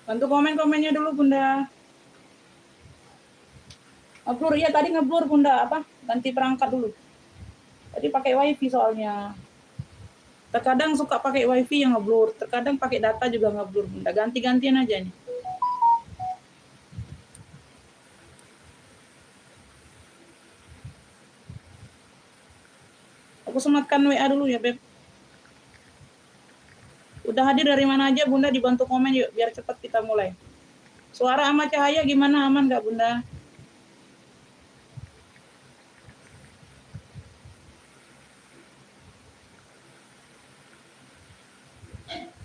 Bantu komen-komennya dulu Bunda. Ngeblur ya, tadi ngeblur Bunda, apa? Ganti perangkat dulu. Tadi pakai wifi soalnya. Terkadang suka pakai wifi yang ngeblur, terkadang pakai data juga ngeblur Bunda. Ganti-gantian aja nih. Aku sematkan WA dulu ya, Beb. Udah hadir dari mana aja Bunda, dibantu komen yuk biar cepat kita mulai. Suara sama cahaya gimana, aman nggak Bunda?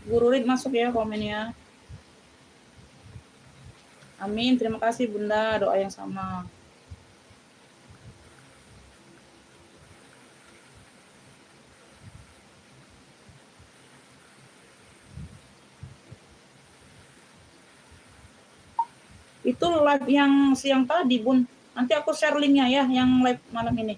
Guru Rid masuk ya komennya. Amin, terima kasih Bunda, doa yang sama. Itu live yang siang tadi Bun, nanti aku share linknya ya, yang live malam ini.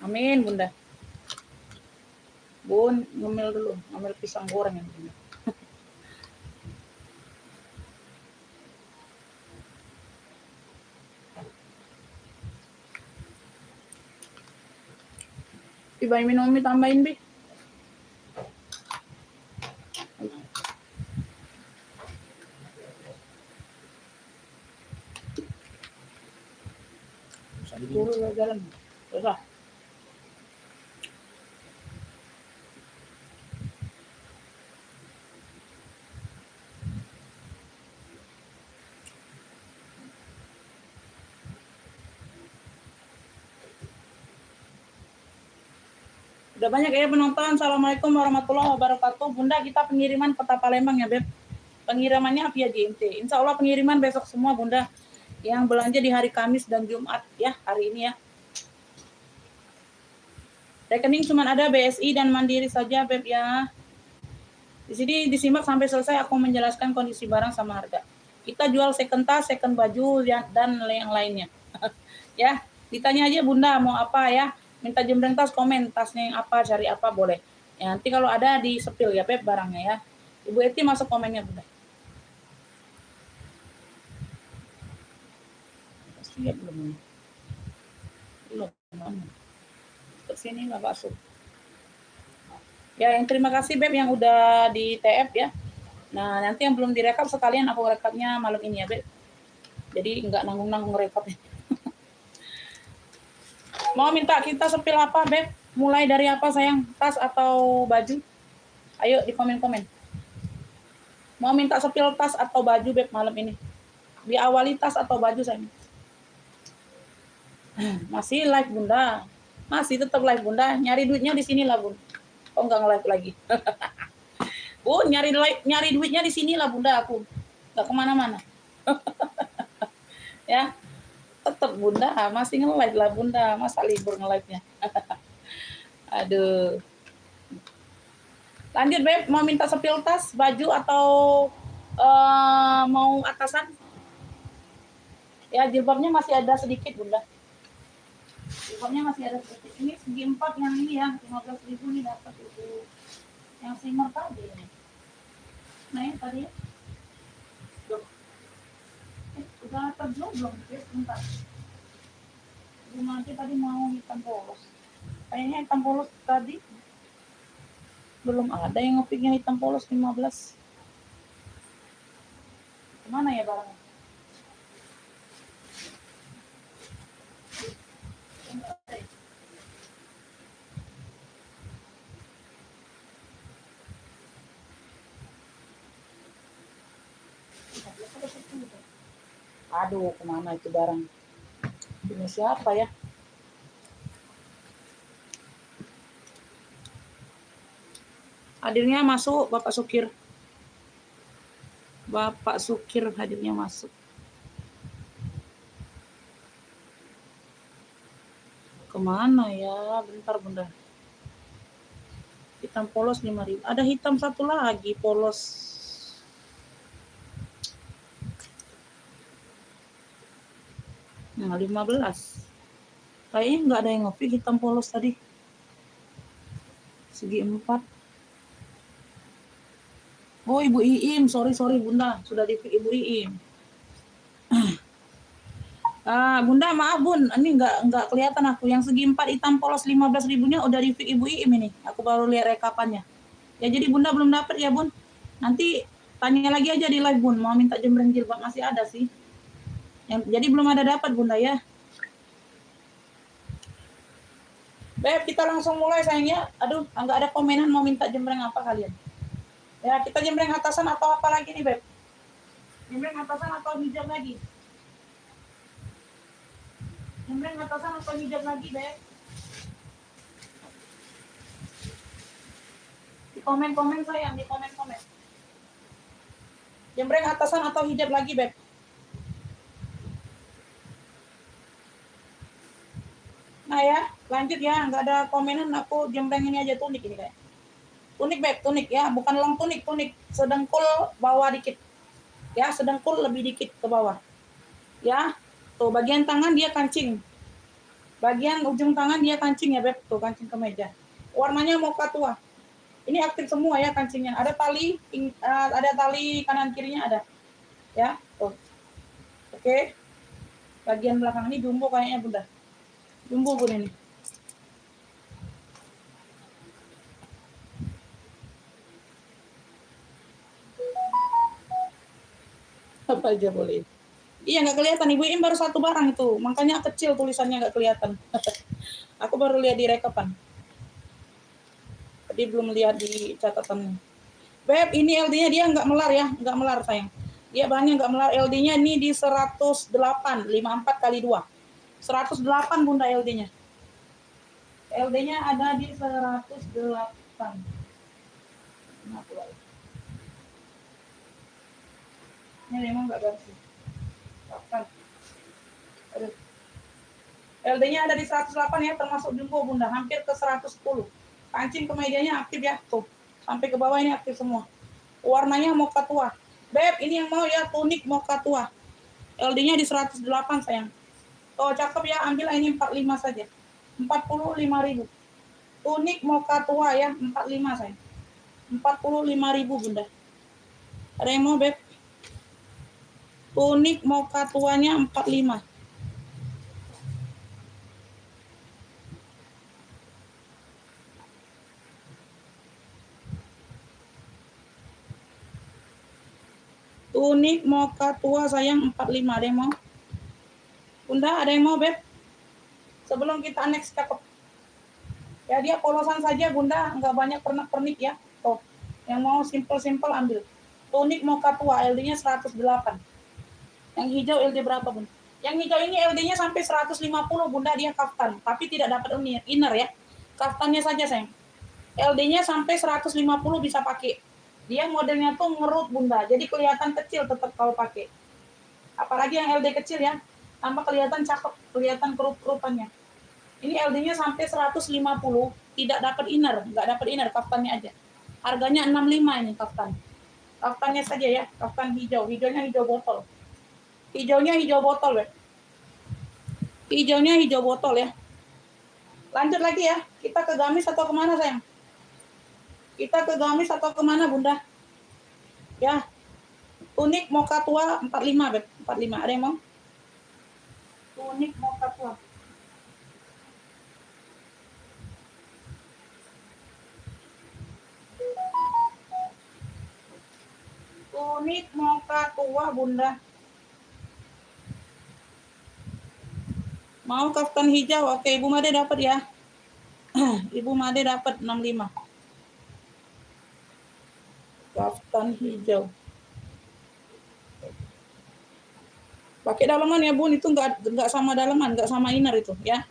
Amin Bunda. Bun, ngemil dulu, ngemil pisang goreng yang Bunda. Coba minum mie tambahin, Bi. Turun jalan. Susah. Udah banyak ya penonton. Assalamualaikum warahmatullahi wabarakatuh. Bunda, kita pengiriman Kota Palembang ya, Beb. Pengirimannya via GMT. Insya Allah pengiriman besok semua, Bunda. Yang belanja di hari Kamis dan Jumat ya, hari ini ya. Rekening cuma ada BSI dan Mandiri saja, Beb ya. Di sini disimak sampai selesai aku menjelaskan kondisi barang sama harga. Kita jual second tas, second baju dan yang lainnya. Ya, ditanya aja Bunda mau apa ya. Minta jembreng tas, komen tasnya yang apa, cari apa boleh. Ya, nanti kalau ada di sepil ya Beb barangnya ya. Ibu Eti masuk komennya Bunda. Pasti ya belum. Belum. Kesini nggak masuk. Ya, yang terima kasih Beb yang udah di TF ya. Nah, nanti yang belum direkap sekalian aku rekapnya malam ini ya, Beb. Jadi nggak nanggung-nanggung rekapnya. Mau minta kita sepil apa, Beb? Mulai dari apa, sayang? Tas atau baju? Ayo di komen-komen. Mau minta sepil tas atau baju, Beb, malam ini? Diawali tas atau baju, sayang? Masih live, Bunda. Masih tetap live, Bunda. Nyari duitnya di sini lah, Bun. Oh, nggak nge-live lagi. Nyari duitnya di sini lah, Bunda, aku. Nggak kemana-mana. Ya, tetap Bunda. Masih nge-live lah, Bunda. Masa libur nge-live-nya. Aduh. Lanjut, Beb. Mau minta sepil tas, baju, atau mau atasan? Ya, jilbabnya masih ada sedikit, Bunda. Jilbabnya masih ada sedikit. Ini segi 4 yang ini ya, 15.000 nih dapat itu. Yang simmer tadi ini. Nah, yang tadi ya. Udah terjual belum? Bentar. Nanti tadi mau hitam polos. Kayaknya hitam polos tadi belum ada yang ngepiknya hitam polos 15. Kemana ya barangnya? Aduh, kemana itu barang? Ini siapa ya? Hadirnya masuk, Bapak Sukir. Bapak Sukir hadirnya masuk. Kemana ya? Bentar, Bunda. Hitam polos 5.000. Ada hitam satu lagi polos. Nah, 15. Kayaknya nggak ada yang ngopi hitam polos tadi. Segi 4. Oh, Ibu Iim. Sorry Bunda. Sudah di Ibu Iim. Bunda maaf Bun, ini nggak kelihatan aku. Yang segi 4 hitam polos 15.000-nya udah di Ibu Iim ini. Aku baru lihat rekapannya. Ya jadi Bunda belum dapat ya Bun. Nanti tanya lagi aja di live Bun. Mau minta jembreng jilbab masih ada sih. Jadi belum ada dapat Bunda ya. Beb, kita langsung mulai sayangnya. Aduh, nggak ada komenan mau minta jembreng apa kalian. Ya, kita jembreng atasan atau apa lagi nih, Beb? Jembreng atasan atau hijab lagi? Jembreng atasan atau hijab lagi, Beb? Di komen-komen sayang, di komen-komen. Jembreng atasan atau hijab lagi, Beb? Nah ya, lanjut ya. Nggak ada komenan, aku jembreng ini aja tunik ini kayak. Tunik, Beb, tunik ya. Bukan long tunik. Sedengkul bawah dikit. Ya, sedengkul lebih dikit ke bawah. Ya, tuh bagian tangan dia kancing. Bagian ujung tangan dia kancing ya, Beb. Tuh, kancing ke meja. Warnanya mocha tua. Ini aktif semua ya kancingnya. Ada tali kanan kirinya ada. Ya, tuh. Oke. Bagian belakang ini jumbo kayaknya Bunda. Jumbo Bun ini. Apa aja boleh. Iya nggak kelihatan Ibu ini baru satu barang itu, makanya kecil tulisannya nggak kelihatan. Aku baru lihat di rekapan. Tadi belum lihat di catatan. Beb, ini LD-nya dia nggak melar ya, nggak melar sayang. Dia bahannya nggak melar, LD-nya ini di 108, 54 kali 2. 108 Bunda LD-nya. LD-nya ada di 108. Ini memang nggak ganti. 8. Aduh. LD-nya ada di 108 ya, termasuk jumbo Bunda, hampir ke 110. Kancing kemejanya aktif ya, tuh. Sampai ke bawah ini aktif semua. Warnanya mocha tua. Beb, ini yang mau ya, tunik mocha tua. LD-nya di 108 sayang. Oh, cakep ya, ambil ini 45 saja. 45.000. Tunik mocha tua ya, 45 sayang. 45.000 Bunda. Ada yang mau, Beb? Tunik mocha tuanya 45. Tunik mocha tua sayang 45. Ada yang mau? Bunda, ada yang mau, Beb? Sebelum kita next cakep. Ya, dia polosan saja, Bunda. Nggak banyak pernik-pernik ya. Tuh, yang mau simple-simple ambil. Tunik mocha tua, LD-nya 108. Yang hijau LD berapa, Bunda? Yang hijau ini LD-nya sampai 150, Bunda. Dia kaftan, tapi tidak dapat inner ya. Kaftannya saja, sayang. LD-nya sampai 150 bisa pakai. Dia modelnya tuh ngerut, Bunda. Jadi kelihatan kecil tetap kalau pakai. Apalagi yang LD kecil ya. Tambah kelihatan cakep, kelihatan kerup-kerupannya. Ini LD-nya sampai 150, tidak dapat inner, nggak dapat inner, kaftannya aja. Harganya 65 ini kaftan. Kaftannya saja ya, kaftan hijau. Hijaunya hijau botol. Hijaunya hijau botol, ya. Hijaunya hijau botol ya. Lanjut lagi ya. Kita ke gamis atau kemana, sayang? Kita ke gamis atau kemana, Bunda? Ya. Tunik mocha tua 45, Beb. 45. Ada yang mau? Tunik mocha tua. Tunik mocha tua, Bunda. Mau kaftan hijau? Oke, Ibu Made dapat ya. Ibu Made dapat 65. Kaftan hijau. Pakai dalaman ya, Bun. Itu nggak sama dalaman, nggak sama inner itu ya.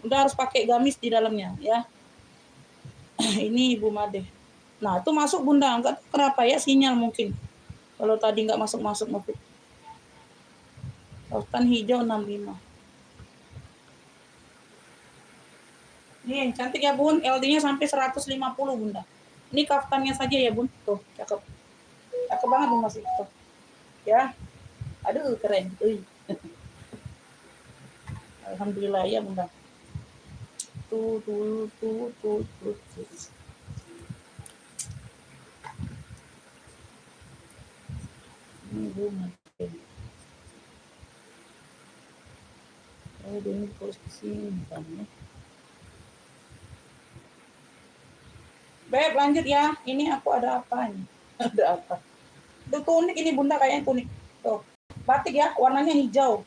Udah harus pakai gamis di dalamnya ya. Ini Ibu Made. Nah, itu masuk, Bunda. Enggak kenapa ya, sinyal mungkin. Kalau tadi nggak masuk-masuk Mufid. Kaftan hijau 65. Nih, cantik ya, Bun. LD-nya sampai 150, Bunda. Ini kaftannya saja ya, Bun. Tuh, cakep. Cakep banget, Bun, masih. Tuh. Ya. Aduh, keren. Alhamdulillah ya, Bunda. Tuh. Ini Bunda. Oh, ini posisi kan ya. Beb, lanjut ya. Ini aku ada apa ini? Ada apa? Itu tunik ini, Bunda, kayaknya tunik. Tuh. Batik ya, warnanya hijau.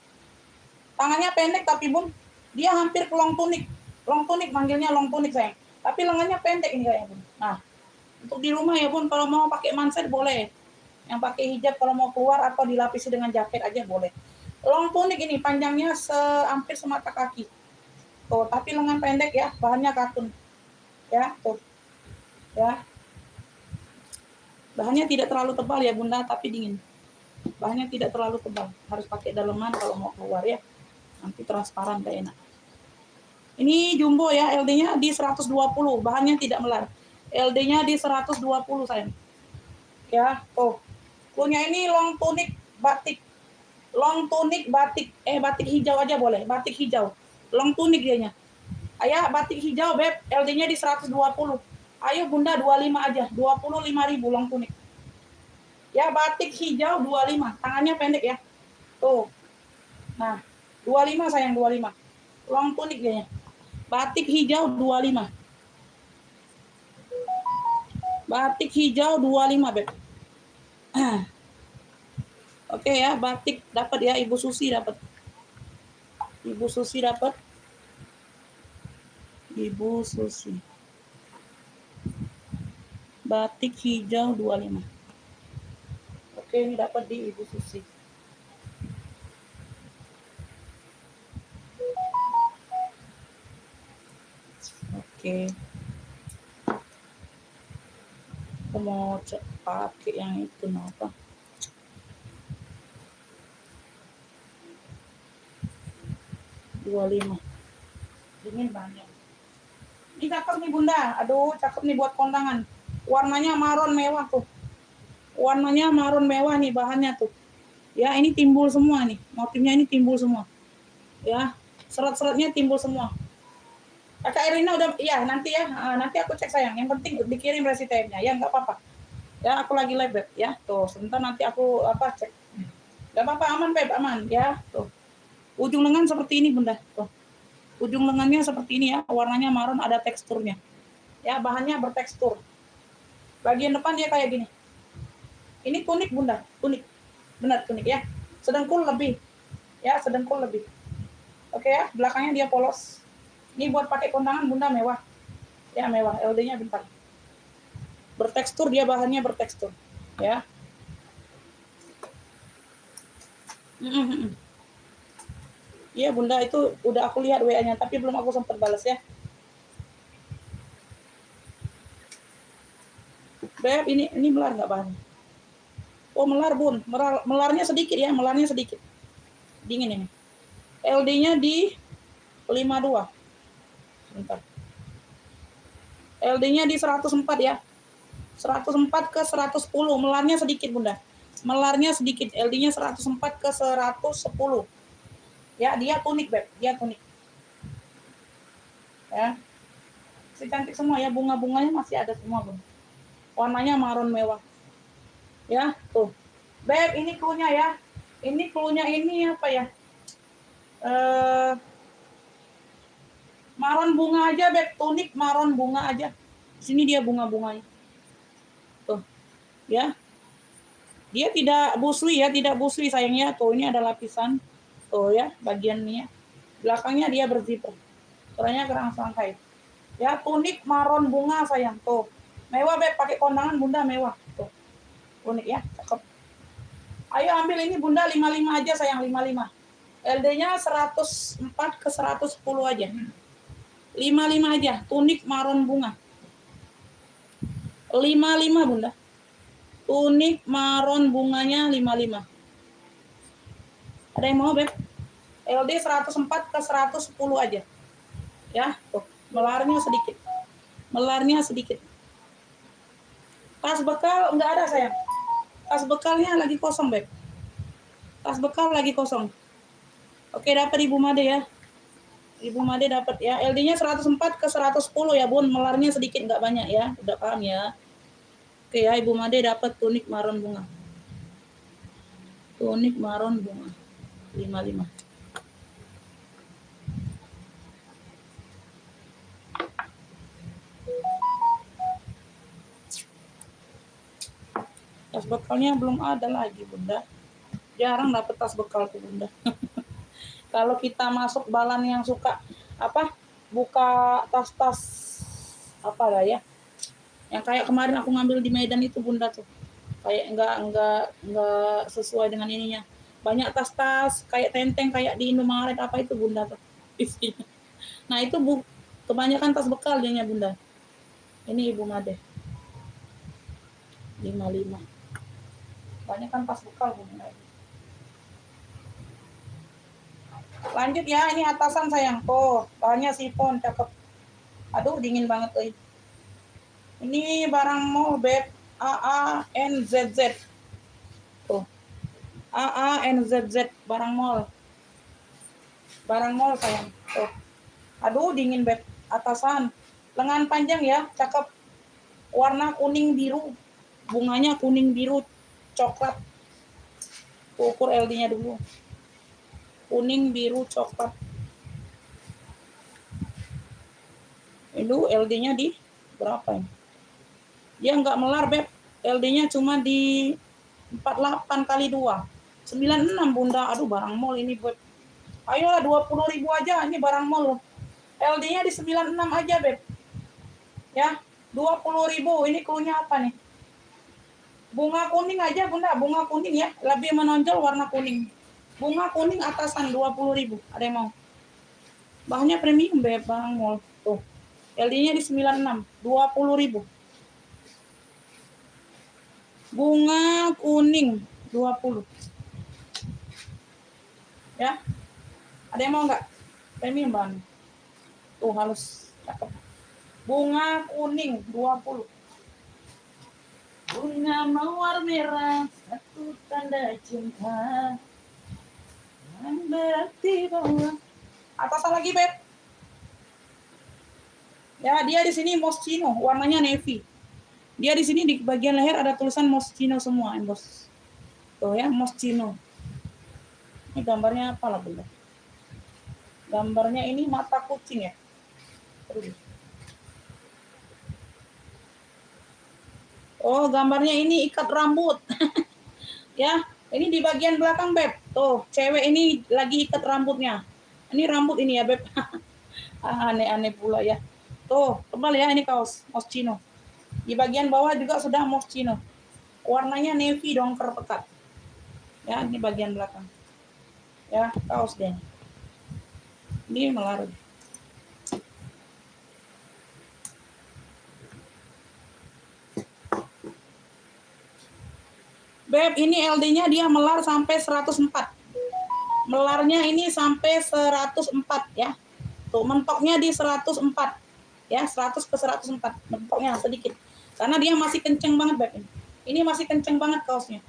Tangannya pendek tapi, Bun, dia hampir ke long tunik. Long tunik, manggilnya long tunik, sayang. Tapi lengannya pendek ini kayaknya, Bun. Nah, untuk di rumah ya, Bun, kalau mau pakai manset boleh. Yang pakai hijab kalau mau keluar atau dilapisi dengan jaket aja boleh. Long tunik ini panjangnya hampir semata kaki. Tuh, tapi lengan pendek ya, bahannya katun. Ya, tuh. Ya. Bahannya tidak terlalu tebal ya, Bunda, tapi dingin. Bahannya tidak terlalu tebal. Harus pakai daleman kalau mau keluar ya. Nanti transparan gak enak. Ini jumbo ya, LD-nya di 120, bahannya tidak melar. LD-nya di 120, sayang. Ya, tuh. Punya ini long tunik batik. Long tunik batik, batik hijau aja boleh, batik hijau. Long tunik dianya. Ayah, batik hijau, Beb, LD-nya di 120. Ayo, Bunda, 25 aja, 25.000 long tunik. Ya, batik hijau 25, tangannya pendek ya. Tuh. Nah, 25 sayang, 25. Long tunik dianya. Batik hijau 25. Batik hijau 25, Beb. Oke ya, batik dapat ya, Ibu Susi dapat. Ibu Susi dapat. Ibu Susi. Batik hijau 25. Oke, ini dapat di Ibu Susi. Oke. Aku mau pakai yang itu apa? Dua 25. Dingin banget. Ini cakep nih Bunda. Aduh, cakep nih buat kondangan. Warnanya maron mewah tuh. Warnanya maron mewah nih bahannya tuh. Ya, ini timbul semua nih. Motifnya ini timbul semua. Ya, serat-seratnya timbul semua. Kakak Irina udah, iya nanti ya, nanti aku cek sayang. Yang penting dikirim resitenya, ya nggak apa-apa. Ya, aku lagi live Beb, ya. Tuh, sebentar nanti aku cek. Nggak apa-apa, aman Beb, aman. Ya, tuh. Ujung lengan seperti ini Bunda. Tuh. Ujung lengannya seperti ini ya, warnanya maron, ada teksturnya. Ya, bahannya bertekstur. Bagian depan dia kayak gini. Ini tunik Bunda, tunik. Benar tunik ya. Sedengkul lebih. Ya, sedengkul lebih. Oke ya, belakangnya dia polos. Ini buat pakai kondangan Bunda mewah. Ya, mewah. LD-nya bentar. Bertekstur, dia bahannya bertekstur. Ya. Iya Bunda, itu udah aku lihat WA-nya, tapi belum aku sempat balas ya. Beb, ini melar nggak bahannya? Oh melar Bun, melarnya sedikit ya, melarnya sedikit. Dingin ini. LD-nya di 52. Bentar. LD-nya di 104 ya. 104 ke 110, melarnya sedikit Bunda. Melarnya sedikit, LD-nya 104 ke 110. Ya, dia tunik Beb, dia tunik. Ya. Si cantik semua ya, bunga-bunganya masih ada semua Bun. Warnanya maron mewah. Ya, tuh. Beb, ini cluenya ya. Ini cluenya ini apa ya? Maron bunga aja Beb, tunik maron bunga aja. Sini dia bunga-bunganya. Tuh. Ya. Dia tidak busui ya, tidak busui sayangnya. Tuh, ini ada lapisan. Tuh ya, bagiannya. Belakangnya dia berzipper. Caranya kerang sangkai. Ya, tunik maron bunga sayang. Tuh. Mewah Beb, pakai kondangan Bunda mewah. Tuh. Unik ya, cakep. Ayo ambil ini Bunda 55 aja sayang, 55. LD-nya 104 ke 110 aja. 55 aja, tunik maron bunga. 55 Bunda. Tunik maron bunganya 55. Ada yang mau Beb? LD 104 ke 110 aja. Ya, tuh. Melarnya sedikit. Melarnya sedikit. Tas bekal enggak ada sayang. Tas bekalnya lagi kosong Beb. Tas bekal lagi kosong. Oke, dapat Ibu Made ya. Ibu Made dapat ya. LD-nya 104 ke 110 ya Bun. Melarnya sedikit enggak banyak ya. Udah paham ya. Oke ya, Ibu Made dapat tunik maron bunga. Tunik maron bunga. 55. Tas bekalnya belum ada lagi Bunda. Jarang dapat tas bekal tuh Bunda. Kalau kita masuk balan yang suka buka tas-tas apa lah ya, yang kayak kemarin aku ngambil di Medan itu Bunda tuh, kayak enggak sesuai dengan ininya. Banyak tas-tas kayak tenteng kayak di Indomaret apa itu Bunda tuh isinya. Nah itu kebanyakan tas bekal jadinya Bunda. Ini Ibu Made 55. Banyak kan tas bekal Bunda. Lanjut ya, ini atasan sayang. Tuh, bahannya sifon, cakep. Aduh, dingin banget tuh. Ini barang mall Beb, AANZZ. Tuh. AANZZ, barang mall. Barang mall sayang. Tuh. Aduh, dingin Beb. Atasan. Lengan panjang ya, cakep. Warna kuning biru. Bunganya kuning biru coklat. Ukur LD-nya dulu. Kuning biru coklat. Itu LD-nya di berapa ini? Dia nggak melar Beb. LD-nya cuma di 48 kali 2. 96 Bunda. Aduh barang mall ini Beb. Ayolah 20.000 aja, ini barang mall. LD-nya di 96 aja Beb. Ya, 20.000. Ini cluenya apa nih? Bunga kuning aja Bunda, bunga kuning ya. Lebih menonjol warna kuning. Bunga kuning atasan 20.000. Ada yang mau? Bahannya premium Beb, barang mall. Tuh. LD-nya di 96, 20.000. Bunga kuning 20. Ya. Ada yang mau enggak? Premium bahan. Tuh halus. Cakep. Bunga kuning 20. Bunga mawar merah, satu tanda cinta. Yang berarti bahwa atas lagi, Beb. Ya, dia di sini Moschino, warnanya navy. Dia di sini di bagian leher ada tulisan Moschino semua, emboss. Tuh ya, Moschino. Ini gambarnya apa lah, Bunda? Gambarnya ini mata kucing ya. Oh, gambarnya ini ikat rambut. Ya, ini di bagian belakang, Beb. Tuh, cewek ini lagi ikat rambutnya. Ini rambut ini ya, Beb. Aneh-aneh pula ya. Tuh, tebal ya ini kaos Moschino. Di bagian bawah juga sudah Moschino. Warnanya navy dongker pekat. Ya, ini bagian belakang. Ya, kaos deh. Ini melar. Beb, ini LD-nya dia melar sampai 104. Melarnya ini sampai 104 ya. Tuh, mentoknya di 104. Ya, 100 ke 104. Mentoknya sedikit. Karena dia masih kenceng banget, Beb. Ini masih kenceng banget kaosnya.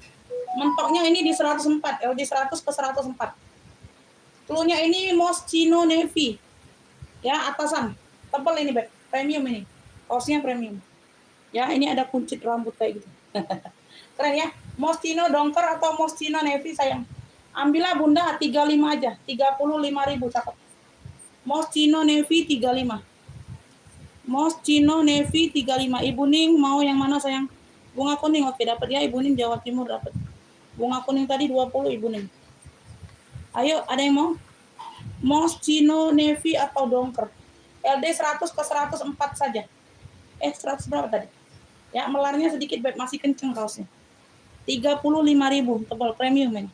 Mentoknya ini di 104, LD 100 ke 104. Cluenya ini Moschino Navy. Ya, atasan. Tebal ini, Beb. Premium ini. Kaosnya premium. Ya, ini ada kuncit rambut kayak gitu. Keren ya. Moschino dongker atau Moschino Navy sayang. Ambillah Bunda 35 aja. 35.000 cakep. Moschino Navy 35. Moschino Navy 35. Ibu Ning mau yang mana sayang? Bunga kuning oke dapat ya Ibu Ning Jawa Timur dapat. Bunga kuning tadi 20 Ibu Ning. Ayo ada yang mau? Moschino Navy atau dongker? LD 100 ke 104 saja. 100 berapa tadi? Ya melarnya sedikit Beb, masih kenceng kaosnya. 35.000 tebal premium ini.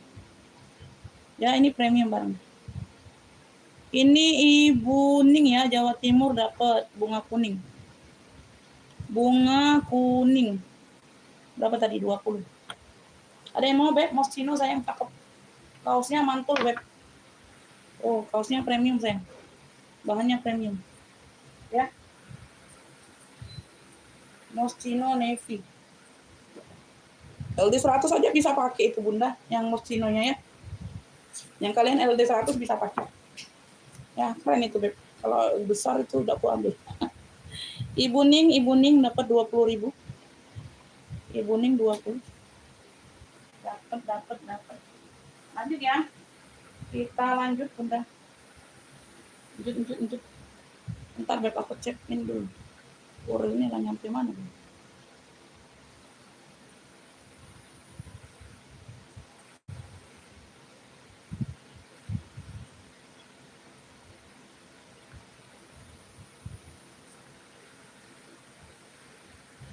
Ya ini premium barang. Ini Ibu Ning ya Jawa Timur dapat bunga kuning. Bunga kuning. Berapa tadi? 20. Ada yang mau Beb? Moschino sayang cakep. Kaosnya mantul Beb. Oh, kaosnya premium sayang. Bahannya premium. Ya. Moschino Navy. LD 100 aja bisa pakai itu Bunda, yang Moschino-nya ya. Yang kalian LD 100 bisa pakai. Ya, keren itu Beb. Kalau besar itu udah aku ambil. Ibu Ning dapat 20.000. Ibu Ning 20. Dapat. Lanjut ya. Kita lanjut Bunda. Lanjut. Ntar Beb aku cekin dulu. Kurirnya nggak nyampe mana Beb.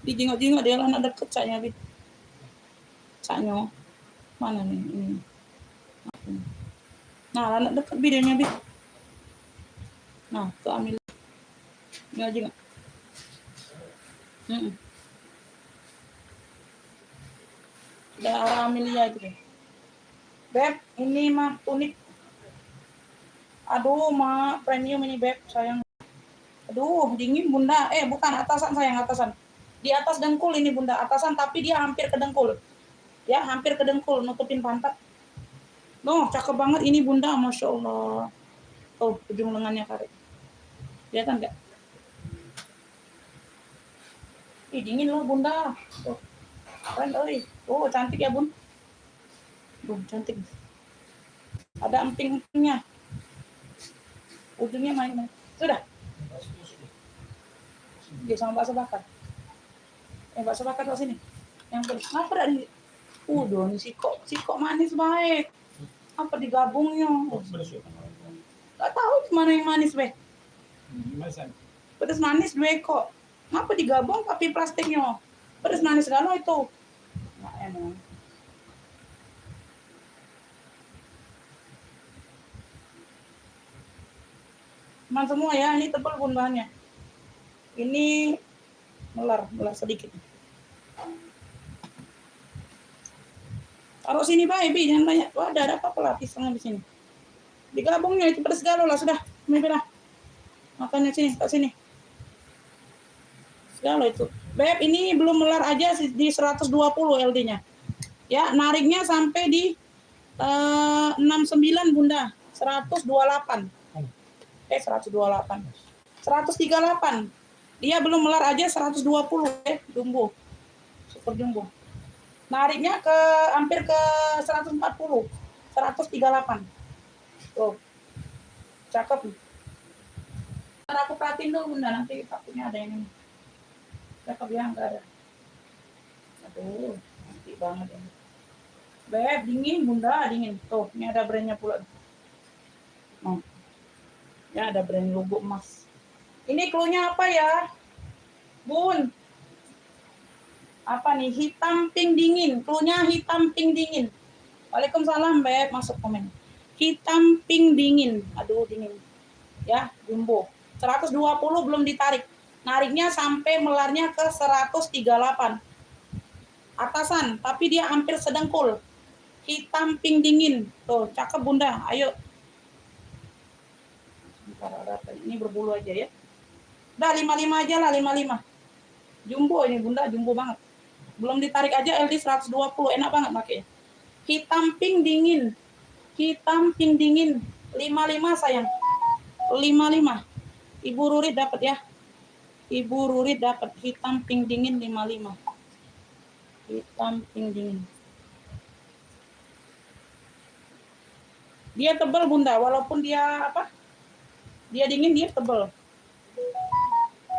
Dijengok-jengok dia anak deket caknya Beb. Caknya mana nih ini. Nah, anak deket videonya Beb. Nah, tuh ambil. Ini aja nggak? Udah arah Amelia itu deh. Beb, ini mah tunik. Aduh, mah premium ini Beb, sayang. Aduh, dingin Bunda. Bukan atasan sayang, atasan. Di atas dengkul ini Bunda, atasan tapi dia hampir ke dengkul. Ya, hampir ke dengkul, nutupin pantat. Loh, cakep banget ini Bunda, Masya Allah. Oh, ujung lengannya karet. Kelihatan nggak? Ih, dingin loh Bunda. Tuh. Keren, oi. Oh, cantik ya Bun. Cantik. Ada emping-empingnya. Ujungnya main. Sudah. Dia sama bakso bakar. Bakso bakar di sini. Yang pedas. Ngapa dah di? Udah nih siko manis baik. Apa digabungnya? Gak tahu mana yang manis be. Pedas manis dua kok. Ngapa digabung tapi plastiknya? Pedas manis galau itu. Nggak enak. Teman semua ya, ini tebal pun bahannya. Ini melar sedikit. Taruh sini baik, Bi, jangan banyak. Wah, ada apa-apa lah pisangnya di sini. Digabungnya itu pedas galau lah sudah. Merah. Makanya sini, ke sini. Segala itu. Beb, ini belum melar aja di 120 LD-nya. Ya, nariknya sampai di 69 Bunda. 128. 128. 138. Dia belum melar aja 120 jumbo. Super jumbo. Nariknya ke hampir ke 140. 138. Tuh. Cakep. Ntar aku perhatiin dulu Bunda, nanti takutnya ada yang ini. Cakep ya, enggak ada. Aduh, nanti banget ini. Beb, dingin Bunda, dingin. Tuh, ini ada brandnya pula. Oh. Ya, ada brand logo emas. Ini cluenya apa ya? Bun. Apa nih? Hitam pink dingin. Cluenya hitam pink dingin. Waalaikumsalam, Beb. Masuk komen. Hitam pink dingin. Aduh, dingin. Ya, jumbo. 120 belum ditarik. Nariknya sampai melarnya ke 138. Atasan, tapi dia hampir sedengkul. Hitam pink dingin. Tuh, cakep Bunda. Ayo. Ini berbulu aja ya. Udah 55 aja lah, 55. Jumbo ini Bunda, jumbo banget. Belum ditarik aja LD 120, enak banget makanya. Hitam pink dingin. Hitam pink dingin. 55 sayang. 55. Ibu Rurit dapat ya. Ibu Rurit dapat hitam pink dingin 55. Hitam pink dingin. Dia tebal Bunda, walaupun dia apa? Dia dingin, dia tebal.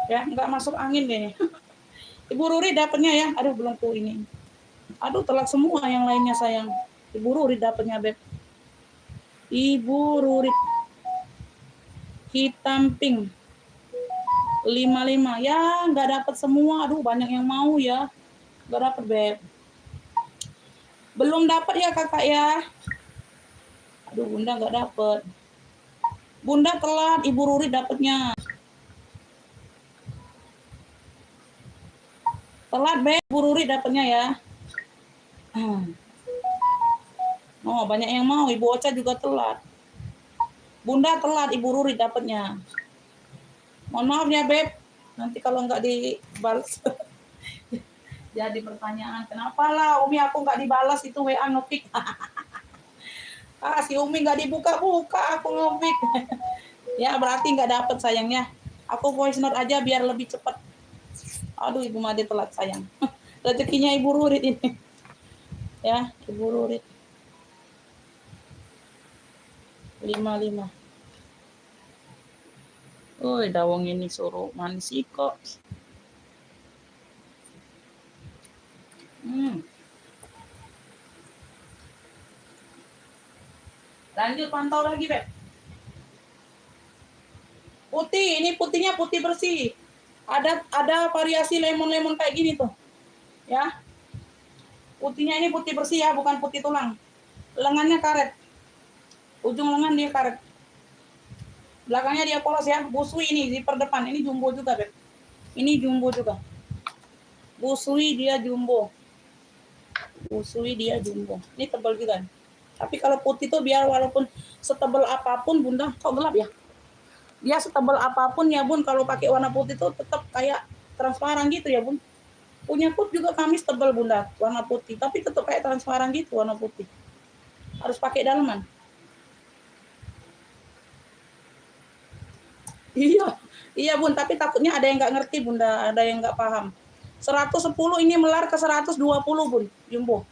Ya, nggak masuk angin kayaknya. Ibu Rurit dapatnya ya. Aduh, belum tuh ini. Aduh, telat semua yang lainnya sayang. Ibu Rurit dapatnya, Beb. Ibu Rurit. Hitam pink. 55. Ya, nggak dapat semua. Aduh, banyak yang mau ya. Nggak dapat, Beb. Belum dapat ya, Kakak ya. Aduh, Bunda nggak dapat. Bunda telat, Ibu Rurit dapatnya. Telat, Beb. Ibu Rurit dapatnya ya. Oh, banyak yang mau. Ibu Ocha juga telat. Bunda telat, Ibu Rurit dapatnya. Mohon maaf ya, Beb. Nanti kalau nggak dibalas. Jadi pertanyaan, kenapa lah Umi aku nggak dibalas itu WA ngetik. Si Umi nggak dibuka-buka, aku ngetik. Ya, berarti nggak dapet sayangnya. Aku voice note aja biar lebih cepat. Aduh, Ibu Made telat sayang. Rezekinya Ibu Rurit ini. Ya, Ibu Rurit. 55. Oi, dawang ini suruh manis kok. Lanjut pantau lagi, Beb. Putih, ini putihnya putih bersih. Ada variasi lemon-lemon kayak gini tuh. Ya. Putihnya ini putih bersih ya, bukan putih tulang. Lengannya karet. Ujung lengan dia karet. Belakangnya dia polos ya. Busui ini zipper depan. Ini jumbo juga, Beb. Ini jumbo juga. Busui dia jumbo. Busui dia jumbo. Ini tebal juga. Tapi kalau putih tuh biar walaupun setebal apapun, Bunda, kok gelap ya? Dia setebal apapun ya, Bun, kalau pakai warna putih tuh tetap kayak transparan gitu ya, Bun. Punya put juga kamis tebal Bunda, warna putih, tapi tetap kayak transparan gitu warna putih. Harus pakai dalaman. Iya Bun, tapi takutnya ada yang nggak ngerti Bunda, ada yang nggak paham. 110 ini melar ke 120 Bun, jumbo.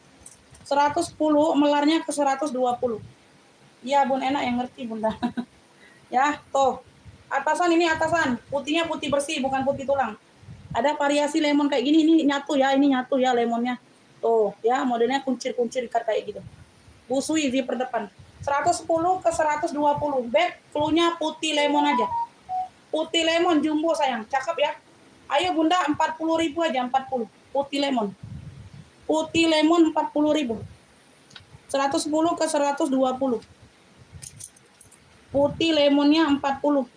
110 melarnya ke 120. Iya Bun, enak yang ngerti Bunda. Ya, tuh. Atasan ini atasan, putihnya putih bersih, bukan putih tulang. Ada variasi lemon kayak gini, ini nyatu ya lemonnya. Tuh, ya modelnya kuncir-kuncir ikat kayak gitu. Busui zipper depan. 110 ke 120. Beb, cluenya putih lemon aja. Putih lemon jumbo sayang, cakep ya. Ayo Bunda 40.000 aja 40. Putih lemon. Putih lemon 40.000. 110 ke 120. Putih lemonnya 40.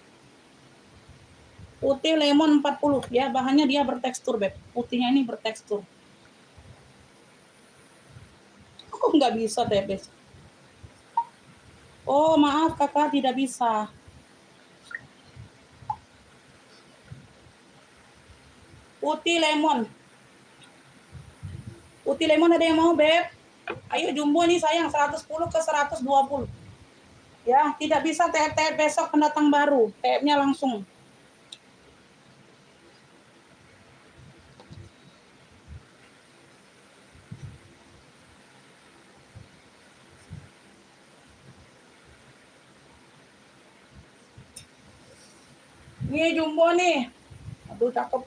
Putih lemon 40 ya, bahannya dia bertekstur, Beb. Putihnya ini bertekstur. Kok nggak bisa, Beb? Oh, maaf Kakak tidak bisa. Putih lemon. Putih lemon ada yang mau, Beb? Ayo jumbo nih sayang, 110 ke 120. Ya, tidak bisa TF besok pendatang baru. TF-nya langsung. Ini jumbo nih. Aduh, cakep.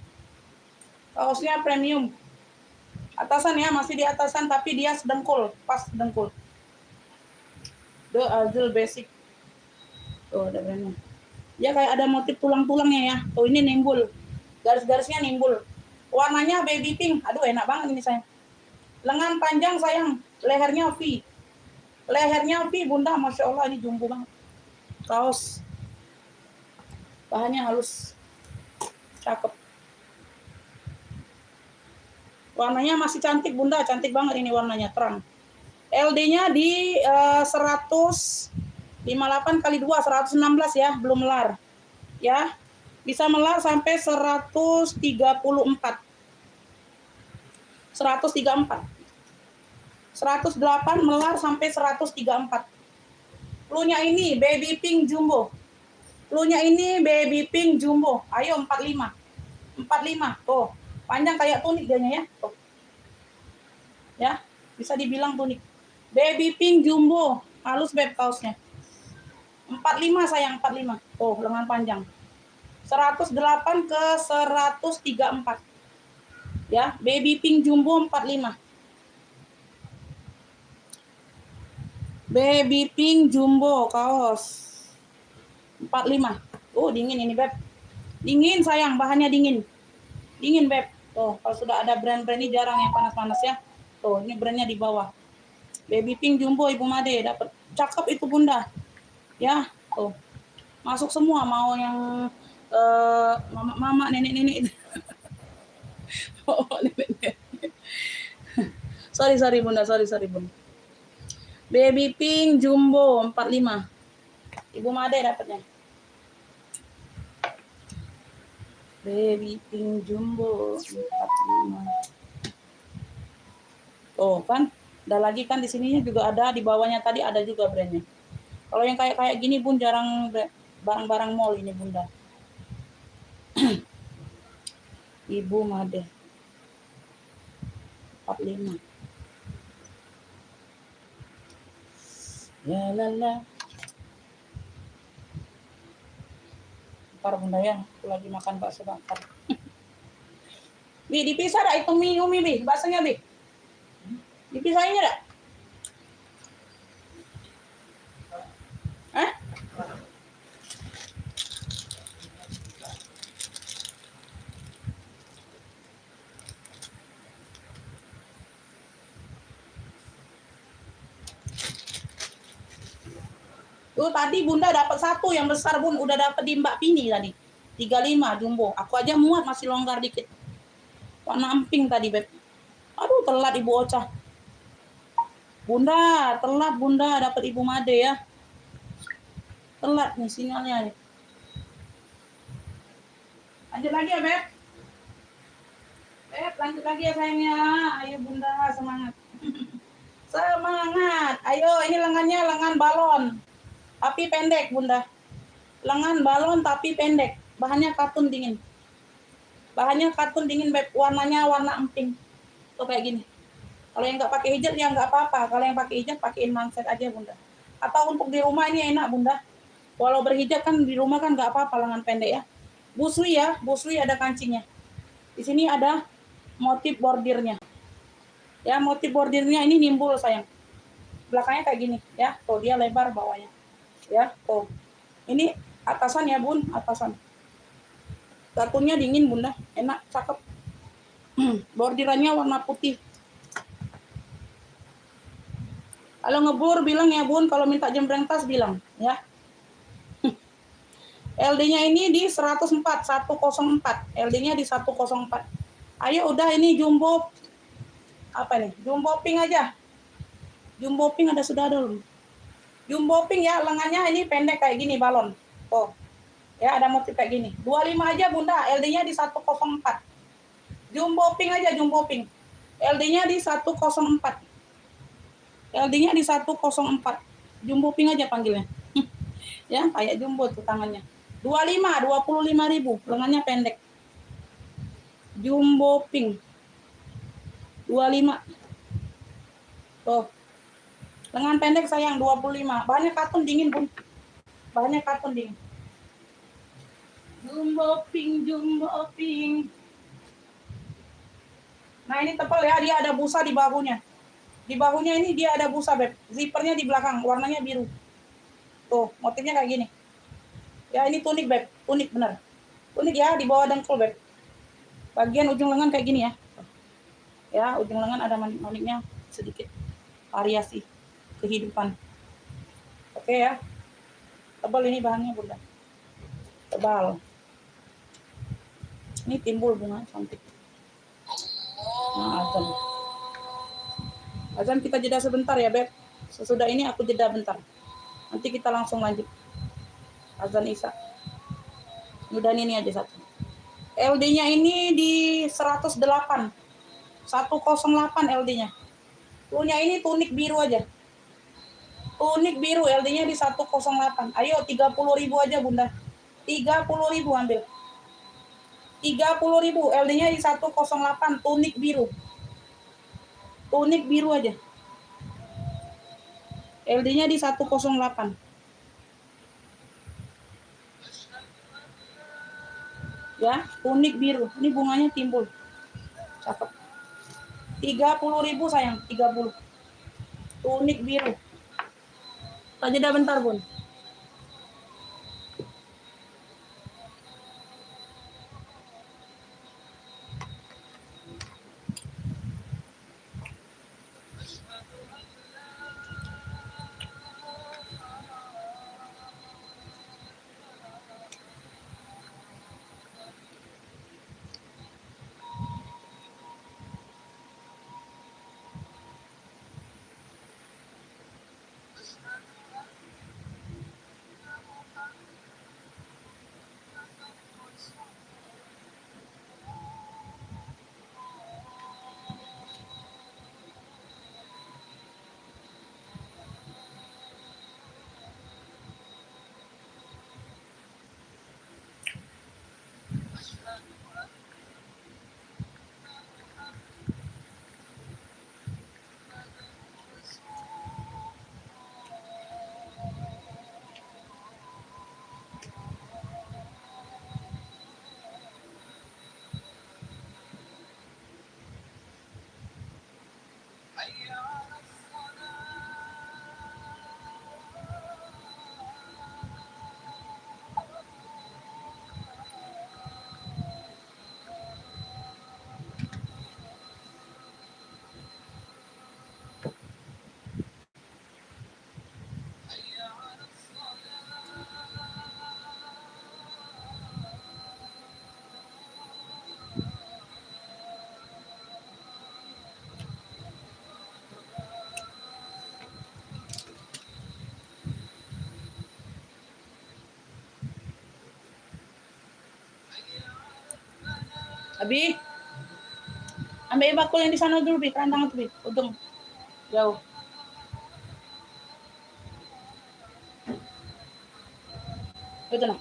Kaosnya premium. Atasan ya, masih di atasan tapi dia sedengkul, pas dengkul. The Azul Basic. Tuh, ada brandnya. Ya kayak ada motif tulang-tulangnya ya. Tuh ini nimbul. Garis-garisnya nimbul. Warnanya baby pink. Aduh, enak banget ini sayang. Lengan panjang sayang. Lehernya V. Lehernya V, Bunda. Masya Allah, ini jumbo banget. Kaos. Bahannya halus. Cakep. Warnanya masih cantik, Bunda. Cantik banget ini warnanya, terang. LD-nya di 158 kali 2, 116 ya, belum melar. Ya. Bisa melar sampai 134. 134. 108 melar sampai 134. Plunya ini baby pink jumbo. Plunya ini baby pink jumbo. Ayo 45. 45. Tuh, panjang kayak tunik dianya ya. Tuh. Ya, bisa dibilang tunik. Baby pink jumbo. Halus Beb kaosnya. 45 sayang, 45. Tuh, lengan panjang. 108 ke 134. Ya, baby pink jumbo 45. Baby pink jumbo kaos 45. Dingin ini Beb. Dingin sayang, bahannya dingin. Dingin Beb. Tuh, kalau sudah ada brand-brand ini jarang yang panas-panas ya. Tuh, ini brandnya di bawah. Baby pink jumbo Ibu Made dapat. Cakep itu Bunda. Ya, tuh. Masuk semua, mau yang mama nenek-nenek. Oh, nenek-nenek. sorry Bunda, sorry Bunda. Baby pink jumbo 45. Ibu Made dapatnya. Baby pink jumbo 45. Oh, kan? Ada lagi kan di sininya juga ada, di bawahnya tadi ada juga brandnya. Kalau yang kayak gini Bun jarang barang-barang mall ini Bunda. Ibu Made 45. Ya lala. Bentar Bunda ya, aku lagi makan bakso bakar. Bi, dipisah dah itu mie umi Bi, baksonya Bi. Dipisahinnya dah. Hah? Tuh tadi Bunda dapat satu yang besar Bun, udah dapat di Mbak Pini tadi. 35 jumbo. Aku aja muat masih longgar dikit. Warna emping tadi Beb. Aduh telat Ibu Ocha. Bunda, telat Bunda dapat Ibu Made ya. Telat nih sinyalnya nih. Lanjut lagi ya Beb. Beb, lanjut lagi ya sayangnya. Ayo Bunda, semangat. Semangat. Ayo, ini lengannya lengan balon. Tapi pendek Bunda. Lengan balon tapi pendek. Bahannya katun dingin. Bahannya katun dingin Beb. Warnanya warna emping. Tuh kayak gini. Kalau yang nggak pakai hijab ya nggak apa-apa. Kalau yang pakai hijab pakein manset aja Bunda. Atau untuk di rumah ini enak Bunda. Walau berhijab kan di rumah kan nggak apa-apa lengan pendek ya. Busui ya, busui ada kancingnya. Di sini ada motif bordirnya. Ya, motif bordirnya ini nimbul sayang. Belakangnya kayak gini ya. Tuh dia lebar bawahnya. Ya, tuh. Ini atasan ya Bun, atasan. Katunnya dingin Bunda, enak, cakep. Bordirannya warna putih. Kalau ngebur bilang ya Bun, kalau minta jembreng tas bilang ya. LD-nya ini di 104. LD-nya di 104. Ayo udah ini jumbo apa nih? Jumbo pink aja. Jumbo pink sudah ada belum? Jumbo pink ya, lengannya ini pendek kayak gini balon. Oh. Ya, ada motif kayak gini. 25 aja Bunda, LD-nya di 104. Jumbo pink aja, jumbo pink. LD-nya di 104. LD-nya di 104. Jumbo pink aja panggilnya. Ya, kayak jumbo tuh tangannya. 25.000, lengannya pendek. Jumbo pink. 25. Tuh. Lengan pendek sayang 25. Bahannya katun dingin, Bun. Bahannya katun dingin. Jumbo pink, jumbo pink. Nah, ini tebal ya, dia ada busa di bahunya. Di bahunya ini dia ada busa, Beb. Zippernya di belakang, warnanya biru. Tuh, motifnya kayak gini. Ya, ini tunik, Beb. Tunik bener. Tunik ya, di bawah dengkul, Beb. Bagian ujung lengan kayak gini ya. Ya, ujung lengan ada manik-maniknya sedikit. Variasi kehidupan. Oke ya. Tebal ini bahannya, Bunda. Tebal. Ini timbul bunga cantik. Nah, azan. Azan kita jeda sebentar ya, Beb. Sesudah ini aku jeda bentar. Nanti kita langsung lanjut. Azan Isya. Udah ini aja satu. LD-nya ini di 108. 108 LD-nya. Punya ini tunik biru aja. Tunik biru LD-nya di 108. Ayo 30.000 aja, Bunda. 30.000 ambil. 30.000 LD-nya di 108 tunik biru. Tunik biru aja. LD-nya di 108. Ya, tunik biru. Ini bunganya timbul. Cakep. 30.000 sayang, 30. Tunik biru. Tak jeda bentar, Bun. Abi, ambil bakul yang di sana dulu, Bi. Kerandang itu, Bi. Untung jauh. Itu nah.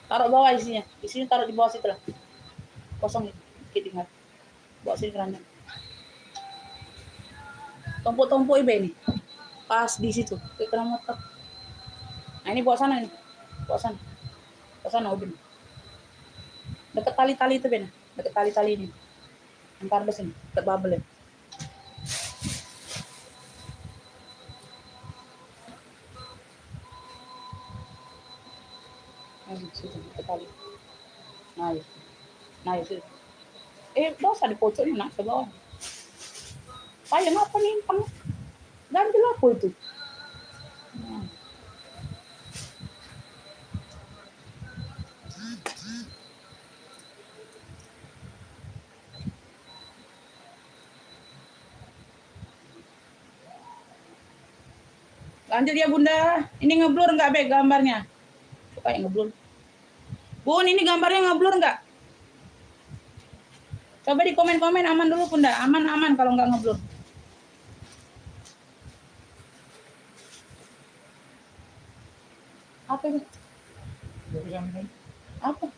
Taruh bawah isinya. Di sini taruh di bawah situ lah. Kosong dikit tinggal. Bawa sini kerandang. Tumpuk-tumpuk Ibe ini. Pas di situ. Ke kena motor. Nah, ini bawa sana nih. Bawa sana. Bawa sana, Udin. Dekat tali-tali itu, Ben. Dekat tali-tali ini. Antar bus ini. Dekat bubble ya. Nah, situ. Dekat tali. Nah, itu. Nah, itu. Dosa di pojok ini, nak. Ke bawah. Sayang apa nimpang? Ganti apa itu? Nah. Lanjut ya, Bunda. Ini ngeblur nggak, Be, gambarnya? Kayak ngeblur. Bun, ini gambarnya ngeblur nggak? Coba di komen-komen aman dulu Bunda. Aman kalau nggak ngeblur. Apa itu? Apa?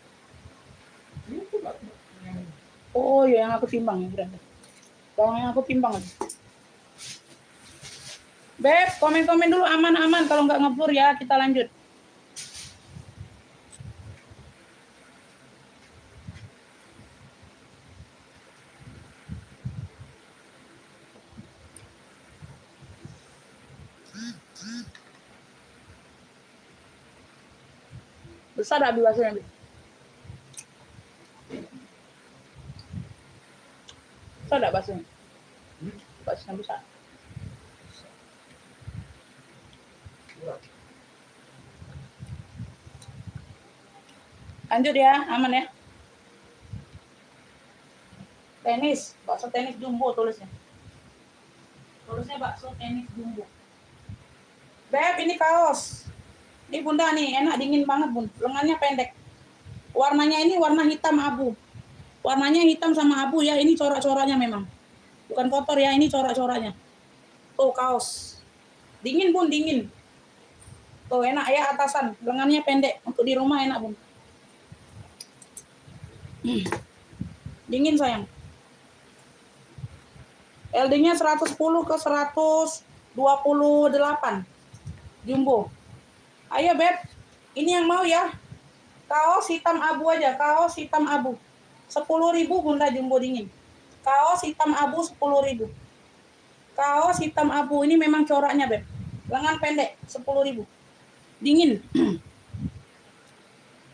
Oh ya, yang aku timbang ya. Bawang yang aku timbang aja. Beb, komen-komen dulu aman-aman kalau nggak ngeblur ya, kita lanjut. Besar Abi baksonya, Abi? Besar enggak baksonya? Baksonya besar. Lanjut ya, aman ya. Tenis, bakso tenis jumbo tulisnya. Tulisnya bakso tenis jumbo. Beb, ini kaos. Ini Bunda nih, enak dingin banget Bun. Lengannya pendek. Warnanya ini warna hitam abu. Warnanya hitam sama abu ya, ini corak-coraknya memang. Bukan kotor ya, ini corak-coraknya. Tuh kaos. Dingin Bun, dingin. Tuh enak ya atasan, lengannya pendek. Untuk di rumah enak Bun. Dingin sayang. LD-nya 110 ke 128. Jumbo. Ayo Beb, ini yang mau ya. Kaos hitam abu aja, kaos hitam abu. 10.000 Bunda jumbo dingin. Kaos hitam abu 10.000. Kaos hitam abu ini memang coraknya Beb. Lengan pendek 10.000. Dingin.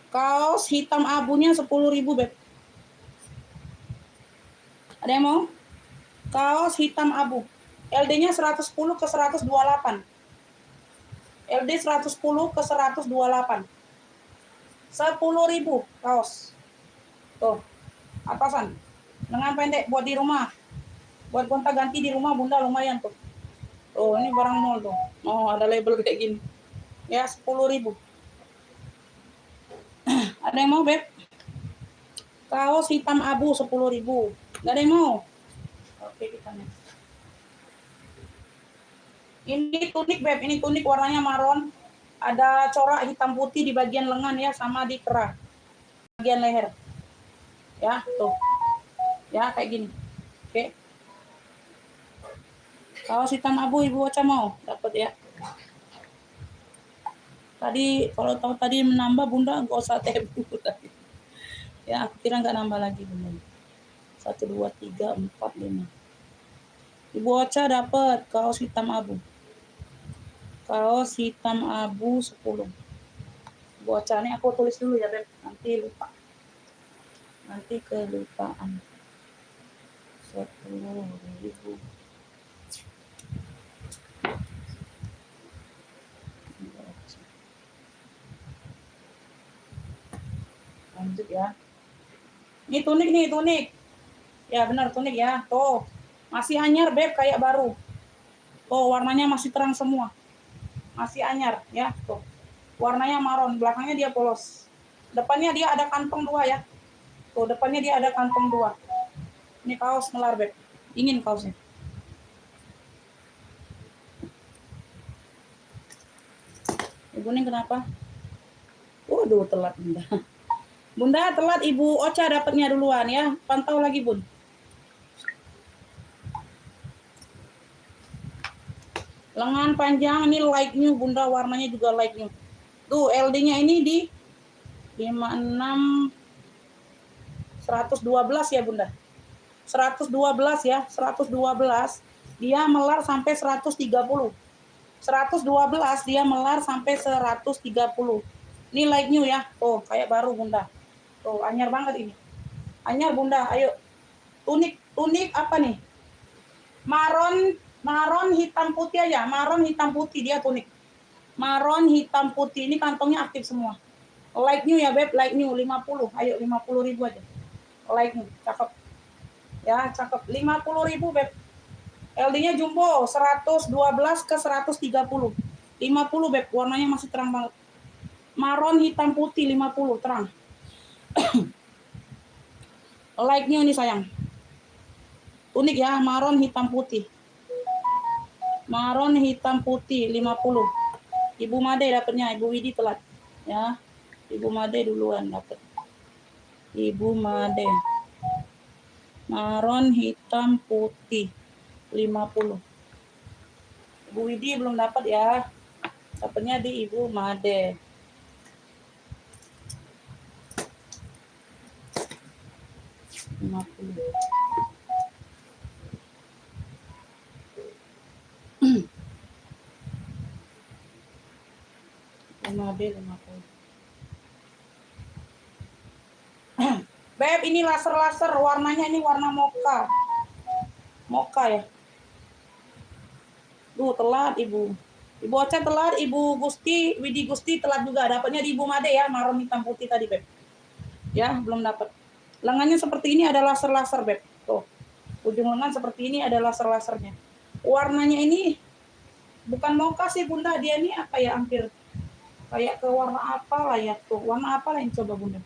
Kaos hitam abunya 10.000 Beb. Ada yang mau? Kaos hitam abu. LD-nya 110 ke 128. LD 110 ke 128. 10.000 kaos. Tuh. Atasan. Lengan pendek buat di rumah. Buat gonta-ganti di rumah Bunda lumayan tuh. Tuh, ini barang mall tuh. Oh, ada label kayak gini. Ya, 10.000. Ada yang mau, Beb? Kaos hitam abu 10.000. Gak ada yang mau? Oke, kita nih. Ini tunik Beb, ini tunik warnanya maron. Ada corak hitam putih di bagian lengan ya, sama di kerah. Bagian leher. Ya, tuh. Ya, kayak gini. Oke. Kaos hitam abu Ibu Ocha mau? Dapat ya. Tadi kalau tahu tadi menambah Bunda enggak usah tebu tadi. Ya, aku kira enggak nambah lagi Bunda. 1 2 3 4 5. Ibu Ocha dapat kaos hitam abu. Kaos hitam abu 10. Ibu Ocha ini aku tulis dulu ya, Beb. Nanti lupa. Nanti kelupaan. 10.000. Lanjut ya. Ini tunik nih, tunik. Ya benar tunik ya. Tuh. Masih anyar Beb, kayak baru. Tuh warnanya masih terang semua. Masih anyar ya, tuh. Warnanya maron, belakangnya dia polos. Depannya dia ada kantong 2 ya. Tuh depannya dia ada kantong 2. Ini kaos melar Beb. Dingin kaosnya. Ibu ini kenapa? Waduh, telat Bunda. Bunda telat, Ibu Ocha dapatnya duluan ya. Pantau lagi Bun. Lengan panjang ini light new Bunda, warnanya juga light new. Tuh LD-nya ini di 56 112 ya Bunda. 112 ya, 112 dia melar sampai 130. 112 dia melar sampai 130. Ini light new ya. Tuh, kayak baru Bunda. Tuh, anyar banget ini. Anyar Bunda, ayo. Tunik apa nih? Maron hitam putih aja, maron hitam putih dia tunik. Maron hitam putih ini kantongnya aktif semua. Like new ya Beb, like new 50. Ayo 50.000 aja. Like new, cakep. Ya, cakep. 50.000 Beb. LD-nya jumbo 112 ke 130. 50 Beb, warnanya masih terang banget. Maron hitam putih 50 terang. Like new ini sayang. Unik ya, maron hitam putih. Maron hitam putih 50. Ibu Made dapatnya, Ibu Widi telat. Ya. Ibu Made duluan dapat. Ibu Made. Maron hitam putih 50. Ibu Widi belum dapat ya. Dapatnya di Ibu Made. Ibu Made 50. Beb, ini laser-laser, warnanya ini warna mocha. Mocha ya. Duh, telat Ibu. Ibu Ocha telat, Ibu Gusti, Widi Gusti telat juga. Dapatnya di Ibu Made ya, maron hitam putih tadi, Beb. Ya, belum dapat. Lengannya seperti ini ada laser-laser, Beb. Tuh. Ujung lengan seperti ini ada laser-lasernya. Warnanya ini bukan mocha sih, Bunda. Dia ini apa ya, hampir kayak ke warna apa lah ya tuh. Warna apa lah yang coba, Bunda?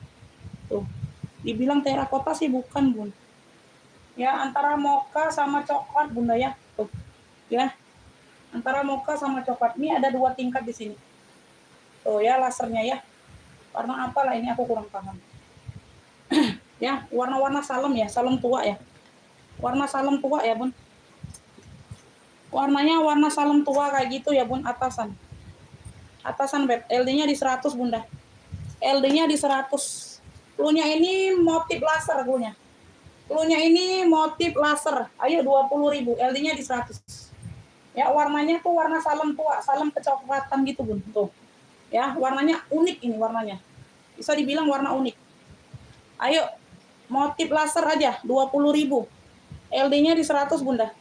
Tuh. Dibilang terakota sih bukan, Bun. Ya, antara mocha sama coklat, Bunda ya. Tuh. Ya. Antara mocha sama coklat. Ini ada 2 tingkat di sini. Tuh ya, lasernya ya. Warna apa lah ini aku kurang paham. Ya, warna-warna salem ya, salem tua ya. Warna salem tua ya, Bun. Warnanya warna salem tua kayak gitu ya, Bun, atasan. Atasan, Beb. LD-nya di 100, Bunda. LD-nya di 100. Cluenya ini motif laser cluenya. Cluenya ini motif laser. Ayo 20.000. LD-nya di 100. Ya, warnanya tuh warna salem tua, salem kecoklatan gitu, Bun. Tuh. Ya, warnanya unik ini warnanya. Bisa dibilang warna unik. Ayo, motif laser aja 20.000. LD-nya di 100, Bunda.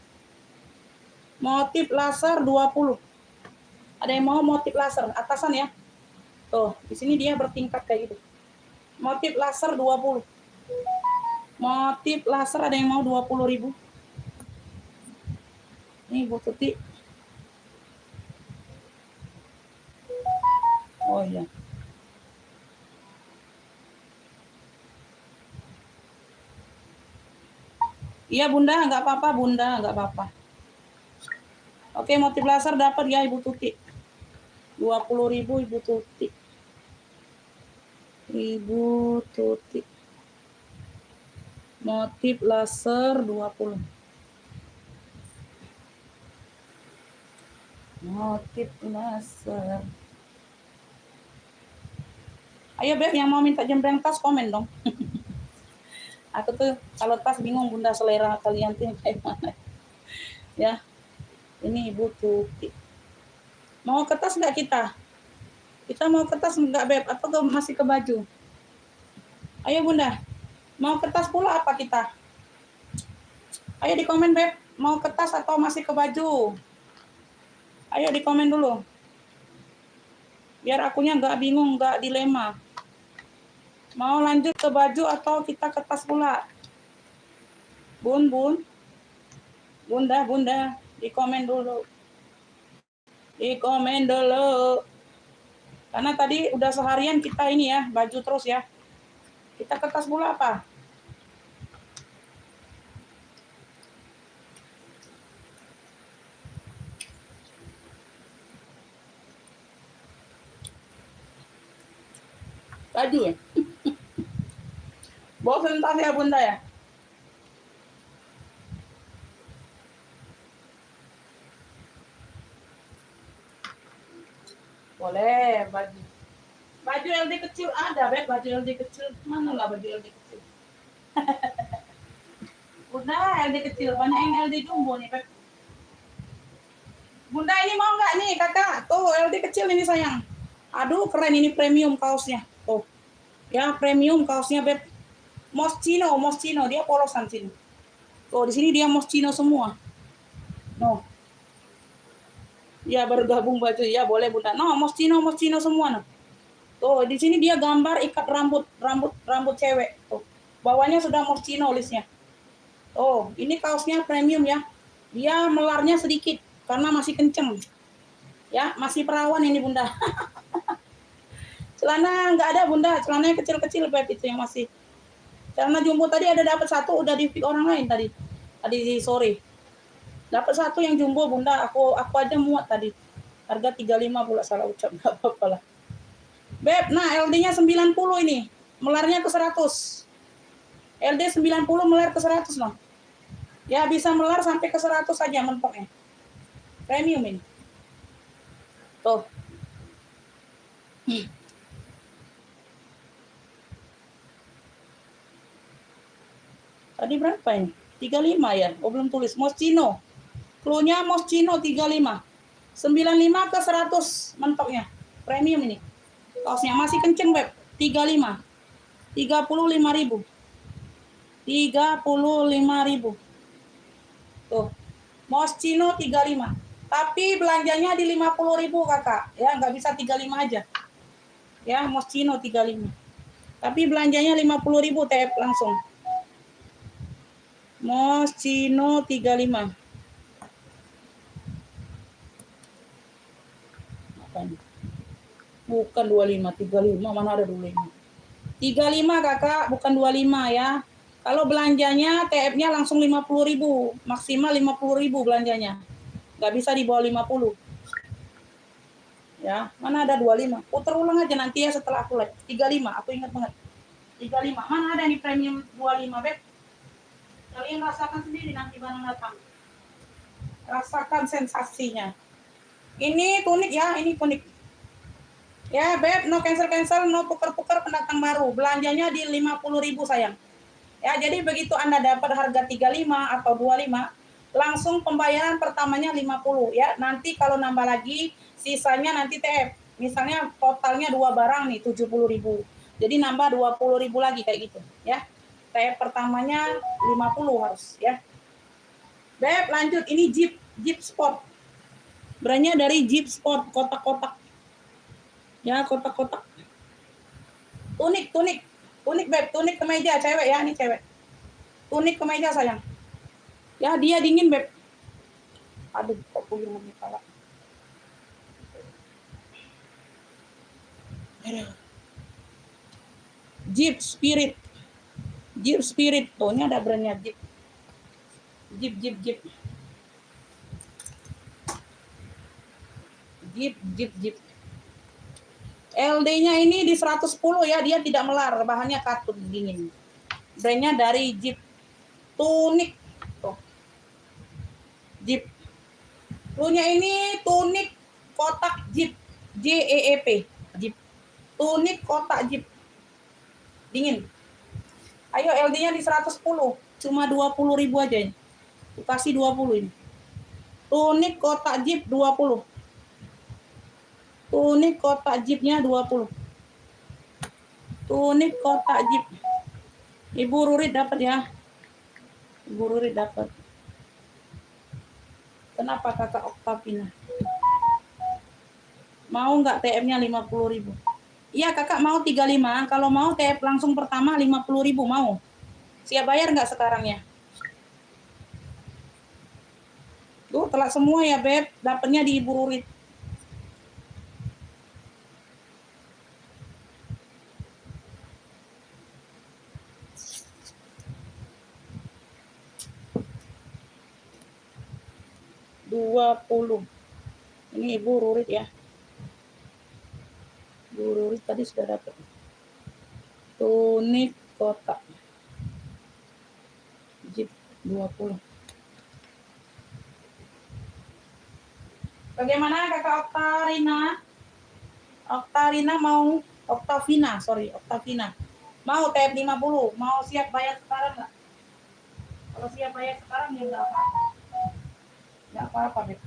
Motif laser 20. Ada yang mau motif laser atasan ya? Tuh, di sini dia bertingkat kayak gitu. Motif laser 20. Motif laser ada yang mau 20.000? Nih Bu Tuti. Oh iya. Iya Bunda, nggak apa-apa Bunda, nggak apa-apa. Oke, motif laser dapat ya Ibu Tuti. 20.000 Ibu Tuti. Ibu Tuti. Motif laser 20. Motif laser. Ayo Beb, yang mau minta jembreng tas komen dong. Aku tuh kalau tas bingung Bunda selera kalian tuh kayak mana. Ya. Ini Ibu Tuti. Mau ke tas nggak kita? Kita mau ke tas nggak Beb? Atau masih ke baju? Ayo Bunda. Mau ke tas pula apa kita? Ayo di komen Beb. Mau ke tas atau masih ke baju? Ayo di komen dulu. Biar akunya nggak bingung, nggak dilema. Mau lanjut ke baju atau kita ke tas pula? Bun. Bunda. Di komen dulu. Di komen dulu. Karena tadi udah seharian kita ini ya, baju terus ya. Kita ke tas pula apa? Baju ya? Bosan tas ya Bunda ya? Boleh, baju. Baju LD kecil ada, Beb. Baju LD kecil. Mana lah baju LD kecil? Udah, LD kecil. Banyak yang LD jumbo nih, Beb. Bunda ini mau nggak nih, kakak? Tuh, LD kecil ini sayang. Aduh, keren ini premium kaosnya. Tuh. Ya, premium kaosnya, Beb. Moschino. Dia polosan sini. Tuh, di sini dia Moschino semua. No. Ya, baru gabung baju. Ya, boleh, Bunda. No, Moschino semua, no. Tuh, di sini dia gambar ikat rambut cewek. Tuh. Bawahnya sudah Moschino listnya. Oh, ini kaosnya premium ya. Dia melarnya sedikit karena masih kenceng. Ya, masih perawan ini Bunda. Celana nggak ada Bunda, celananya kecil-kecil Beb itu yang masih. Celana jumbo tadi ada dapat 1 udah di pick orang lain tadi. tadi sore. Dapat satu yang jumbo Bunda, aku aja muat tadi. Harga 35 pula salah ucap, enggak apa-apa lah. Beb, nah LD-nya 90 ini. Melarnya ke 100. LD 90 melar ke 100 noh. Ya bisa melar sampai ke 100 saja mentoknya. Premium ini. Tuh. Tadi berapa ini? 35 ya? Oh belum tulis. Moschino. Clue-nya Moschino 35. 95 ke 100 mentoknya. Premium ini. Kaosnya masih kenceng, Beb. 35. 35.000. 35.000. Tuh. Moschino 35. Tapi belanjanya di 50.000, Kakak. Ya, nggak bisa 35 aja. Ya, Moschino 35. Tapi belanjanya 50.000 TF langsung. Moschino 35. Bukan 25, 35, mana ada 25. 35 Kakak, bukan 25 ya. Kalau belanjanya TF-nya langsung 50.000, maksimal 50.000 belanjanya. Nggak bisa di bawah 50. Ya, mana ada 25. Putar ulang aja nanti ya setelah aku live. 35, aku ingat banget. 35. Mana ada nih premium 25, Beb? Kalian rasakan sendiri nanti barang datang. Rasakan sensasinya. Ini tunik ya, ini tunik. Ya, Beb, no cancel-cancel, no puker-puker pendatang baru. Belanjanya di 50.000 sayang. Ya, jadi begitu Anda dapat harga 35 atau 25, langsung pembayaran pertamanya 50 ya. Nanti kalau nambah lagi, sisanya nanti TF. Misalnya totalnya 2 barang nih 70.000. Jadi nambah 20.000 lagi kayak gitu ya. TF pertamanya 50 harus ya. Beb, lanjut. Ini Jeep Sport. Brandnya dari Jeep Sport, kotak-kotak. Ya, kotak-kotak. Tunik, Beb. Tunik kemeja, cewek ya, ini cewek. Tunik kemeja, sayang. Ya, dia dingin, Beb. Aduh, kok puyeng di kepala. Jeep Spirit. Tuh, ini ada brandnya Jeep. Jeep. LD-nya ini di 110 ya, dia tidak melar, bahannya katun dingin. Brandnya dari Jeep. Tunik. Tuh. Jeep. Clue-nya ini tunik kotak Jeep. JEEP. Jeep. Tunik kotak Jeep. Dingin. Ayo LD-nya di 110. Cuma 20.000 aja ini. Kasih 20 ini. Tunik kotak Jeep 20. Tunik kotak Jeepnya 20. Tunik kotak Jeep. Ibu Rurit dapat ya. Ibu Rurit dapat. Kenapa Kakak Oktavina? Mau nggak TF-nya 50.000? Iya Kakak mau 35. Kalau mau TF langsung pertama 50.000 mau. Siap bayar nggak sekarang ya? Tuh telat semua ya Beb. Dapatnya di Ibu Rurit. Ini Ibu Rurit ya. Ibu Rurit tadi sudah dapat. Tunik kotak Jeep 20. Bagaimana Kakak Oktarina mau Oktavina. Mau TF 50, mau siap bayar sekarang nggak? Kalau siap bayar sekarang ya nggak apa-apa. Nggak apa-apa, Beb.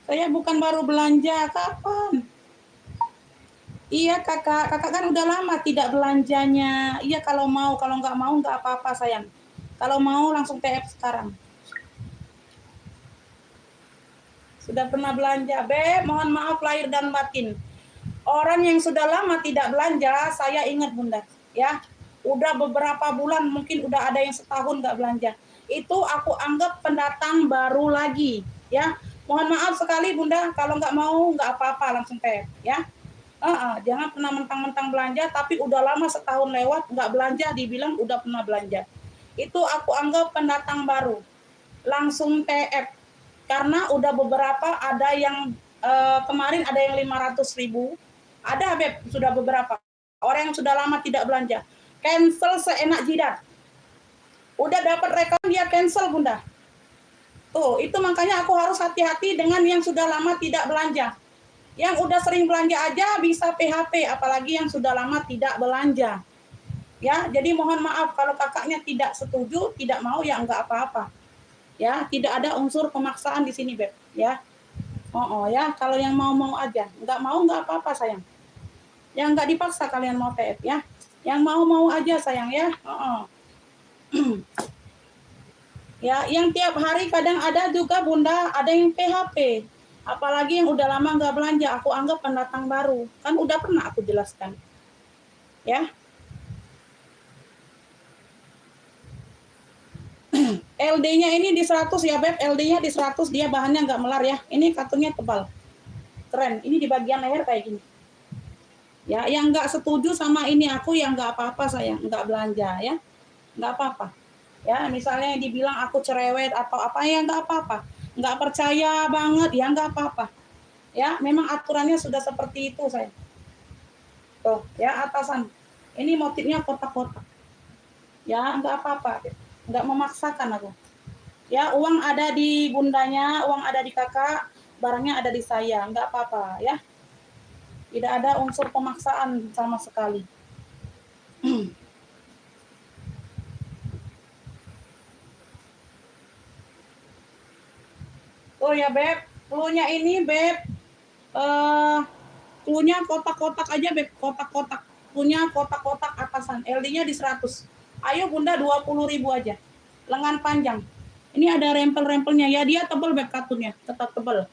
Saya bukan baru belanja, kapan? Iya kakak kan udah lama tidak belanjanya. Iya kalau mau, kalau nggak mau nggak apa-apa sayang. Kalau mau langsung TF sekarang. Sudah pernah belanja, Beb? Mohon maaf lahir dan batin. Orang yang sudah lama tidak belanja, saya ingat Bunda, ya. Udah beberapa bulan, mungkin udah ada yang setahun nggak belanja. Itu aku anggap pendatang baru lagi, ya. Mohon maaf sekali Bunda, kalau nggak mau nggak apa-apa langsung TF, ya. Jangan pernah mentang-mentang belanja, tapi udah lama setahun lewat nggak belanja, dibilang udah pernah belanja. itu aku anggap pendatang baru. Langsung TF. Karena udah beberapa, ada yang kemarin ada yang 500.000. Ada Beb, sudah beberapa. Orang yang sudah lama tidak belanja. Cancel seenak jidat. Udah dapat rekam dia cancel Bunda. Tuh, itu makanya aku harus hati-hati dengan yang sudah lama tidak belanja. Yang udah sering belanja aja bisa PHP, apalagi yang sudah lama tidak belanja. Ya, jadi mohon maaf kalau kakaknya tidak setuju, tidak mau ya enggak apa-apa. Ya, tidak ada unsur pemaksaan di sini, Beb, ya. Ya, kalau yang mau aja. Enggak mau enggak apa-apa, sayang. Yang enggak dipaksa kalian mau TF ya. Yang mau aja, sayang ya. Ya, yang tiap hari kadang ada juga Bunda, ada yang PHP. Apalagi yang udah lama nggak belanja, aku anggap pendatang baru. Kan udah pernah aku jelaskan. Ya. LD-nya ini di 100 ya, Beb. LD-nya di 100, dia bahannya nggak melar ya. Ini katunnya tebal. Keren. Ini di bagian leher kayak gini. Ya, yang nggak setuju sama ini aku yang nggak apa-apa, sayang. Nggak belanja ya. Nggak apa-apa. Ya, misalnya dibilang aku cerewet atau apa ya nggak apa-apa. Nggak percaya banget ya nggak apa-apa. Ya, memang aturannya sudah seperti itu, saya. Tuh, ya atasan. Ini motifnya kotak-kotak. Ya, nggak apa-apa. Nggak memaksakan aku. Ya, uang ada di bundanya, uang ada di kakak, barangnya ada di saya. Nggak apa-apa, ya. Tidak ada unsur pemaksaan sama sekali. Oh ya, Beb. Cluenya ini, Beb. Cluenya kotak-kotak aja, Beb. Kotak-kotak. Cluenya kotak-kotak atasan. LD-nya di 100. Ayo, Bunda, 20.000 aja. Lengan panjang. Ini ada rempel-rempelnya. Ya, dia tebal, Beb, katunnya. Tetap tebal.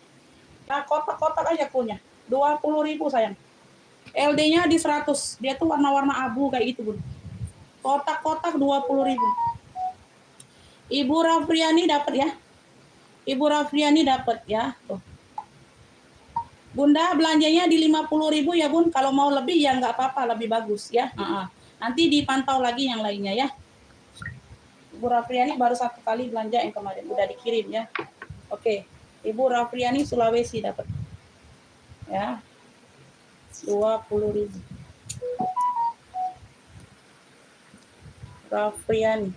Nah, kotak-kotak aja cluenya. 20.000, sayang. LD-nya di 100. Dia tuh warna-warna abu kayak gitu, Bun. Kotak-kotak 20.000. Ibu Rafriani dapat ya. Ibu Rafriani dapat ya. Tuh. Bunda belanjanya di 50.000 ya, Bun. Kalau mau lebih ya nggak apa-apa, lebih bagus ya. Nanti dipantau lagi yang lainnya ya. Ibu Rafriani baru 1 kali belanja yang kemarin udah dikirim ya. Oke. Ibu Rafriani Sulawesi dapat. Ya. 20.000. Rafriani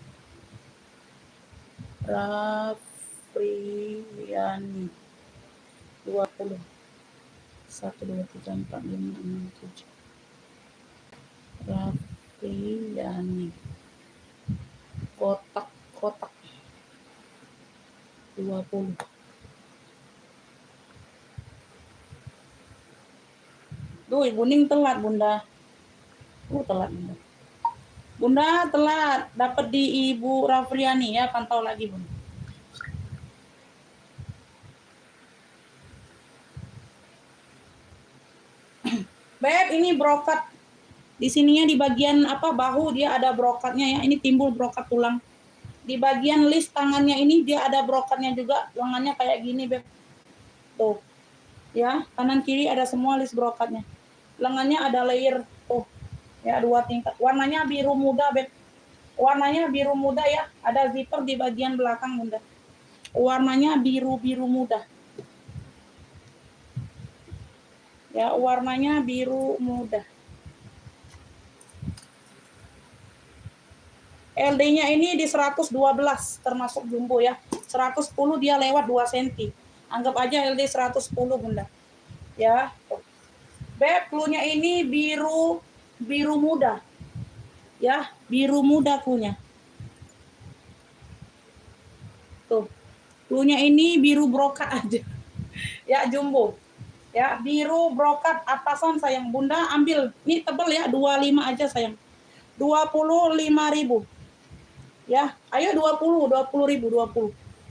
20. 1, 2, 3, 4, 5, 6, 7. Rafriani. Kotak-kotak. 20. Duh, Ibu Ning telat, Bunda. Telat, Bunda. Bunda telat. Dapat di Ibu Rafriani ya, pantau lagi, Bunda. Beb, ini brokat. Di sininya di bagian bahu dia ada brokatnya ya. Ini timbul brokat tulang. Di bagian list tangannya ini dia ada brokatnya juga. Lengannya kayak gini, Beb. Tuh. Ya, kanan kiri ada semua list brokatnya. Lengannya ada layer tuh. Ya, 2 tingkat. Warnanya biru muda, Beb. Warnanya biru muda ya. Ada zipper di bagian belakang, Bunda. Warnanya biru-biru muda. Ya, warnanya biru muda. LD-nya ini di 112 termasuk jumbo ya. 110 dia lewat 2 cm. Anggap aja LD 110, Bunda. Ya. Beb, cluenya ini biru muda. Ya, biru muda cluenya. Tuh. Cluenya ini biru brokat aja. Ya, jumbo. Ya, biru brokat atasan, sayang. Bunda ambil. Ini tebal ya, 25 aja, sayang. 25.000. Ya, ayo 20.000,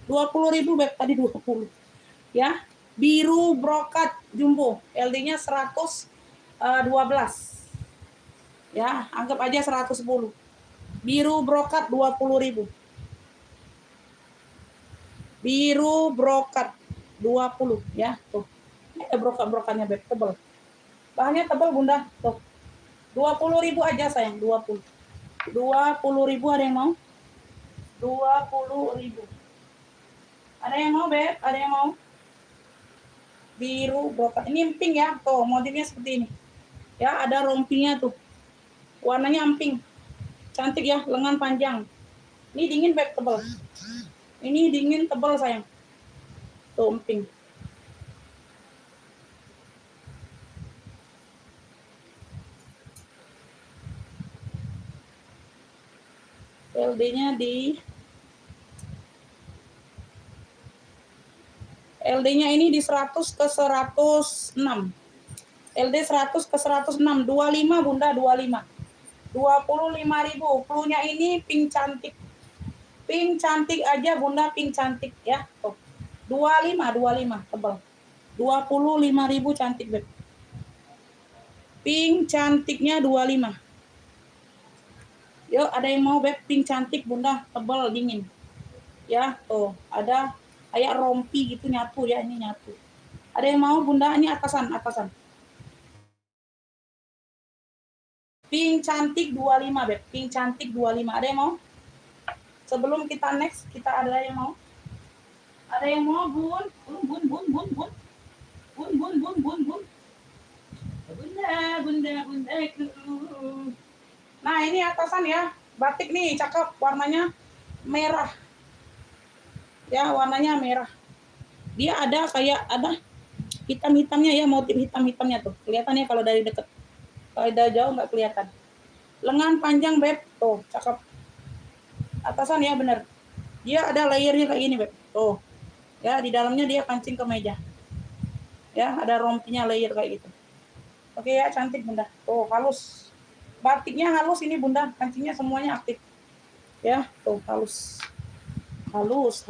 20.000 Beb, tadi 20. Ya, biru brokat jumbo, LD-nya 112. Ya, anggap aja 110. Biru brokat 20.000. Biru brokat 20 ya, tuh. Ini ada brokat-brokatnya, Beb, tebal. Bahannya tebal, Bunda, tuh. 20.000 aja, sayang, 20. 20.000 ada yang mau? 20.000. Ada yang mau, Beb? Ada yang mau? Biru brokat. Ini emping ya. Tuh, motifnya seperti ini. Ya, ada rompinya tuh. Warnanya emping. Cantik ya, lengan panjang. Ini dingin, Beb, tebal. Ini dingin tebal, sayang. Tuh, emping. LD-nya ini di 100 ke 106. LD 100 ke 106. 25, Bunda, 25. 25.000. Cluenya ini pink cantik. Pink cantik aja, Bunda, pink cantik ya. Tuh. 25 tebal. 25.000 cantik, Beb. Pink cantiknya 25. Yuk, ada yang mau, Beb? Pink cantik, Bunda, tebal, dingin. Ya, tuh, ada kayak rompi gitu nyatu ya, ini nyatu. Ada yang mau, Bunda? Ini atasan. Pink cantik 25, Beb. Pink cantik 25. Ada yang mau? Sebelum kita next, kita ada yang mau? Ada yang mau, Bun? Bun. Bunda. Nah, ini atasan ya. Batik nih, cakep. Warnanya merah. Ya, warnanya merah. Dia ada kayak ada hitam-hitamnya ya, motif hitam-hitamnya tuh. Kelihatan ya kalau dari dekat. Kalau dari jauh nggak kelihatan. Lengan panjang, Beb. Tuh, cakep. Atasan ya, bener. Dia ada layernya kayak gini, Beb. Tuh. Ya, di dalamnya dia kancing kemeja. Ya, ada rompinya layer kayak gitu. Oke ya, cantik, Bunda. Tuh, halus. Batiknya halus ini, Bunda. Kancingnya semuanya aktif. Ya, tuh halus. Halus.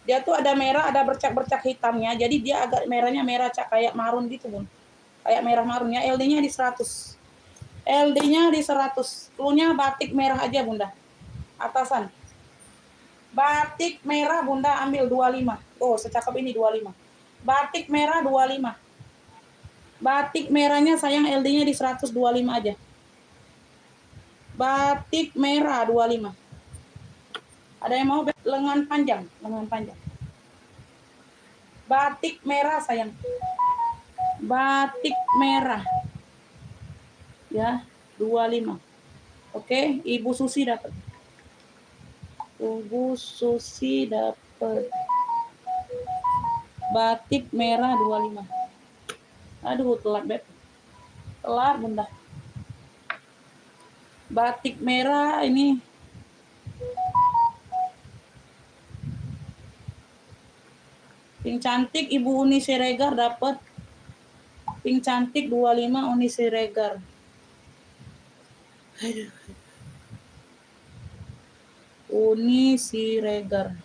Dia tuh ada merah, ada bercak-bercak hitamnya. Jadi dia agak merahnya merah kayak marun gitu, Bun. Kayak merah marun ya. LD-nya di 100. LD-nya di 100. Cluenya batik merah aja, Bunda. Atasan. Batik merah, Bunda, ambil 25. Oh, secakep ini 25. Batik merah 25. Batik merahnya sayang LD-nya di 125 aja. Batik merah 25. Ada yang mau lengan panjang? Batik merah sayang. Batik merah. Ya, 25. Oke, Ibu Susi dapat. Batik merah 25. Aduh, telat, Beb. Telat, Bunda. Batik merah ini pink cantik Ibu Uni Siregar dapat. Pink cantik 25 Uni Siregar. Uni Siregar.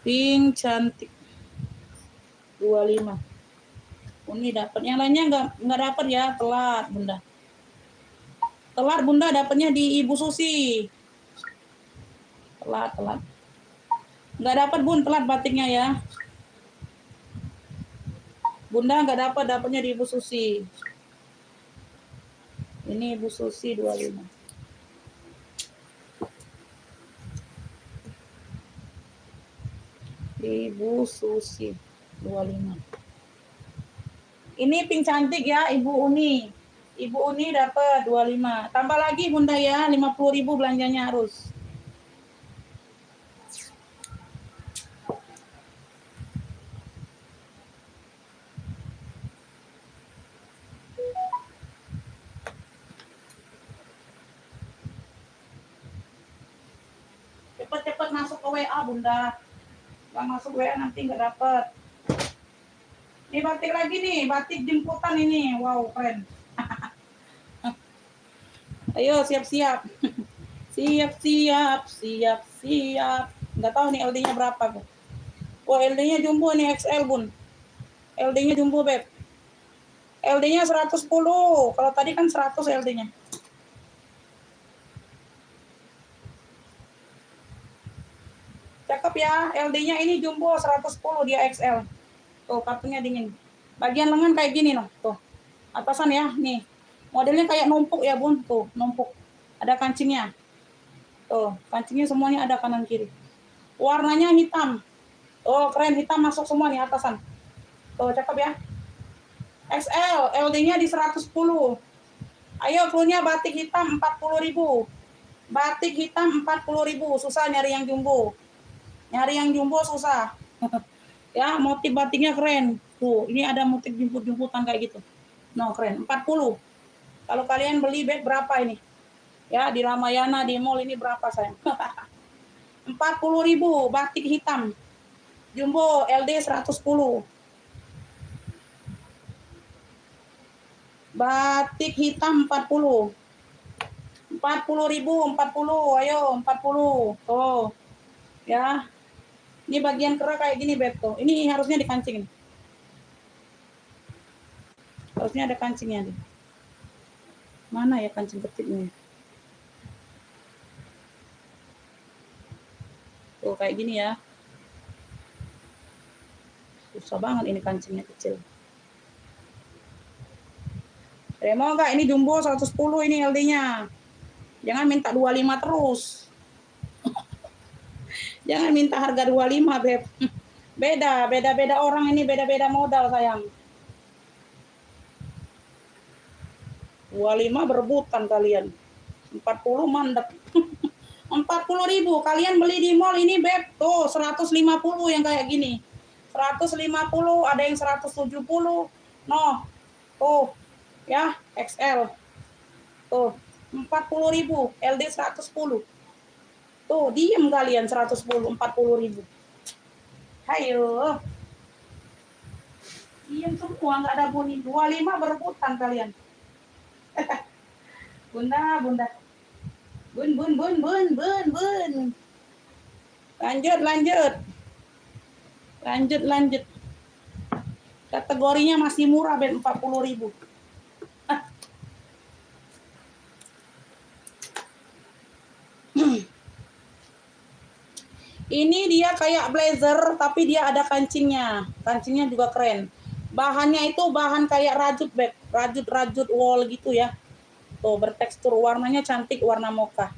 Pink cantik 25. Uni dapat. Yang lainnya enggak dapat ya, telat, Bunda. Telat, Bunda, dapatnya di Ibu Susi. Telat. Enggak dapat, Bun, telat batiknya ya. Bunda enggak dapat, dapatnya di Ibu Susi. Ini Ibu Susi 25. Ibu Susi 25. Ini pink cantik ya, Ibu Uni. Ibu Uni dapat 25. Tambah lagi, Bunda ya, 50.000 belanjanya harus. Cepet masuk ke WA, Bunda. Nggak masuk WA nanti nggak dapat. Ini batik lagi nih, batik jemputan ini. Wow, keren. Ayo, siap-siap. Siap. Nggak tahu nih LD-nya berapa, Bu. Wah, LD-nya jumbo nih, XL, Bun. LD-nya jumbo, Beb. LD-nya 110. Kalau tadi kan 100 LD-nya. Cakep ya, LD-nya ini jumbo 110, dia XL. Tuh, kartunya dingin. Bagian lengan kayak gini loh, tuh. Atasan ya, nih. Modelnya kayak numpuk ya bun, tuh numpuk. Ada kancingnya. Tuh, kancingnya semuanya ada kanan kiri. Warnanya hitam. Oh, keren, hitam masuk semua nih atasan. Tuh, cakep ya. XL, LD-nya di 110. Ayo, clue-nya batik hitam 40.000. Batik hitam 40.000. Susah nyari yang jumbo. Nyari yang jumbo susah. Ya, motif batiknya keren. Tuh, ini ada motif jemput-jemputan kayak gitu. No, keren. 40. Kalau kalian beli bed berapa ini? Ya, di Ramayana, di mall ini berapa sayang? 40.000 batik hitam. Jumbo LD 110. Batik hitam 40. 40.000, 40. Ayo, 40. Tuh. Ya. Ini bagian kerah kayak gini, Beb, tuh. Ini harusnya dikancing. Harusnya ada kancingnya nih. Mana ya kancing ketiknya? Tuh, kayak gini ya. Susah banget ini kancingnya kecil. Mau nggak? Ini jumbo 110 ini LD-nya. Jangan minta 25 terus. Jangan minta harga 25, Beb. Beda orang ini, beda-beda modal sayang. 25 berebutan kalian. 40 mandek. 40.000 kalian beli di mall ini, Beb. Tuh 150 yang kayak gini. 150, ada yang 170. No. Tuh. Ya, XL. Tuh, 40.000, LD 110. Tuh, diem kalian 110, 40.000. Hayo. Diem semua, nggak ada bunyi. 25 berebutan kalian. Bunda. Bun. Lanjut. Kategorinya masih murah, Ben, 40.000. Ini dia kayak blazer, tapi dia ada kancingnya. Kancingnya juga keren. Bahannya itu bahan kayak rajut, Beb. Rajut wol gitu ya. Tuh, bertekstur, warnanya cantik, warna mocha.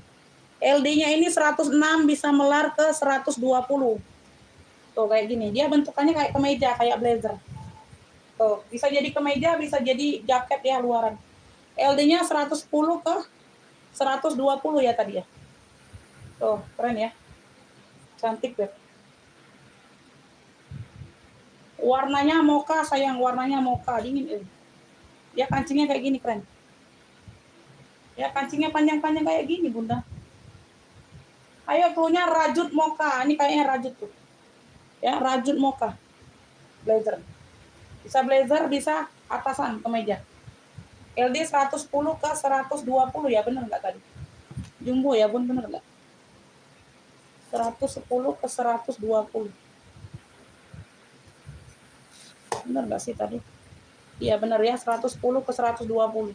LD-nya ini 106, bisa melar ke 120. Tuh, kayak gini. Dia bentukannya kayak kemeja, kayak blazer. Tuh, bisa jadi kemeja, bisa jadi jaket ya luaran. LD-nya 110 ke 120 ya tadi ya. Tuh, keren ya. Cantik, Beb. Warnanya mocha sayang, warnanya mocha, dingin. Ya kancingnya kayak gini, keren. Ya kancingnya panjang-panjang kayak gini, Bunda. Ayo clue-nya rajut mocha. Ini kayaknya rajut tuh. Ya, rajut mocha. Blazer. Bisa blazer, bisa atasan kemeja. LD 110 ke 120 ya, bener nggak tadi? Jumbo ya, Bun, bener nggak? 110 ke 120. Bener nggak sih tadi? Iya bener ya, 110 ke 120.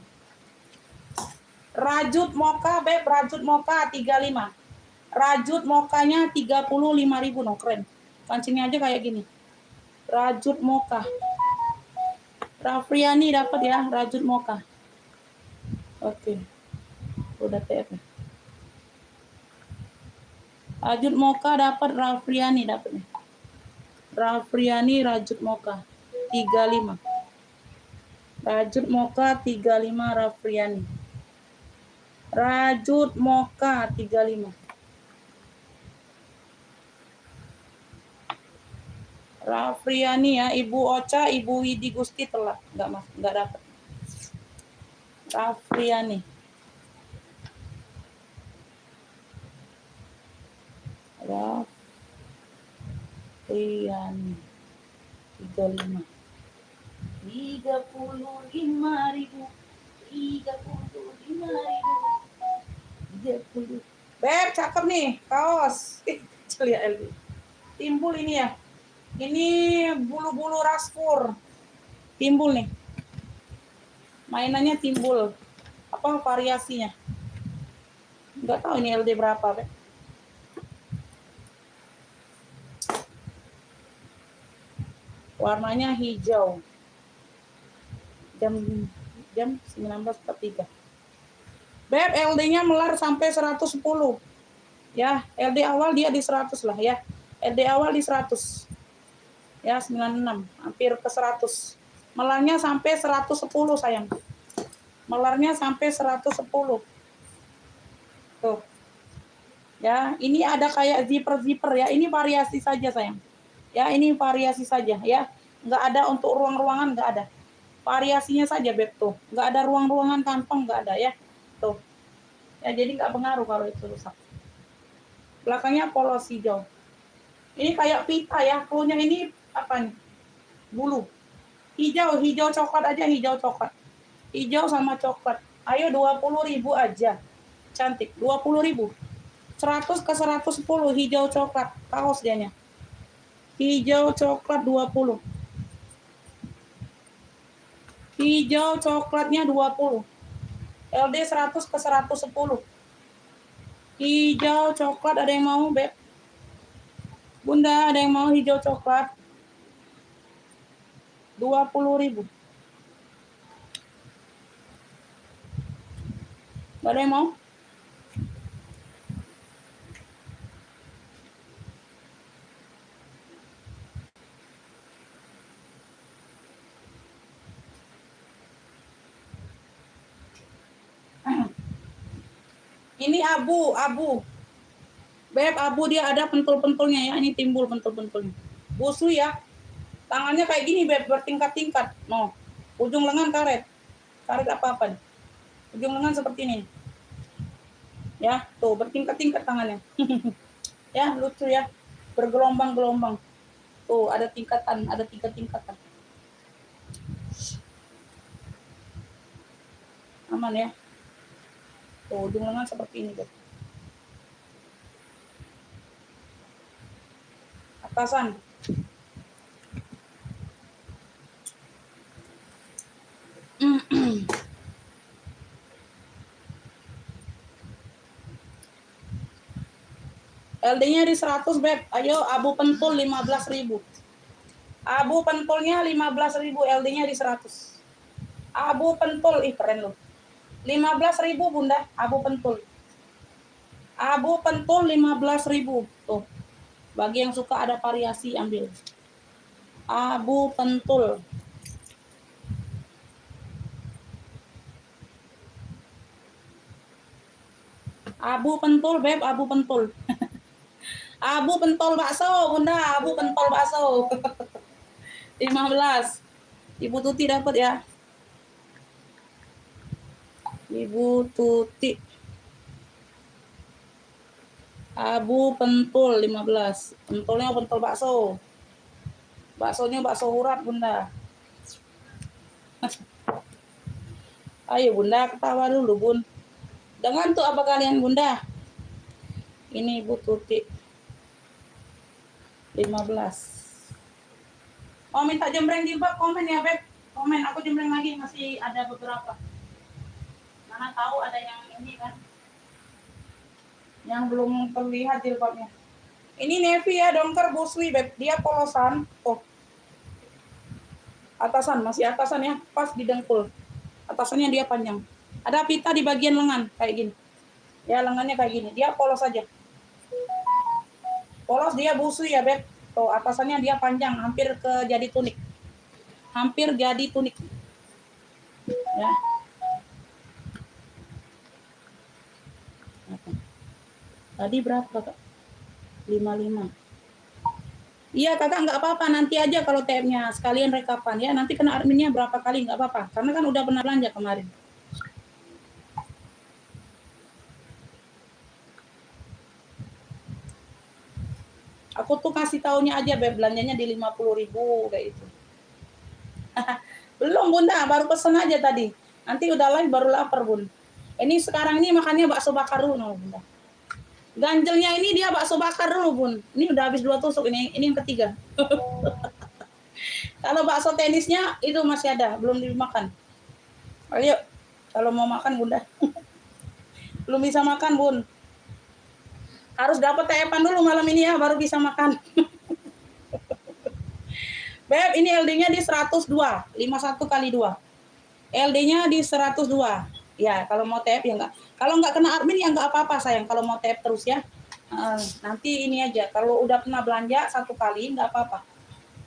Rajut mocha, Beb, rajut mocha 35. Rajut mokanya 35.000, no, keren. Kancingnya aja kayak gini. Rajut mocha. Rafriani dapat ya, rajut mocha. Oke. Udah TF. Rajut mocha dapat Rafriani dapat nih. Rafriani rajut mocha 35. Rajut mocha 35 Rafriani. Rajut mocha 35. Rafriani ya, Ibu Ocha, Ibu Widi Gusti telat, nggak dapat. Rafriani. Rafriani 35. 35.000. 30. Beb, cakep nih, kaos. Kecil ya LB. Timbul ini ya. Ini bulu-bulu rasfur. Timbul nih. Mainannya timbul. Apa variasinya? Enggak tahu ini LD berapa, Beb. Warnanya hijau. jam 19.43. Beb, LD-nya melar sampai 110. Ya, LD awal dia di 100 lah ya. LD awal di 100. Ya, 96, hampir ke 100. Melarnya sampai 110 sayang. Melarnya sampai 110. Tuh. Ya, ini ada kayak zipper ya. Ini variasi saja sayang. Ya, ini variasi saja ya. Nggak ada untuk ruang-ruangan, nggak ada. Variasinya saja Beb tuh. Nggak ada ruang-ruangan kantong, nggak ada ya. Tuh. Ya, jadi nggak pengaruh kalau itu rusak. Belakangnya polos hijau. Ini kayak pita ya. Klunya ini apa nih? Bulu. Hijau coklat aja, hijau coklat. Hijau sama coklat. Ayo 20.000 aja. Cantik, 20.000. 100 ke 110 hijau coklat. Kaos dianya. Hijau coklat 20. Hijau coklatnya 20. LD 100 ke 110. Hijau coklat ada yang mau, Beb? Bunda, ada yang mau hijau coklat? 20.000. Gak ada yang mau? Ini abu. Beb, abu dia ada pentul-pentulnya ya. Ini timbul pentul-pentulnya. Busu ya. Tangannya kayak gini, Beb, bertingkat-tingkat. No. Ujung lengan karet. Karet apa-apa nih. Ujung lengan seperti ini. Ya, tuh bertingkat-tingkat tangannya. Ya, lucu ya. Bergelombang-gelombang. Tuh, ada tingkatan, ada 3 tingkatan. Aman ya. Tuh, ujung lengan seperti ini, Beb. Atasan. LD-nya di 100, Beb. Ayo, abu pentul 15.000. Abu pentulnya 15.000, LD-nya di 100. Abu pentul, keren loh. 15.000 Bunda, abu pentul. Abu pentul 15.000. Tuh. Bagi yang suka ada variasi ambil. Abu pentul. Abu pentul, Beb, abu pentul. Abu pentol bakso, Bunda, abu pentol bakso. 15. Ibu Tuti dapat ya. Ibu Tuti. Abu pentul 15. Pentolnya pentol bakso. Baksonya bakso urat, Bunda. Ayo Bunda, ketawa dulu, Bun. Dengan tuh apa kalian, Bunda? Ini Ibu Tuti. 15. Oh, minta jembreng jilbab, komen ya, Beb. Komen, aku jembreng lagi, masih ada beberapa. Mana tahu ada yang ini kan. Yang belum terlihat jilbabnya. Ini navy ya, dongker busui, Beb. Dia polosan. Oh. Atasan, masih atasan ya, pas di dengkul. Atasannya dia panjang. Ada pita di bagian lengan, kayak gini. Ya, lengannya kayak gini. Dia polos aja. Polos dia busui ya, Beb. Tuh, atasannya dia panjang, hampir ke jadi tunik. Hampir jadi tunik. Ya. Tadi berapa, Kak? 55. Iya, Kakak nggak apa-apa. Nanti aja kalau TM-nya sekalian rekapan ya. Nanti kena adminnya berapa kali nggak apa-apa. Karena kan udah pernah belanja kemarin. Aku tuh kasih taunya aja, Beb, belanjanya di 50.000 kayak itu. Belum, Bunda, baru pesen aja tadi. Nanti udah live baru lapar, Bun. Ini sekarang ini makannya bakso bakar dulu, no, Bunda. Ganjelnya ini dia bakso bakar dulu, Bun. Ini udah habis 2 tusuk, ini yang ketiga. Kalau bakso tenisnya itu masih ada, belum dimakan. Ayo, kalau mau makan, Bunda. Belum bisa makan, Bun. Harus dapat TF-an dulu malam ini ya, baru bisa makan. Beb, ini LD-nya di 102, 51 kali 2. LD-nya di 102. Ya, kalau mau TF ya enggak. Kalau enggak kena admin ya enggak apa-apa sayang. Kalau mau TF terus ya. Nanti ini aja. Kalau udah pernah belanja satu kali enggak apa-apa.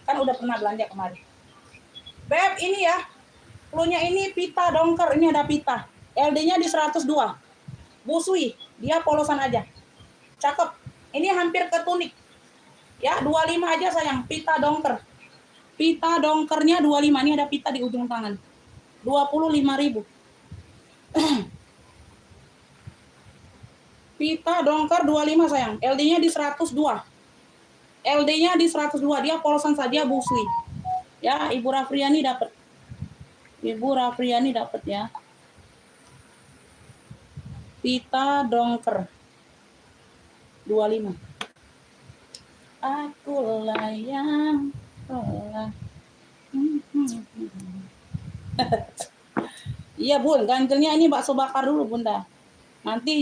Kan udah pernah belanja kemarin. Beb, ini ya. Cluenya ini pita dongker. Ini ada pita. LD-nya di 102. Busui. Dia polosan aja. Cakep. Ini hampir ke tunik. Ya, 25 aja sayang. Pita dongker. Pita dongkernya 25. Ini ada pita di ujung tangan. 25.000. Pita dongker 25 sayang. LD-nya di 102. LD-nya di 102. Dia polosan saja busui. Ya, Ibu Rafriani dapat. Ibu Rafriani dapat ya. Pita dongker 25. Akulah yang telah. Iya Bun, ganjelnya ini bakso bakar dulu Bunda. Nanti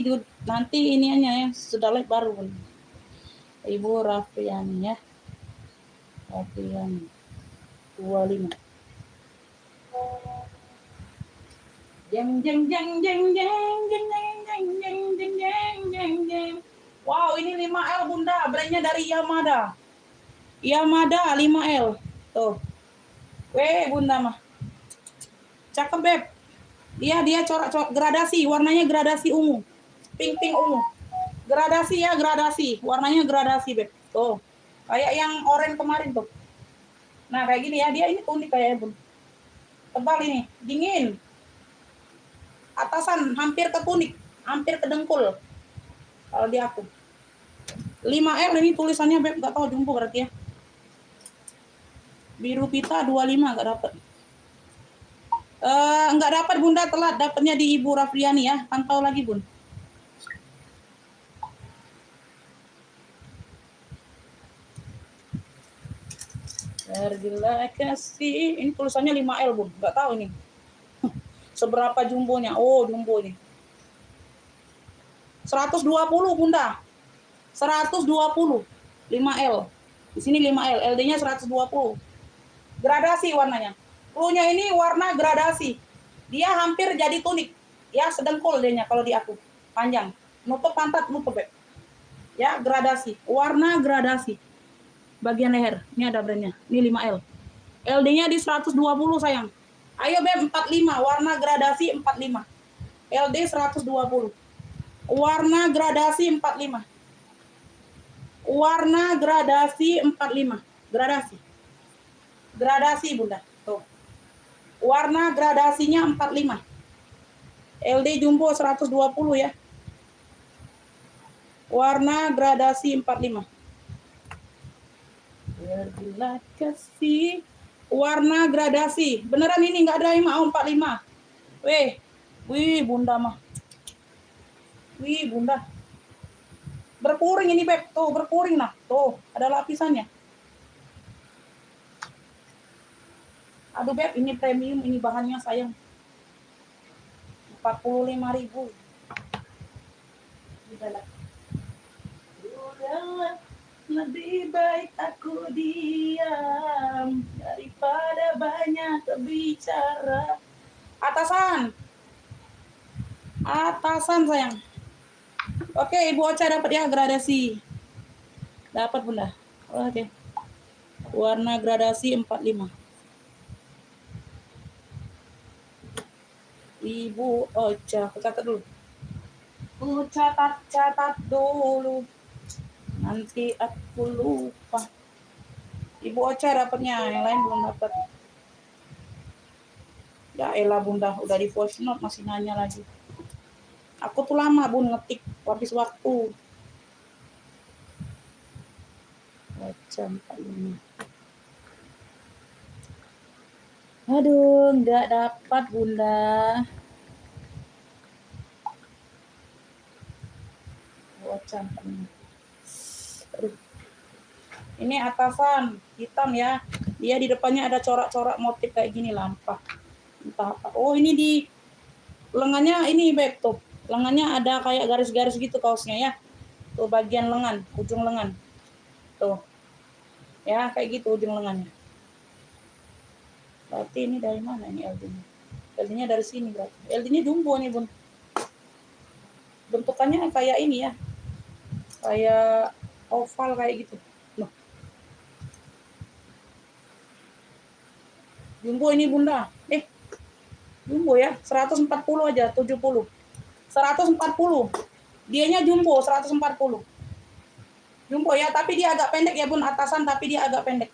iniannya ya sudah live baru Bun. Ibu Rafriani ya. Rafriani 25. Jeng jeng jeng jeng jeng jeng jeng jeng jeng jeng jeng jeng jeng. Wow, ini 5L Bunda, brandnya dari Yamada. Yamada 5L. Tuh. Weh Bunda mah. Cakep Beb. Dia corak-corak gradasi, warnanya gradasi ungu. Pink ungu. Gradasi ya, gradasi. Warnanya gradasi Beb. Tuh. Kayak yang oranye kemarin tuh. Nah, kayak gini ya. Dia ini unik kayak Bun. Tebal ini, dingin. Atasan hampir ke tunik, hampir ke dengkul. Kalau di aku. 5L ini tulisannya Beb, enggak tahu jumbo berarti ya. Biru pita 25 enggak dapat. Enggak dapat Bunda, telat dapatnya di Ibu Rafriani ya. Pantau lagi Bun. Tergila kasih. Ini tulisannya 5L Bun, enggak tahu ini. Seberapa jumbonya? Oh, jumbo ini. 120 Bunda. 120. 5L. Di sini 5L, LD-nya 120. Gradasi warnanya. Cluenya ini warna gradasi. Dia hampir jadi tunik. Ya, sedengkul dia kalau di aku. Panjang. Nutup pantat, nutup Beb. Ya, gradasi. Warna gradasi. Bagian leher. Ini ada brandnya. Ini 5L. LD-nya di 120 sayang. Ayo Beb, 45. Warna gradasi 45. LD 120. Warna gradasi 45. Warna gradasi 45. Gradasi. Gradasi Bunda. Tuh. Warna gradasinya 45. LD jumbo 120 ya. Warna gradasi 45. Tergila kasih. Warna gradasi. Beneran ini enggak ada yang mau 45. Wih Bunda mah. Wih Bunda. Berkuring ini Beb. Tuh berkuring nah. Tuh ada lapisannya. Aduh Beb, ini premium, ini bahannya sayang. 45.000. Udahlah. Lebih baik aku diam daripada banyak bicara. Atasan sayang. Oke, Ibu Ocha dapat ya gradasi. Dapat Bunda. Oke. Warna gradasi 45. Ibu Ocha, aku catat dulu. Catat dulu. Nanti aku lupa. Ibu Ocha dapatnya, yang lain belum dapat. Ya elah Bunda, udah di voice note masih nanya lagi. Aku tuh lama Bun ngetik, habis waktu. Ocha 45. Aduh, nggak dapat Bunda. Ocha 45. Aduh. Ini atasan hitam ya. Dia di depannya ada corak-corak motif kayak gini lampah. Entah apa. Oh, ini di lengannya ini Beb tuh. Lengannya ada kayak garis-garis gitu kaosnya ya. Tuh bagian lengan, ujung lengan. Tuh. Ya, kayak gitu ujung lengannya. Berarti ini dari mana ini LD-nya? LD-nya dari sini berarti. LD-nya jumbo nih bun. Bentukannya kayak ini ya, kayak oval kayak gitu. Loh. Jumbo ini bunda. Jumbo ya, 140 aja, 70. 140. Dianya jumbo 140. Jumbo ya, tapi dia agak pendek ya bun, atasan tapi dia agak pendek.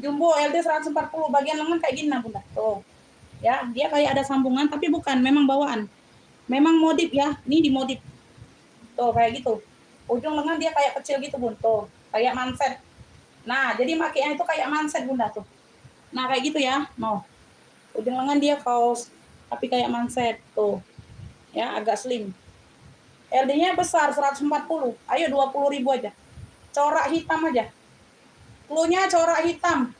Jumbo LD 140, bagian lengan kayak gini nah bunda. Tuh. Ya, dia kayak ada sambungan tapi bukan, memang bawaan. Memang modif ya, ini dimodif. Tuh kayak gitu. Ujung lengan dia kayak kecil gitu bun, tuh kayak manset. Nah, jadi makainya itu kayak manset bunda tuh. Nah kayak gitu ya, mau. Ujung lengan dia kaos, tapi kayak manset tuh. Ya, agak slim. LD-nya besar 140. Ayo 20.000 aja. Corak hitam aja. Cluenya corak hitam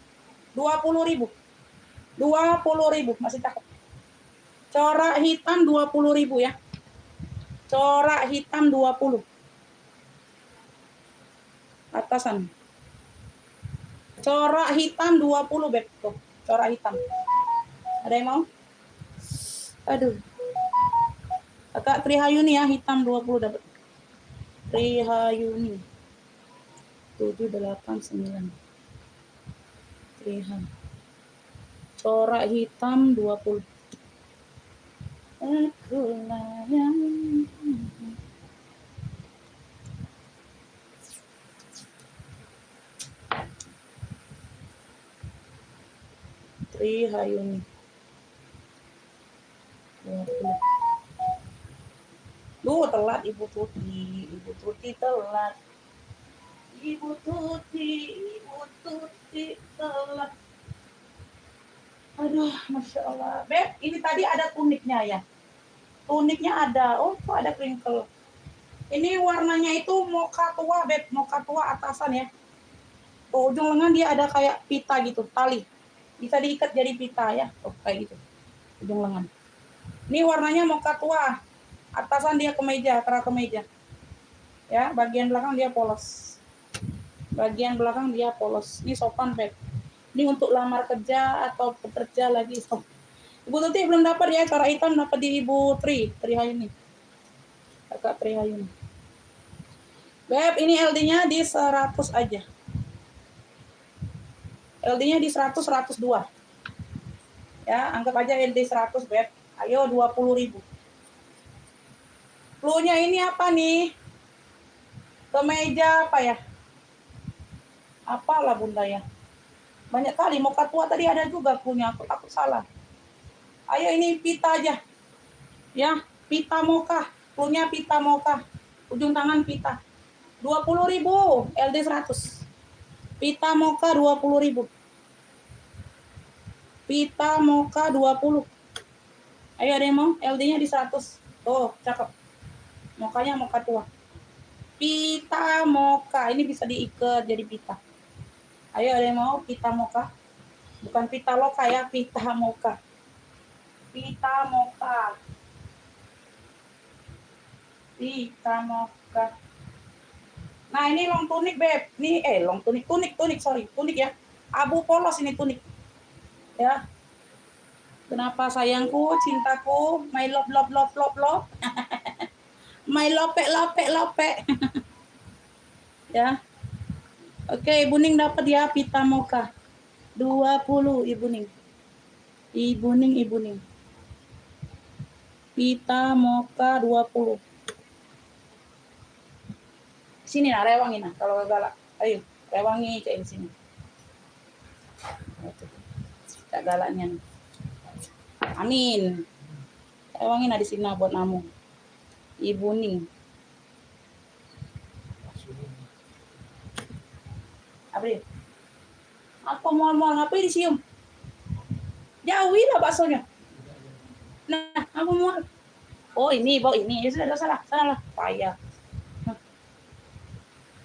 20.000. 20.000 masih cakep. Corak hitam 20.000 ya. Corak hitam 20. Atasan. Corak hitam 20 beb tuh. Corak hitam. Ada yang mau? Aduh. Kakak Trihayuni ya, hitam 20 dapat. Trihayuni. 789. Trihan. Corak hitam 20. Aku layang. Trihayuni. 20. Duh, telat Ibu Tuti. Ibu Tuti telat. Ibu Tuti telat. Aduh, Masya Allah. Beb, ini tadi ada tuniknya ya. Tuniknya ada. Oh, kok ada crinkle. Ini warnanya itu mocha tua, Beb. Mocha tua atasan ya. Oh, ujung lengan dia ada kayak pita gitu, tali. Bisa diikat jadi pita ya. Oh, kayak gitu. Ujung lengan. Ini warnanya mocha tua. Atasan dia kemeja, kera kemeja. Ya, bagian belakang dia polos. Bagian belakang dia polos. Ini sopan, Beb. Ini untuk lamar kerja atau pekerja lagi. Oh. Ibu Tuti belum dapat ya, corak hitam dapat di Ibu Trihayuni. Kakak Trihayuni. Beb, ini LD-nya di 100 aja. LD-nya di 100, 102. Ya, anggap aja LD 100, Beb. Ayo 20.000. Cluenya ini apa nih? Kemeja apa ya? Apalah bunda ya? Banyak kali, mocha tua tadi ada juga cluenya, aku takut salah. Ayo ini pita aja. Ya, pita mocha. Cluenya pita mocha. Ujung tangan pita. 20.000, LD 100. Pita mocha 20.000. Pita mocha 20. Ayo ada yang mau? LD-nya di 100. Tuh, cakep. Mokanya mocha tua. Pita mocha. Ini bisa diikat jadi pita. Ayo ada yang mau pita mocha? Bukan pita loka ya, pita mocha. Pita mocha. Pita mocha. Nah, ini long tunik, Beb. Ini long tunik, sorry. Tunik ya. Abu polos ini tunik. Ya. Kenapa sayangku, cintaku, my love. My lope. Ya. Oke, Ibu Ning dapat ya pita mocha. 20 Ibu Ning. Ibu Ning. Pita mocha 20. Sini nah, rewangin nah kalau galak. Ayo, rewangi kayak di sini. Cak galaknya. Amin. Rewangin nah di sini buat namu. Ibu Ning. Apa dia? Apa mual-mual ngapain disium? Jauhi lah baksonya. Nah, apa mual? Oh ini, bawa ini. Ya sudah, salah lah. Payah.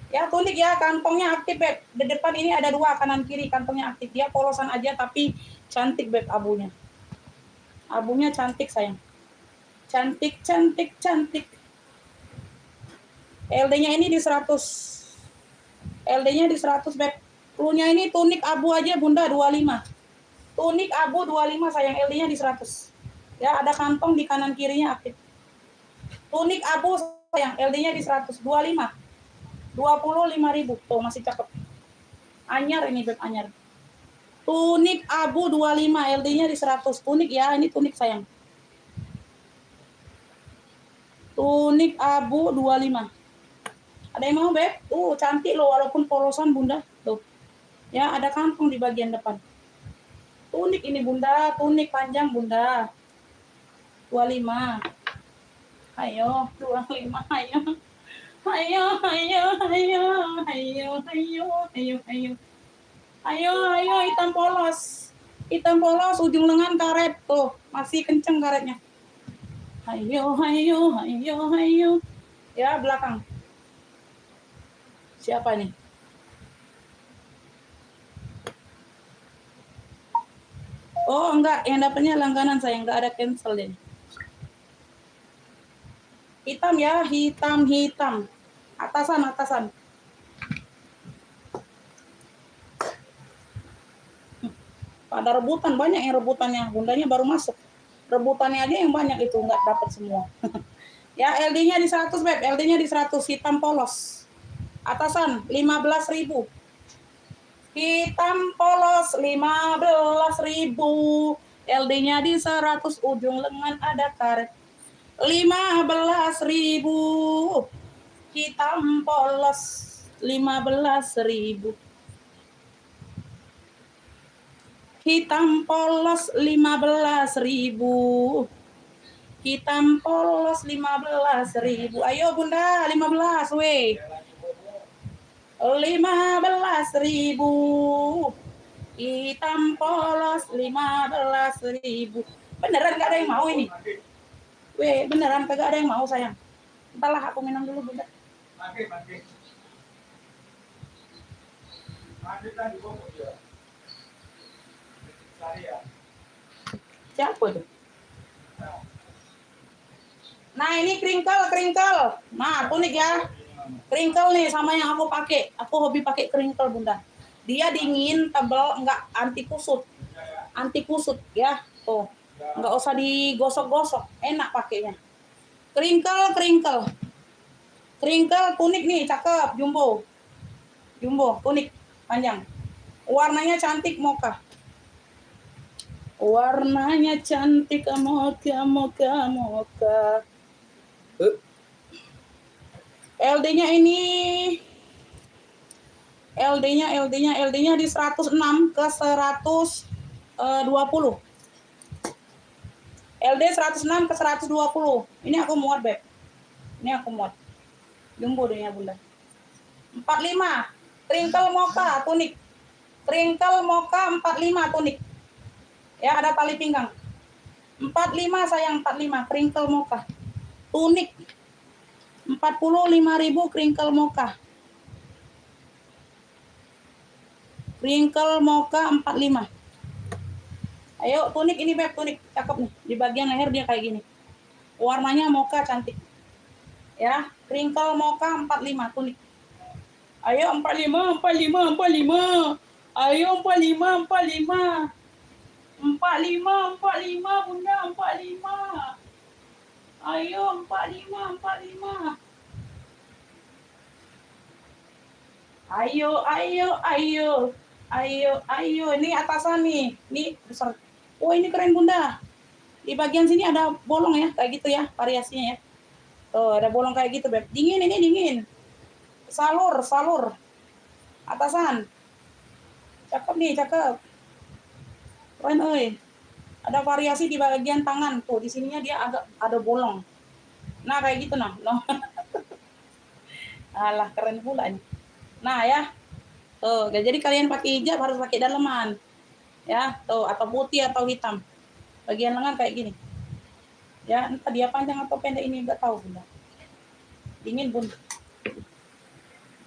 Ya tunik ya, kantongnya aktif, Beb. Di depan ini ada 2, kanan kiri kantongnya aktif. Dia polosan aja tapi cantik, Beb, abunya. Abunya cantik, sayang. Cantik. LD-nya ini di 100. LD-nya di 100, Beb. Cluenya ini tunik abu aja, Bunda, 25. Tunik abu 25 sayang, LD-nya di 100. Ya, ada kantong di kanan kirinya aktif. Tunik abu sayang, LD-nya di 100. 25. 25.000. Tuh, masih cakep. Anyar ini beb, anyar. Tunik abu 25, LD-nya di 100. Tunik ya, ini tunik sayang. Tunik abu 25. Ada yang mau beb? Tuh, cantik loh walaupun polosan bunda. Tuh. Ya, ada kantong di bagian depan. Tunik ini bunda, tunik panjang bunda. 25. Ayo, 25, ayo. Ayo, ayo, ayo, ayo, ayo, ayo, ayo. Ayo, ayo, hitam polos. Hitam polos, ujung lengan karet. Tuh, masih kenceng karetnya. Ayo, ayo, ayo, ayo. Ya, belakang. Siapa nih? Oh, enggak. Yang dapatnya langganan saya. Enggak ada cancel deh. Hitam ya, hitam, hitam. Atasan, atasan. Ada rebutan, banyak yang rebutannya. Bundanya baru masuk. Rebutannya aja yang banyak itu, enggak dapat semua. Ya, LD-nya di 100, Beb. LD-nya di 100, hitam polos. Atasan, 15.000. Hitam polos, 15.000. LD-nya di 100, ujung lengan ada karet. 15.000. Hitam polos, 15.000. Hitam polos 15.000. Hitam polos 15.000. Ayo bunda, 15 weh. 15.000. Hitam polos 15.000. Beneran gak ada yang mau ini? Weh, beneran kagak ada yang mau sayang. Entahlah, aku minum dulu bunda. Siapa tuh? Nah ini kringkel. Nah tunik ya. Kringkel nih sama yang aku pakai. Aku hobi pakai kringkel bunda. Dia dingin, tebal, enggak anti kusut. Anti kusut ya. Tuh. Enggak usah digosok-gosok. Enak pakainya. Kringkel. Kringkel tunik nih, cakep, jumbo. Jumbo, tunik, panjang. Warnanya cantik mocha. Warnanya cantik mocha. LD-nya ini LD-nya di 106 ke 120. LD 106 ke 120. Ini aku muat, Beb. Ini aku muat. Jumbo deh ya, Bunda. 45. Kringkel mocha tunik. Kringkel mocha 45 tunik. Ya, ada tali pinggang. 45 sayang, 45 kringkel mocha. Tunik. 45.000 kringkel mocha. Kringkel mocha 45. Ayo tunik ini Beb, tunik cakep nih. Di bagian leher dia kayak gini. Warnanya mocha cantik. Ya, kringkel mocha 45 tunik. Ayo 45. Ayo 45. 45 bunda, 45. Ayo 45. Ayo. Ini atasan nih. Ini besar. Oh, ini keren bunda. Di bagian sini ada bolong ya, kayak gitu ya, variasinya ya. Tuh, ada bolong kayak gitu, Beb. Dingin ini, dingin. Salur. Atasan. Cakep nih, cakep. Keren, euy. Ada variasi di bagian tangan. Tuh, di sininya dia agak ada bolong. Nah, kayak gitu nah. No. Alah, keren pula nih. Nah, ya. Tuh, jadi kalian pakai hijab harus pakai daleman. Ya, tuh, atau putih atau hitam. Bagian lengan kayak gini. Ya, entah dia panjang atau pendek ini enggak tahu, Bunda. Dingin, Bun.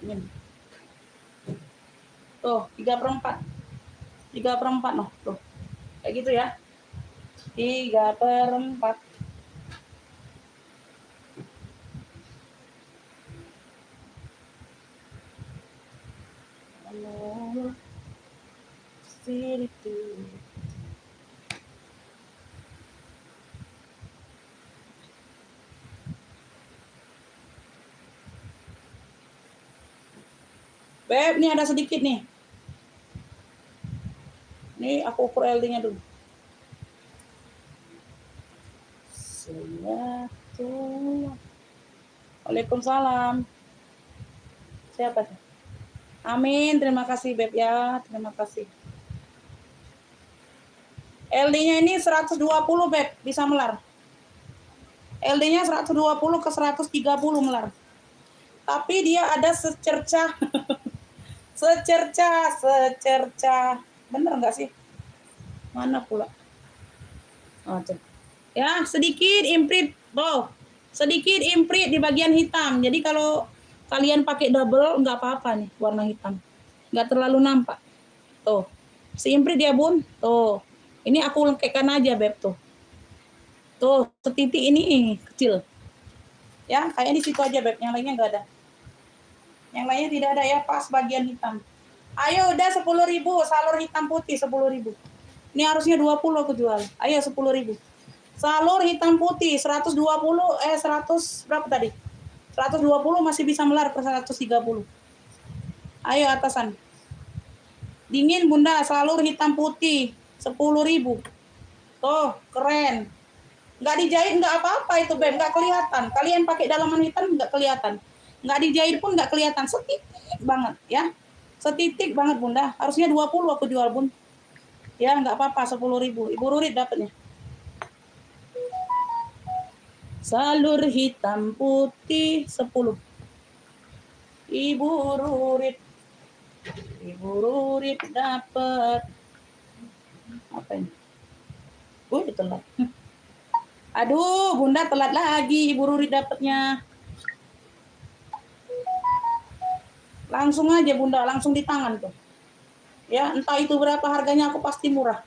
Dingin. Tuh, 3/4. 3/4 noh, tuh. Kayak gitu ya. 3/4. Siritu. Beb, nih ada sedikit nih. Nih aku ukur LD-nya dulu. Waalaikumsalam. Siapa sih? Amin, terima kasih Beb ya, terima kasih. LD-nya ini 120 Beb, bisa melar. LD-nya 120 ke 130 melar. Tapi dia ada secercah secercah. Bener nggak sih? Mana pula? Oh, ya, sedikit imprint, Bo. Sedikit imprint di bagian hitam. Jadi kalau kalian pakai double nggak apa-apa nih warna hitam. Nggak terlalu nampak. Tuh. Si imprint dia, Bun. Tuh. Ini aku lengkapkan aja, Beb tuh. Tuh, setitik ini kecil. Ya, kayak di situ aja, Beb. Yang lainnya nggak ada. Yang lainnya tidak ada ya, pas bagian hitam. Ayo udah 10.000, salur hitam putih 10.000. Ini harusnya 20 aku jual. Ayo 10.000. Salur hitam putih 120 100 berapa tadi? 120 masih bisa melar ke 130. Ayo atasan. Dingin Bunda, salur hitam putih 10.000. Tuh, keren. Nggak dijahit nggak apa-apa itu Beb, nggak kelihatan. Kalian pakai dalaman hitam nggak kelihatan. Nggak dijahit pun nggak kelihatan, setitik banget ya. Setitik banget Bunda. Harusnya 20 aku jual Bun. Ya nggak apa-apa 10.000. Ibu Rurit dapatnya. Salur hitam putih 10. Ibu Rurit dapat apa ini? Telat. Aduh, Bunda telat lagi. Ibu Rurit dapatnya. Langsung aja Bunda, langsung di tangan tuh. Ya, entah itu berapa harganya aku pasti murah.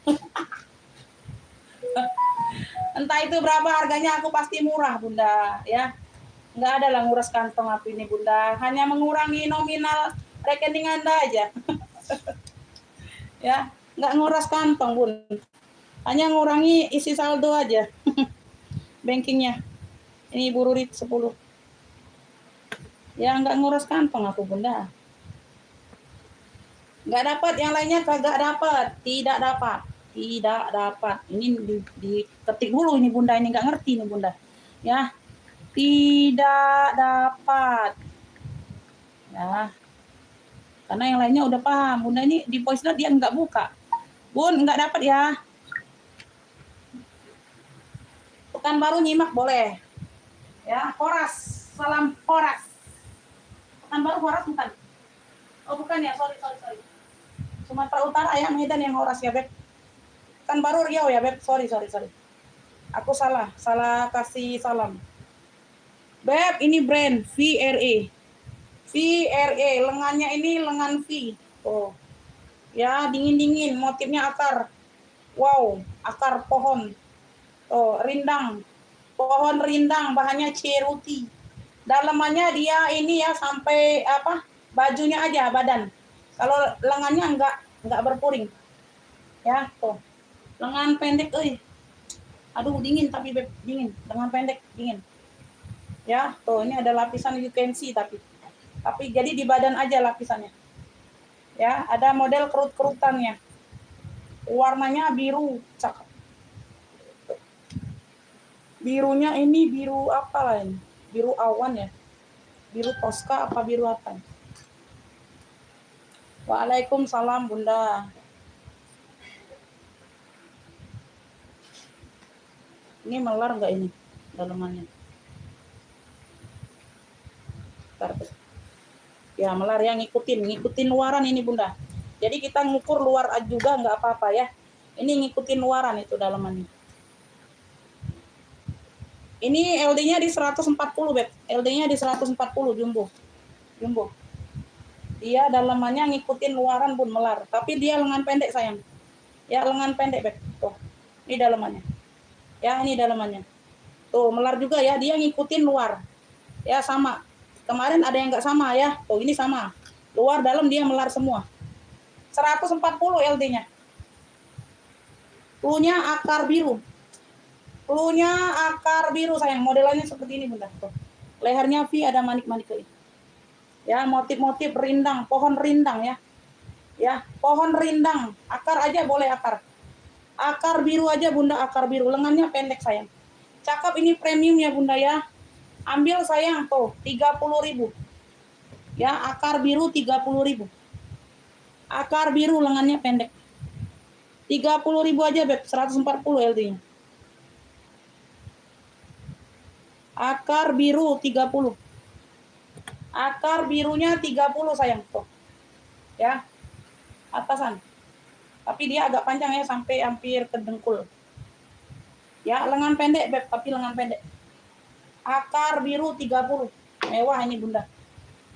Entah itu berapa harganya aku pasti murah Bunda, ya. Nggak ada lah nguras kantong aku ini Bunda, hanya mengurangi nominal rekening Anda aja. Ya, nggak nguras kantong Bun. Hanya ngurangi isi saldo aja. Bankingnya. Ini Ibu Rurit 10. Ya, nggak nguras kantong aku Bunda. Nggak dapat, yang lainnya kagak dapat. Tidak dapat. Ini diketik dulu ini Bunda, ini nggak ngerti ini Bunda. Ya, tidak dapat. Ya, karena yang lainnya udah paham. Bunda ini di voice note dia nggak buka. Bun, nggak dapat ya. Pekanbaru nyimak boleh. Ya, Horas. Salam Horas. Pekanbaru Horas bukan? Oh bukan ya, sorry. Sumatera Utara ya, Medan yang Horas ya Beb. Pekanbaru Riau ya Beb, sorry. Aku salah kasih salam. Beb, ini brand VRE. VRE, lengannya ini lengan V. Oh. Ya, dingin, motifnya akar. Wow, akar pohon. Oh, rindang. Pohon rindang, bahannya ceruti. Dalamannya dia ini ya sampai apa? Bajunya aja badan. Kalau lengannya enggak berpuring. Ya, tuh. Lengan pendek euy. Aduh, dingin tapi Beb, dingin. Lengan pendek dingin. Ya, tuh ini ada lapisan you can see tapi jadi di badan aja lapisannya. Ya, ada model kerut-kerutannya. Warnanya biru, cakep. Birunya ini biru apa lah ini? Biru awan ya. Biru toska apa biru apa? Waalaikumsalam Bunda. Ini melar nggak ini dalamannya? Ya melar ya, ngikutin luaran ini Bunda. Jadi kita ngukur luar juga nggak apa-apa ya. Ini ngikutin luaran itu dalamannya. Ini LD-nya di 140 Beb. LD-nya di 140 jumbo. Dia dalamannya ngikutin luaran Bun, melar. Tapi dia lengan pendek sayang. Ya lengan pendek Beb. Tuh. Ini dalamannya. Ya ini dalamannya. Tuh melar juga ya, dia ngikutin luar. Ya sama. Kemarin ada yang nggak sama ya. Tuh ini sama. Luar dalam dia melar semua. 140 LD-nya. Cluenya akar biru. Cluenya akar biru sayang. Modelannya seperti ini Bunda. Tuh. Lehernya V ada manik-manik kayak. Ya, motif-motif rindang, pohon rindang ya. Ya, pohon rindang, akar aja boleh akar. Akar biru aja Bunda, akar biru, lengannya pendek sayang. Cakep, ini premium ya Bunda ya. Ambil sayang tuh, 30.000. Ya, akar biru 30.000. Akar biru lengannya pendek. 30.000 aja Beb, 140 LD-nya. Akar biru 30. Akar birunya 30 sayang tuh. Ya. Atasan. Tapi dia agak panjang ya, sampai hampir ke dengkul. Ya, lengan pendek Beb, tapi lengan pendek. Akar biru 30. Mewah ini Bunda.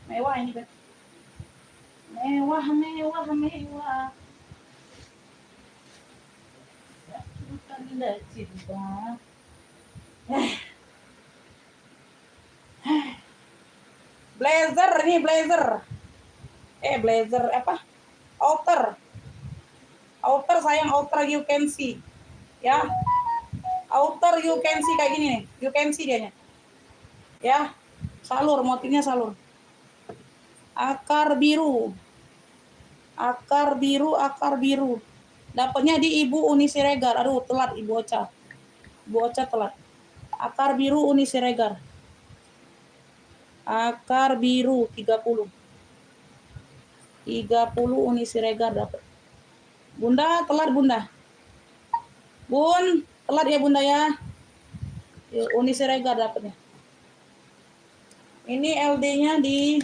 Mewah ini Beb. Mewah, mewah, mewah. Tanda cinta. Blazer ini blazer. Blazer apa? Outer. Outer sayang, outer you can see. Ya. Outer you can see kayak gini nih. You can see dianya. Ya. Salur, motifnya salur. Akar biru. Akar biru, akar biru. Dapatnya di Ibu Uni Siregar. Aduh, telat Ibu Ocha. Ibu Ocha telat. Akar biru Uni Siregar. Akar biru 30. 30 Uni Siregar dapat. Bunda, telat Bunda. Bun, telat ya Bunda ya. Uni Siregar dapatnya. Ini LD-nya di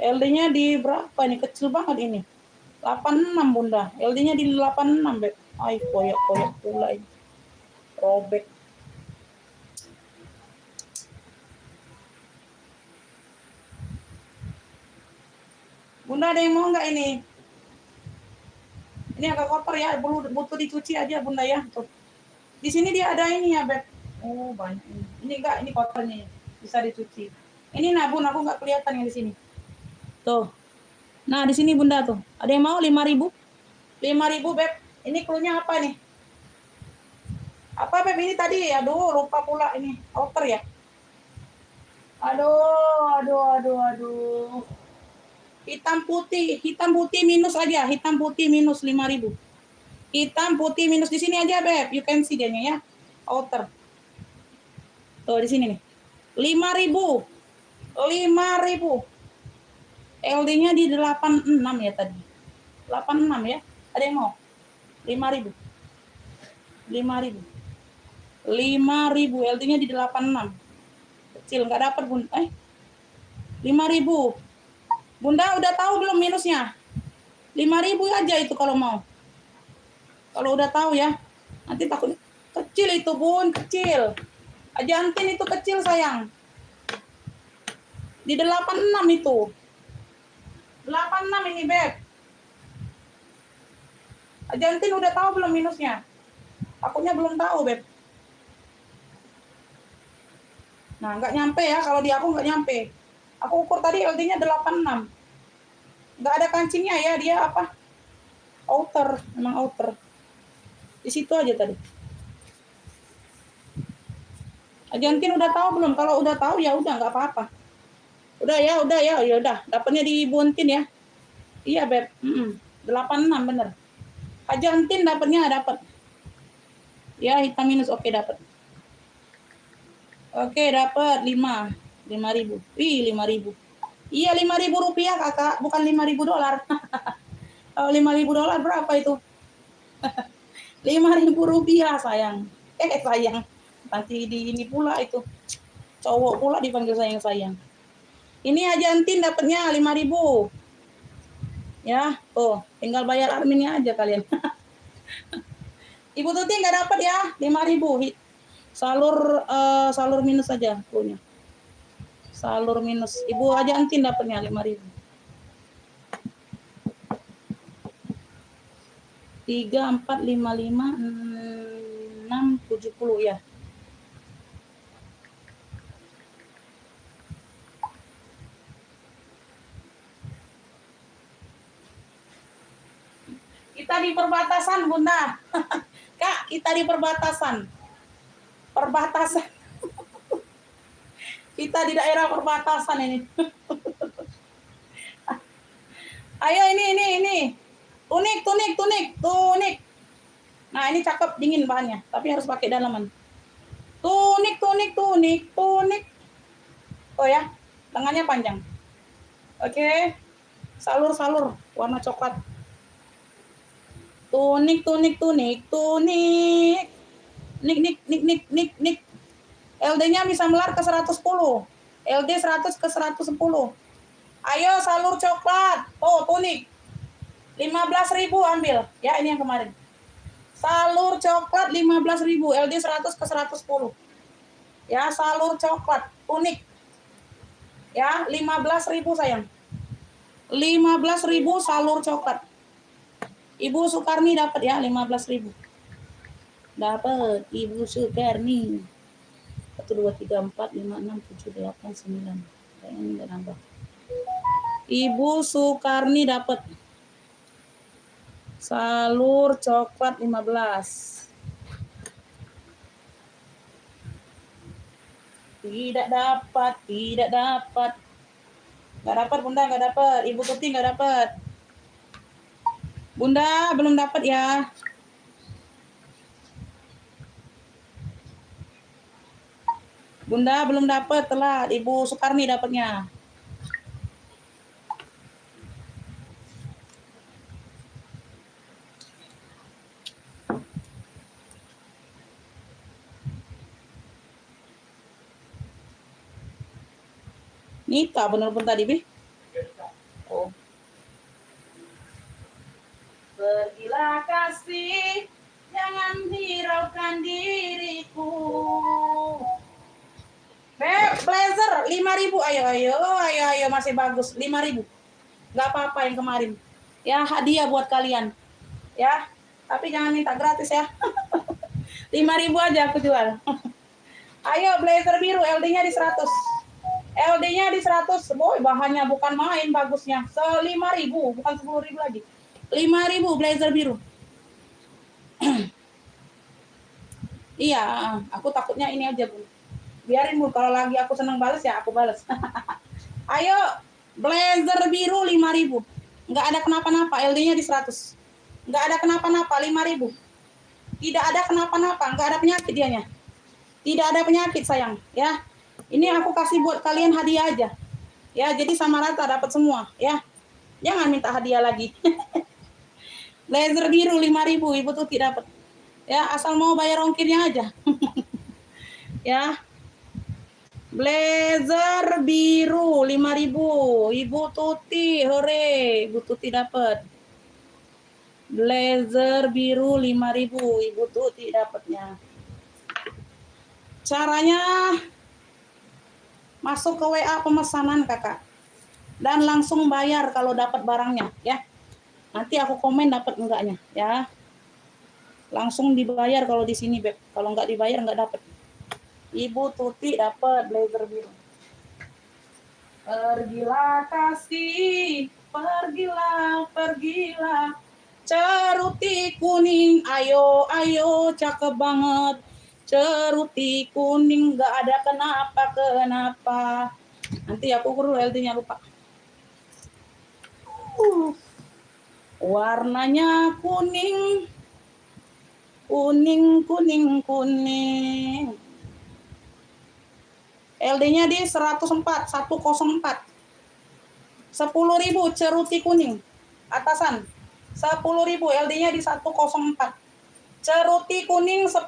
LD-nya di berapa nih? Kecil banget ini. 86 Bunda. LD-nya di 86, Beb. Ay, koyak-koyak pula ini. Robek. Bunda, ada yang mau nggak ini? Ini agak kotor ya, butuh dicuci aja Bunda ya. Tuh. Di sini dia ada ini ya, Beb. Oh, banyak ini. Ini enggak, ini kotornya. Bisa dicuci. Ini nah, Bun, aku nggak kelihatan yang di sini. Tuh. Nah, di sini Bunda tuh. Ada yang mau 5.000? 5.000, Beb. Ini cluenya apa nih? Apa Beb ini tadi? Aduh, lupa pula ini. Outer ya? Aduh. Hitam putih minus aja. Hitam putih minus 5.000. Hitam putih minus di sini aja, Beb. You can see dianya ya. Outer. Tuh, di sini nih. 5.000. 5.000. LD-nya di 86 ya tadi. 86 ya. Ada yang mau? 5.000. 5.000. 5.000. LD-nya di 86. Kecil, nggak dapat Bun. 5.000. Bunda udah tahu belum minusnya? 5.000 aja itu kalau mau. Kalau udah tahu ya. Nanti takut kecil itu Bun, kecil. Ajantin itu kecil sayang. Di 86 itu. 86 ini Beb. Ajantin udah tahu belum minusnya? Takutnya belum tahu Beb. Nah, nggak nyampe ya. Kalau di aku nggak nyampe. Aku ukur tadi LD-nya 86. Nggak ada kancingnya ya. Dia apa? Outer. Memang outer. Di situ aja tadi. Ajantin udah tahu belum? Kalau udah tahu ya udah nggak apa-apa. Udah ya. Dapatnya dibuntin ya. Iya Beb. 86 bener. Ajantin dapatnya dapat. Ya hitam minus oke dapat. Oke dapat 5.000. 5.000. Iya 5.000 rupiah kakak, bukan 5.000 dolar. Kalau 5.000 dolar berapa itu? 5.000 rupiah sayang. Sayang. Nanti di ini pula itu. Cowok pula dipanggil sayang-sayang. Ini ajantin dapatnya 5.000. Ya, tinggal bayar adminnya aja kalian. Ibu Tuti nggak dapat ya, 5.000. Salur minus saja punya. Salur minus. Ibu ajantin dapatnya 5.000. 3, 4, 5, 6, 70 ya. Kita di perbatasan, Bunda. Kak, kita di perbatasan. Perbatasan. Kita di daerah perbatasan ini. Ayo ini. Tunik. Nah, ini cakep, dingin bahannya, tapi harus pakai dalaman. Tunik. Oh ya, lengannya panjang. Oke. Salur, warna coklat. Tunik. Nik. LD-nya bisa melar ke 110. LD 100 ke 110. Ayo salur coklat. Oh, tunik. 15.000 ambil. Ya, ini yang kemarin. Salur coklat 15.000, LD 100 ke 110. Ya, salur coklat, tunik. Ya, 15.000 sayang. 15.000 salur coklat. Ibu Sukarni dapat ya 15.000. Dapat Ibu Sukarni. 1 2 3 4 5 6 7 8 9. Kayaknya ini enggak nambah. Ibu Sukarni dapat salur coklat 15. Tidak dapat. Enggak dapat Bunda, enggak dapat. Ibu Tuti enggak dapat. Bunda belum dapat ya. Bunda belum dapat, telat. Ibu Sukarni dapatnya. Nita bener-bener tadi, Bi. Oh. Pergilah kasih, jangan hiraukan diriku. Blazer 5.000. Ayo masih bagus. 5.000. Enggak apa-apa yang kemarin. Ya, hadiah buat kalian. Ya. Tapi jangan minta gratis ya. 5.000 aja aku jual. Ayo blazer biru, LD-nya di 100. LD-nya di 100. Boy, bahannya bukan main bagusnya. 5.000, bukan 10.000 lagi. 5.000 blazer biru. Iya, aku takutnya ini aja, Bu. Biarin, Bu, kalau lagi aku seneng balas ya aku balas. Ayo, blazer biru 5.000. Enggak ada kenapa-napa, LD-nya di 100. Enggak ada kenapa-napa, 5.000. Tidak ada kenapa-napa, enggak ada penyakit dianya. Tidak ada penyakit, sayang, ya. Ini aku kasih buat kalian hadiah aja. Ya, jadi sama rata dapat semua, ya. Jangan minta hadiah lagi. Blazer biru 5.000, Ibu Tuti dapat. Ya, asal mau bayar ongkirnya aja. Ya. Blazer biru 5.000, Ibu Tuti, hore, Ibu Tuti dapat. Blazer biru 5.000, Ibu Tuti dapatnya. Caranya masuk ke WA pemesanan Kakak dan langsung bayar kalau dapat barangnya, ya. Nanti aku komen dapat enggaknya, ya. Langsung dibayar kalau di sini, Beb. Kalau enggak dibayar enggak dapat. Ibu Tuti dapat blazer biru. Pergilah kasih, pergilah. Ceruti kuning, ayo, cakep banget. Ceruti kuning, gak ada kenapa. Nanti aku ukur LD-nya lupa. Warnanya kuning. LD-nya di 104. 10.000 ceruti kuning. Atasan. 10.000, LD-nya di 104. Ceruti kuning 10.000.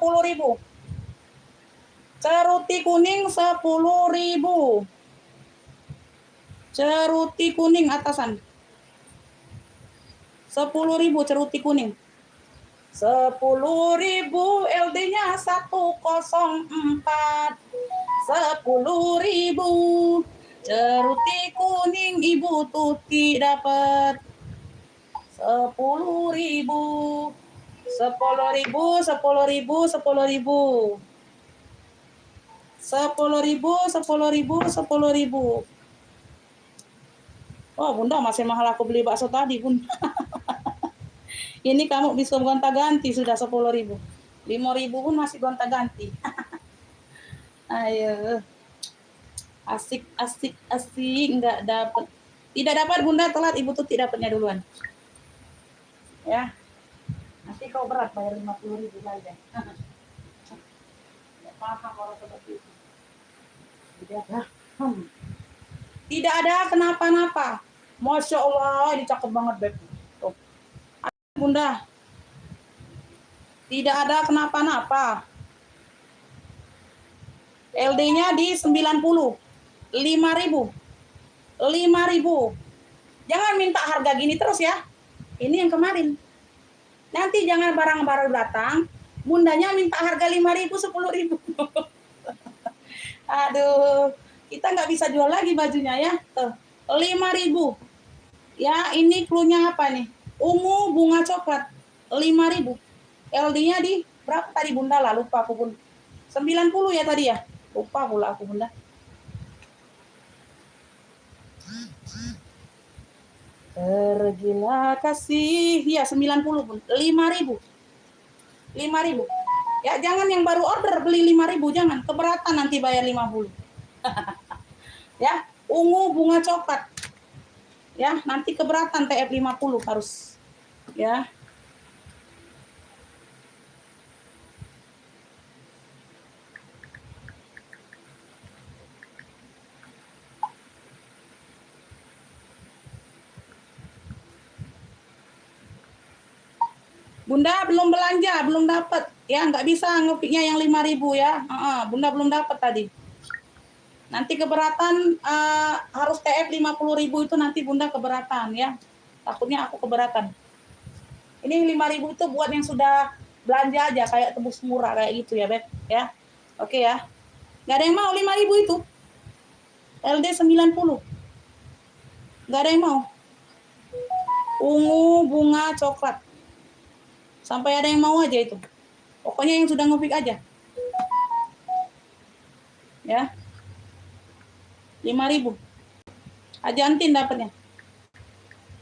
Ceruti kuning 10.000. Ceruti kuning atasan. 10.000 ceruti kuning. 10.000, LD-nya 104. 10.000. Ceruti kuning Ibu Tuti dapat. 10.000. 10.000. 10.000. Oh, Bunda masih mahal aku beli bakso tadi, Bunda. Ini kamu bisa gonta-ganti sudah 10.000. 5.000 pun masih gonta-ganti. Ayo. Asik, nggak dapat. Tidak dapat Bunda, telat, Ibu tuh tidak dapatnya duluan. Ya. Nanti kau berat bayar 50.000 lagi. Paham orang seperti itu. Tidak ada kenapa-napa. Masya Allah, ini cakep banget, Beb. Tuh. Bunda. Tidak ada kenapa-napa. LD-nya di 90. 5.000. 5.000. Jangan minta harga gini terus ya. Ini yang kemarin. Nanti jangan barang baru datang, bundanya minta harga 5.000, 10.000. Aduh, kita nggak bisa jual lagi bajunya ya. Tuh, 5.000. Ya, ini cluenya apa nih? Ungu bunga coklat, 5.000. LD-nya di berapa tadi Bunda lah? Lupa aku Bunda. 90 ya tadi ya? Lupa pula aku Bunda. Tergila kasih. Ya, 90 Bunda. 5.000. 5.000. Ya, jangan yang baru order beli 5.000, jangan. Keberatan nanti bayar 50. Ya, ungu bunga coklat. Ya, nanti keberatan TF 50 harus. Ya. Bunda belum belanja, belum dapat. Ya, nggak bisa ngefiknya yang 5.000 ya. Bunda belum dapat tadi. Nanti keberatan harus TF 50.000 itu nanti Bunda keberatan ya. Takutnya aku keberatan. Ini 5.000 itu buat yang sudah belanja aja kayak tebus murah kayak gitu ya, Beb, ya. Oke ya. Nggak ada yang mau 5.000 itu. LD 90. Nggak ada yang mau. Ungu bunga coklat. Sampai ada yang mau aja itu. Pokoknya yang sudah ngefik aja. Ya. 5.000. Haja Antin dapatnya.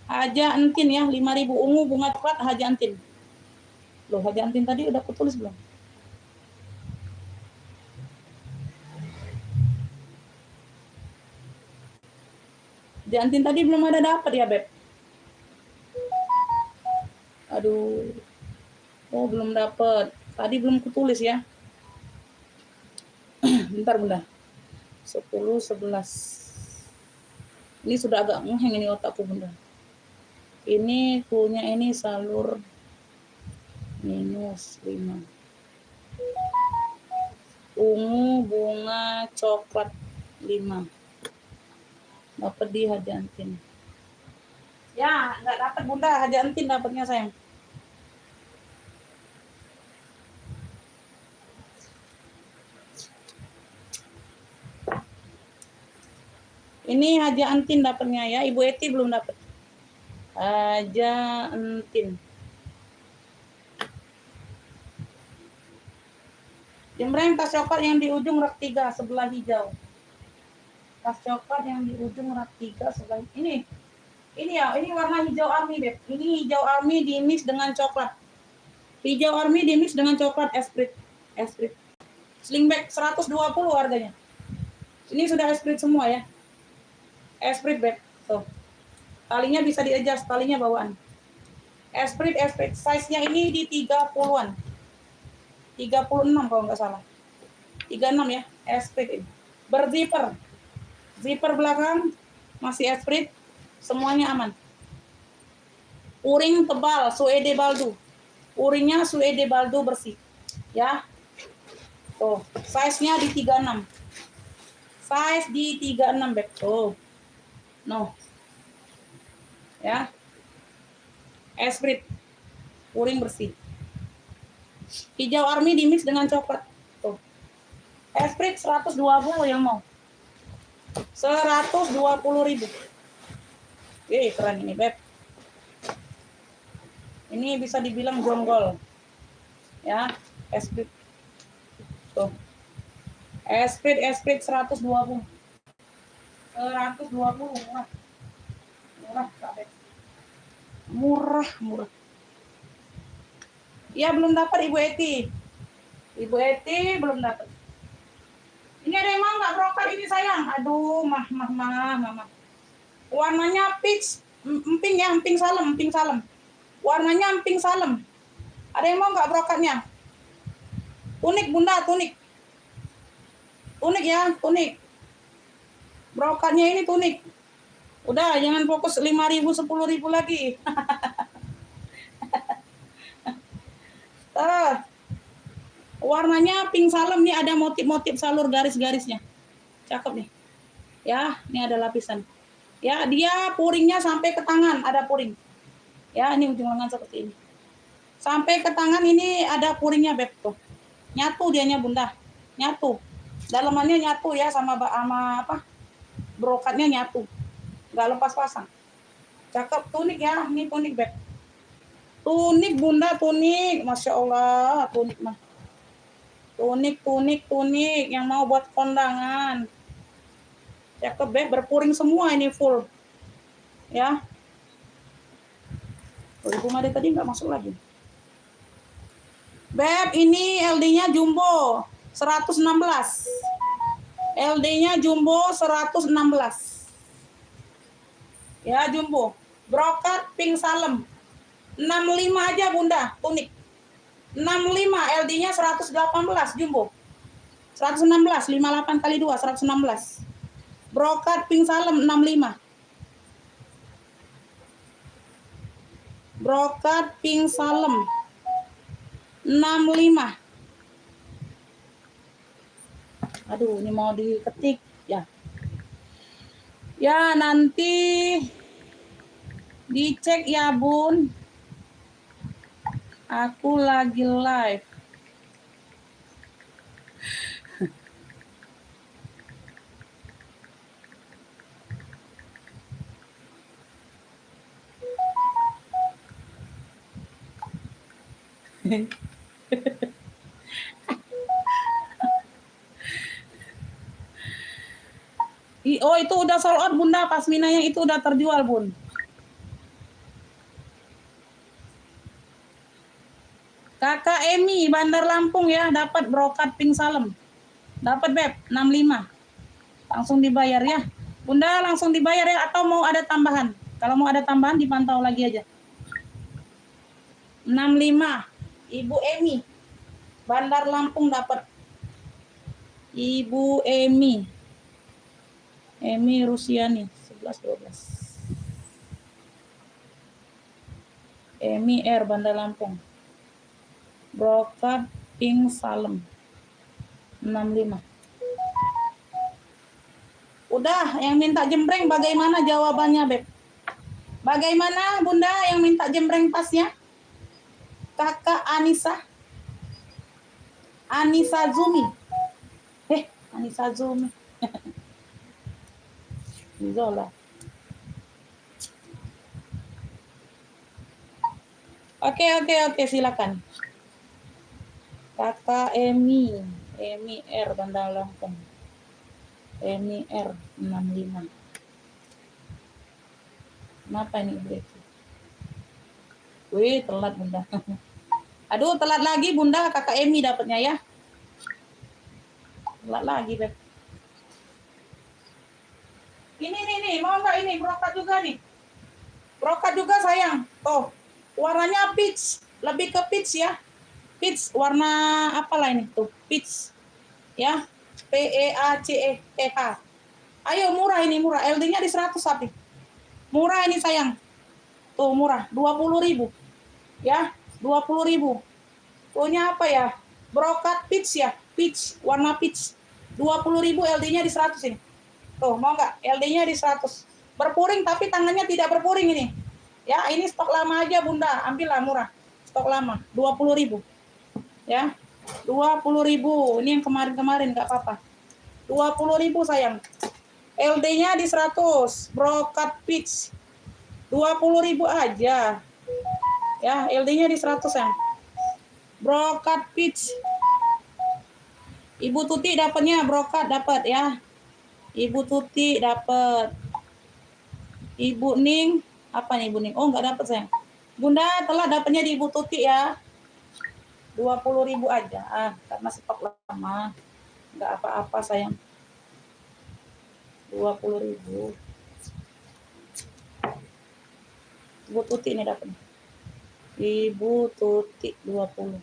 Haja Antin ya, 5.000 ungu bunga coklat Haja Antin. Loh, Haja Antin tadi udah kutulis belum? Haja Antin tadi belum ada dapat ya, Beb. Aduh. Oh, belum dapat. Tadi belum kutulis ya. Bentar, Bunda. 10, 11. Ini sudah agak ngeheng ini otakku, Bunda. Ini cluenya ini salur minus 5. Ungu bunga coklat 5. Dapat di Haja Antin. Ya, nggak dapat Bunda, Haja Antin dapatnya sayang. Ini Haja Antin dapatnya ya, Ibu Eti belum dapat. Haja Antin. Jembreng tas coklat yang di ujung rak 3 sebelah hijau. Tas coklat yang di ujung rak 3 sebelah ini. Ini ya, ini warna hijau army, Beb. Ini hijau army di mix dengan coklat. Hijau army di mix dengan coklat Esprit. Slingback 120 harganya. Ini sudah Esprit semua ya. Esprit, Beb. Tuh. Talinya bisa di-adjust, talinya bawaan. Esprit size-nya ini di 30-an. 36 kalau nggak salah. 36 ya, Esprit ini. Berzipper. Zipper belakang masih Esprit, semuanya aman. Uring tebal, Suede Baldu. Uringnya Suede Baldu bersih. Ya. Tuh, size-nya di 36. Size di 36, Beb. Tuh. No. Ya. Esprit. Uring bersih. Hijau army di mix dengan coklat. Tuh. Esprit 120 yang mau. 120.000. Keren ini, Beb. Ini bisa dibilang jonggol. Ya, Esprit. Tuh. Esprit 120. 120 murah. Murah, Beb. Murah. Iya, belum dapat Ibu Eti. Ibu Eti belum dapat. Ini ada yang mau nggak brokat ini sayang? Aduh, mah. Warnanya peach, emping ya, emping salem. Warnanya emping salem. Ada yang mau nggak brokatnya? Tunik Bunda, tunik. Tunik ya, tunik. Brokatnya ini tunik. Udah, jangan fokus 5.000, 10.000 lagi. Warnanya pink salem nih, ada motif-motif salur garis-garisnya. Cakep nih. Ya, ini ada lapisan. Ya, dia puringnya sampai ke tangan, ada puring. Ya, ini ujung lengan seperti ini. Sampai ke tangan ini ada puringnya, Beb tuh. Nyatu dianya Bunda. Nyatu. Dalamannya nyatu ya sama apa? Brokatnya nyatu. Enggak lepas pasang. Cakep, tunik ya. Ini tunik, Beb. Tunik Bunda, tunik. Masya Allah, tunik mah. Tunik yang mau buat kondangan. Cakep, Beb. Berpuring semua ini full. Ya. Ibu Made tadi nggak masuk lagi. Beb, ini LD-nya jumbo 116. LD-nya jumbo 116. Ya, jumbo. Brokat pink salem. 65 aja Bunda, tunik. 65, LD-nya 118 jumbo. 116, 58 kali 2, 116. Brokat pink salem 65. Brokat pink salem 65. Aduh, ini mau diketik ya. Ya, nanti dicek ya, Bun. Aku lagi live. Oh, itu udah sold out Bunda, pasminanya itu udah terjual Bun. Kakak Emi Bandar Lampung ya, dapat brokat pink salem. Dapat Beb 65. Langsung dibayar ya. Bunda langsung dibayar ya, atau mau ada tambahan? Kalau mau ada tambahan dipantau lagi aja. 65. Ibu Emi Bandar Lampung dapat. Ibu Emi Rusiani 11-12. Emi R Bandar Lampung. Brokat pink salem 65. Udah, yang minta jembreng bagaimana jawabannya, Beb? Bagaimana Bunda yang minta jembreng pasnya? Kakak Anissa Zumi. Anissa Zumi. Zola. Oke, silakan. Kakak Emi R Bandar Lampung. Emi R 65. Kenapa ini berarti? Wih, telat Bunda. Aduh, telat lagi Bunda, Kakak Emi dapatnya ya. Telat lagi, Beb. Ini, mau nggak ini? Brokat juga nih. Brokat juga sayang. Oh, warnanya peach. Lebih ke peach ya. Peach, warna apalah ini tuh? Peach. Ya, PEACETH. Ayo murah ini, murah. LD-nya di 100 tapi. Murah ini sayang. Tuh murah, 20.000. Ya, 20.000. Punya apa ya? Brokat peach ya, peach, warna peach. 20.000 LD-nya di 100 ini. Tuh, mau nggak? LD-nya di 100. Berpuring tapi tangannya tidak berpuring ini. Ya, ini stok lama aja Bunda, ambillah murah. Stok lama, 20.000. Ya, 20.000. Ini yang kemarin-kemarin nggak apa-apa. 20.000 sayang. LD-nya di 100. Brokat peach. 20.000 aja. Ya, LD-nya di 100 sayang. Brokat peach. Ibu Tuti dapatnya brokat dapat ya. Ibu Tuti dapat. Ibu Ning, apa nih Ibu Ning? Oh, enggak dapat sayang. Bunda telah dapatnya di Ibu Tuti ya. 20.000 aja. Karena stok lama. Nggak apa-apa sayang. 20.000. Ibu Tuti ini dapat. Ibu Tuti 20.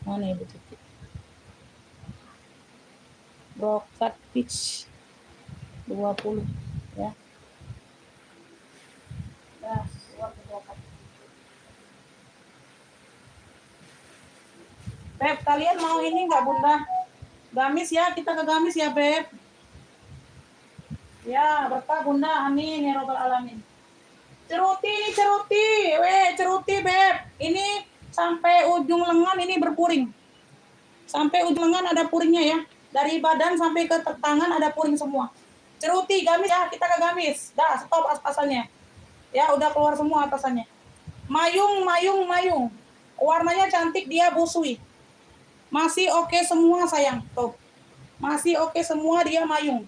Mana Ibu Tuti? Brokat peach 20 ya. Nah, brokat. Beb, kalian mau ini nggak Bunda? Gamis ya, kita ke gamis ya Beb. Ya, berkah Bunda, amin ya robbal alamin. Ceruti ini ceruti, ceruti Beb. Ini sampai ujung lengan ini berpuring. Sampai ujung lengan ada puringnya ya. Dari badan sampai ke tangan ada puring semua. Ceruti, gamis ya, kita ke gamis. Dah, stop atasannya. Ya, udah keluar semua atasannya. Mayung, mayung, mayung. Warnanya cantik, dia busui. Masih oke semua sayang. Tuh. Masih oke semua, dia mayung.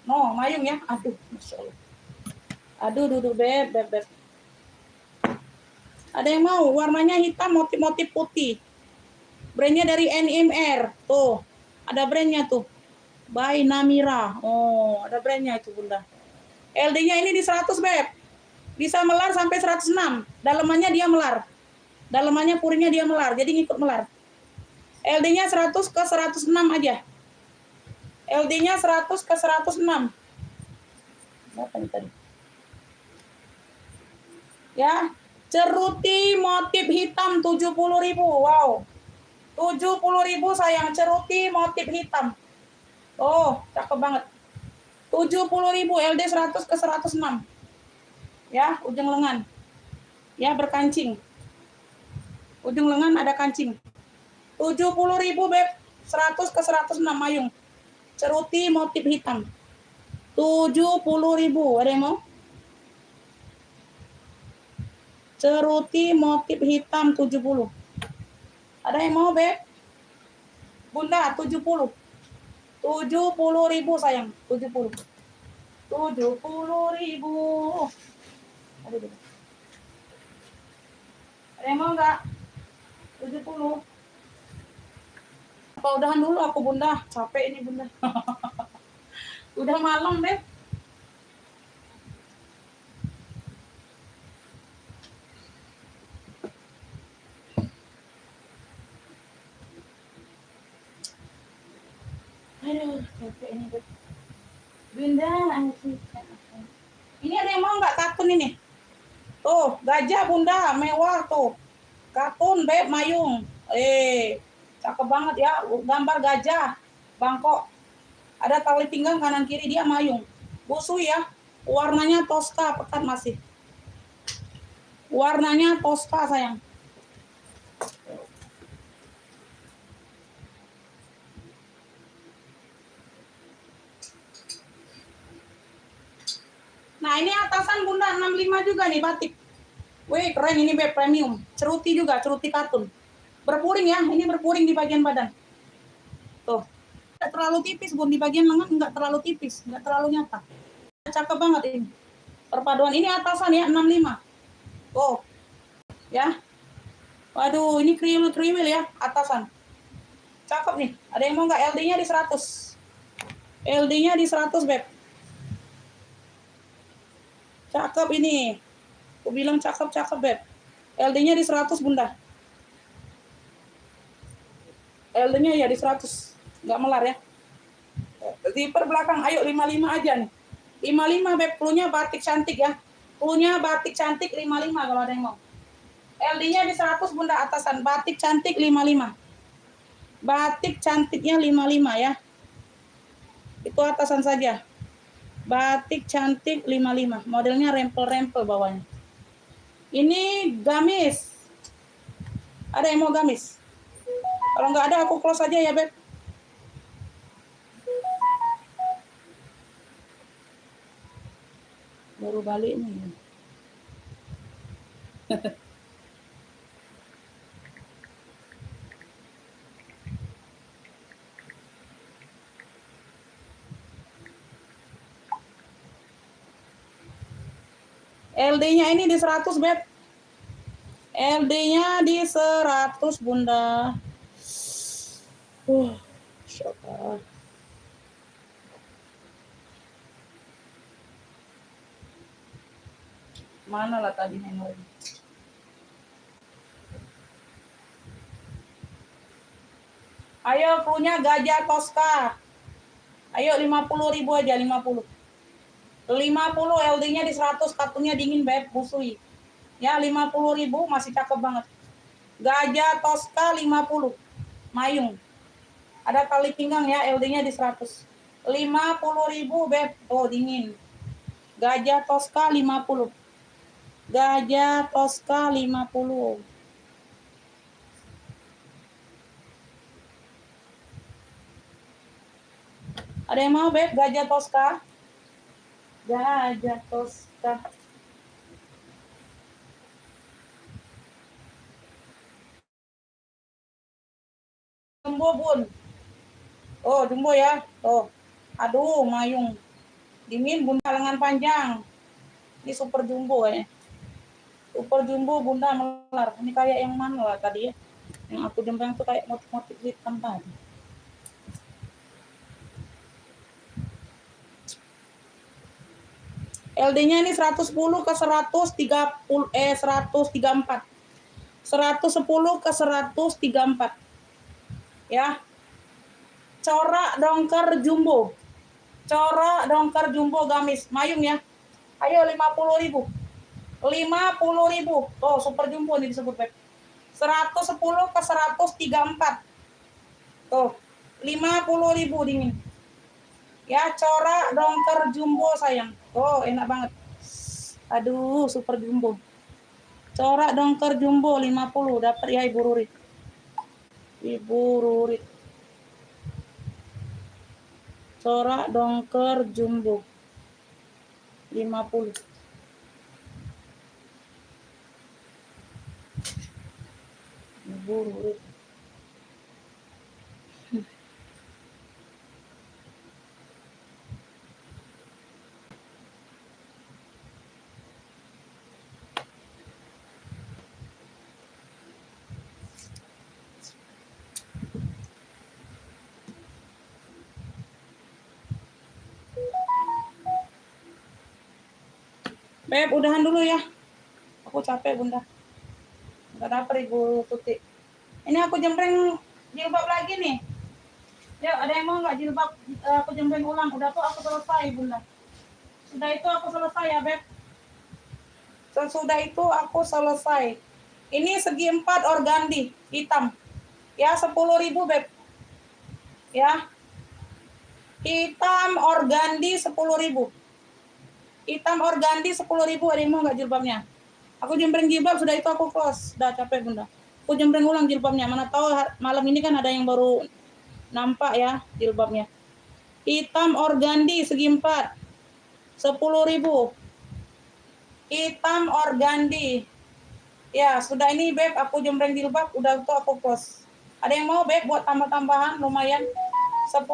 No, mayung ya. Aduh, Masya Allah. Aduh, duduk beb. Ada yang mau? Warnanya hitam, motif-motif putih. Brandnya dari NMR. Tuh, ada brandnya tuh. By Namira. Oh, ada brandnya itu Bunda. LD-nya ini di 100 Beb. Bisa melar sampai 106. Dalamannya dia melar. Dalamannya puringnya dia melar. Jadi ngikut melar. LD-nya 100 ke 106 aja. LD-nya 100 ke 106. Berapa nih tadi? Ya. Ceruti motif hitam 70.000. Wow. 70.000 sayang. Ceruti motif hitam. Oh, cakep banget. 70.000 LD 100 ke 106. Ya, ujung lengan. Ya, berkancing. Ujung lengan ada kancing. 70.000 Beb. 100 ke 106 mayung. Ceruti motif hitam. 70.000. Ada yang mau? Ceruti motif hitam 70. Ada yang mau Beb? Bunda 70. 70.000 sayang. 70. 70.000. Aduh. Ada yang mau enggak? 70. Apa udahan dulu aku Bunda? Capek ini Bunda. Udah malam Beb. Aduh, capek ini Beb. Bunda, ini ada yang mau nggak katun ini? Tuh, gajah Bunda, mewah tuh. Katun Beb, mayung. Cakep banget ya, gambar gajah. Bangkok. Ada tali pinggang kanan kiri, dia mayung. Busui ya. Warnanya Tosca, pekat masih. Warnanya Tosca sayang. Nah, ini atasan Bunda 65 juga nih batik. Wih, keren ini Beb, premium. Ceruti juga, ceruti katun. Berpuring ya, ini berpuring di bagian badan. Tuh. Nggak terlalu tipis Bun, di bagian lengan nggak terlalu tipis, nggak terlalu nyata. Cakep banget ini. Perpaduan ini atasan ya 65. Tuh. Ya. Waduh, ini kriwil-kriwil ya atasan. Cakep nih. Ada yang mau nggak? LD-nya di 100. LD-nya di 100 Beb. Cakep ini. Aku bilang cakep Beb. LD-nya di 100 Bunda. LD-nya ya di 100. Nggak melar ya. Zipper belakang, ayo 55 aja nih. 55 Beb, klunya batik cantik ya. Klunya batik cantik 55 kalau ada yang mau. LD-nya di 100 Bunda atasan, batik cantik 55. Batik cantiknya 55 ya. Itu atasan saja. Batik cantik 55. Modelnya rempel-rempel bawahnya. Ini gamis. Ada yang mau gamis? Kalau nggak ada aku close aja ya Beb. Baru balik nih. LD-nya ini di 100 Beb. LD-nya di 100 Bunda. Syokar. Mana lah tadi memori? Ayo punya Gajah Tosca. Ayo 50.000 aja, 50. 50 LD-nya di 100, kartunya dingin beb, busui. Ya 50.000 masih cakep banget. Gajah Tosca 50. Mayung. Ada tali pinggang ya, LD-nya di 100. 50.000 beb, oh dingin. Gajah Tosca 50. Gajah Tosca 50. Ada yang mau beb Gajah Tosca? Gajah Tosca. Jumbo bun. Oh jumbo ya. Oh. Aduh mayung. Dingin Bunda lengan panjang. Ini super jumbo ya. Super jumbo Bunda melar. Ini kayak yang mana lah tadi ya? Yang aku jembrang tuh kayak motif-motif hitam tadi. LD-nya ini 110 ke 134. 110 ke 134. Ya. Corak dongker jumbo. Corak dongker jumbo gamis. Mayung ya. Ayo 50.000. 50.000. Oh, super jumbo nih disebut Beb. 110 ke 134. Tuh. 50.000 dingin. Ya, corak dongker jumbo sayang. Oh, enak banget. Aduh, super jumbo. Corak dongker jumbo 50 dapat ya Ibu Rurit. Ibu Rurit. Corak dongker jumbo 50. Ibu Rurit. Beb, udahan dulu ya. Aku capek, Bunda. Enggak dapet Ibu Tuti. Ini aku jembreng jilbab lagi nih. Yuk, ada yang mau nggak jilbab aku jembreng ulang? Udah tuh aku selesai, Bunda. Sudah itu aku selesai ya, Beb. Sesudah itu aku selesai. Ini segi 4 organdi hitam. Ya, 10.000, Beb. Ya. Hitam organdi 10.000. Hitam organdi 10.000, ada yang mau nggak jilbabnya? Aku jembreng jilbab, sudah itu aku close. Udah capek Bunda. Aku jembreng ulang jilbabnya. Mana tahu malam ini kan ada yang baru nampak ya jilbabnya. Hitam organdi segi 4. 10.000. Hitam organdi. Ya, sudah ini Beb, aku jembreng jilbab, udah itu aku close. Ada yang mau Beb buat tambah-tambahan lumayan? 10.000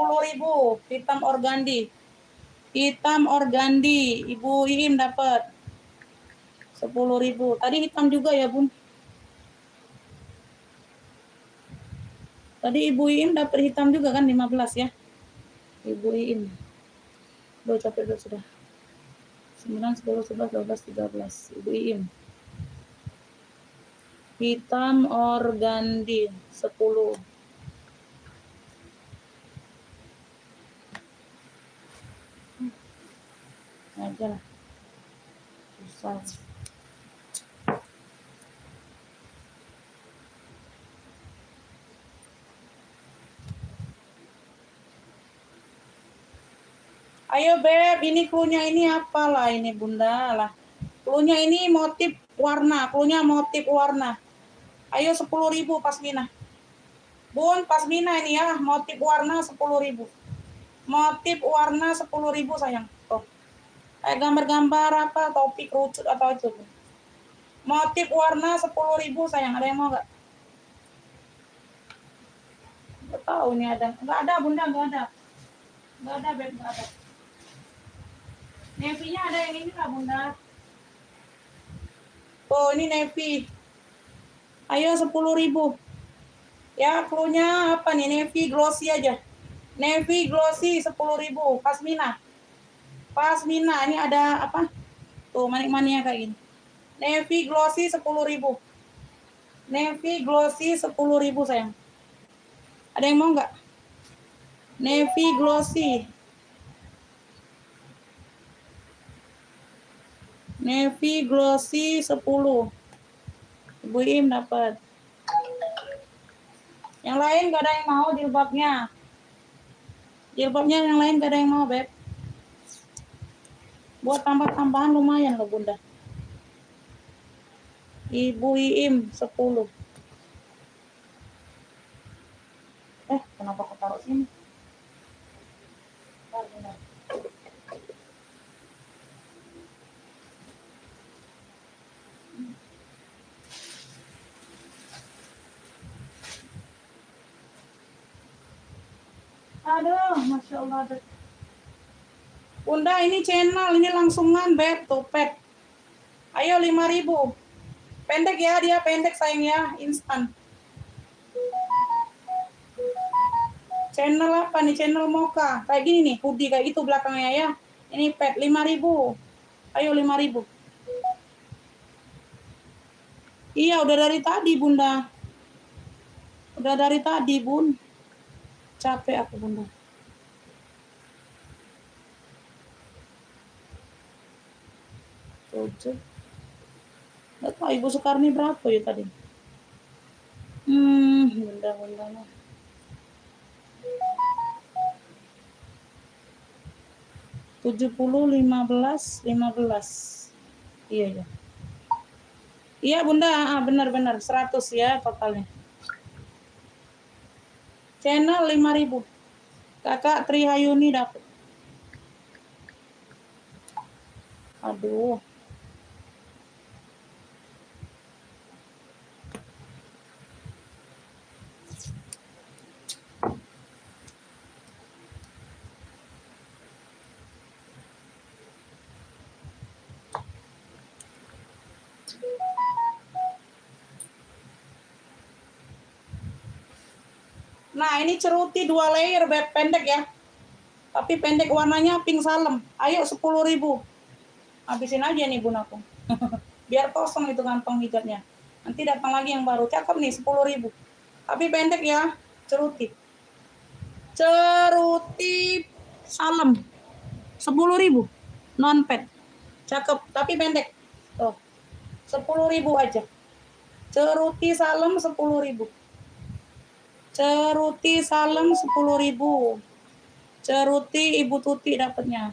hitam organdi. Hitam organdi, Ibu Iim dapat 10.000. Tadi hitam juga ya, Bun. Tadi Ibu Iim dapat hitam juga kan 15 ya. Ibu Iim. Udah capek udah sudah. 9, 10, 11, 12, 13. Ibu Iim. Hitam organdi 10. Aja lah. Susah. Ayo Beb, ini cluenya ini apalah ini Bunda lah. Cluenya ini motif warna, cluenya motif warna. Ayo 10.000 Pasmina. Bun, Pasmina ini ya, motif warna 10.000. Motif warna 10.000 sayang. Tuh. Kayak gambar-gambar apa, topik kerucut atau itu. Motif warna 10.000 sayang. Ada yang mau nggak? Nggak tahu nih ada. Nggak ada Bunda, nggak ada. Nggak ada Beb, nggak ada. Navy-nya ada yang ini nggak Bunda? Oh ini navy. Ayo 10.000. Ya, cluenya apa nih? Navy glossy aja. Navy glossy 10.000. Pasmina. Pasmina, ini ada apa? Tuh, manik-maniknya kayak gini. Navy glossy 10.000. Navy glossy 10.000 sayang. Ada yang mau nggak? Navy glossy. Navy glossy 10. Ibu Im dapat. Yang lain gak ada yang mau jilbabnya. Jilbabnya yang lain gak ada yang mau, Beb. Buat tambah-tambahan lumayan loh, Bunda. Ibu Iim 10. Kenapa aku taruh sini? Aduh, Masya Allah. Bunda, ini channel, ini langsungan, Beb, topet. Ayo 5.000. Pendek ya, dia pendek sayang ya, instan. Channel apa nih? Channel Mocha. Kayak gini nih, hoodie kayak gitu belakangnya ya. Ini pet 5.000. Ayo 5.000. Iya, udah dari tadi, Bunda. Udah dari tadi, Bun. Capek aku, Bunda. Tujuh. Nggak tahu Ibu Soekarni berapa ya tadi? Bunda. 70, 15. Iya, ya. Iya, Bunda, benar-benar 100 ya totalnya. Channel 5.000. Kakak Trihayuni dapat. Aduh. Nah, ini ceruti 2 layer, Beb, pendek ya. Tapi pendek warnanya pink salem. Ayo 10.000. Habisin aja nih, Bun aku. Biar kosong itu kantong hijabnya. Nanti datang lagi yang baru. Cakep nih 10.000. Tapi pendek ya, ceruti. Ceruti salem 10.000. Non pet. Cakep, tapi pendek. Tuh. 10.000 aja. Ceruti salem 10.000. Ceruti salem 10.000. Ceruti Ibu Tuti dapatnya.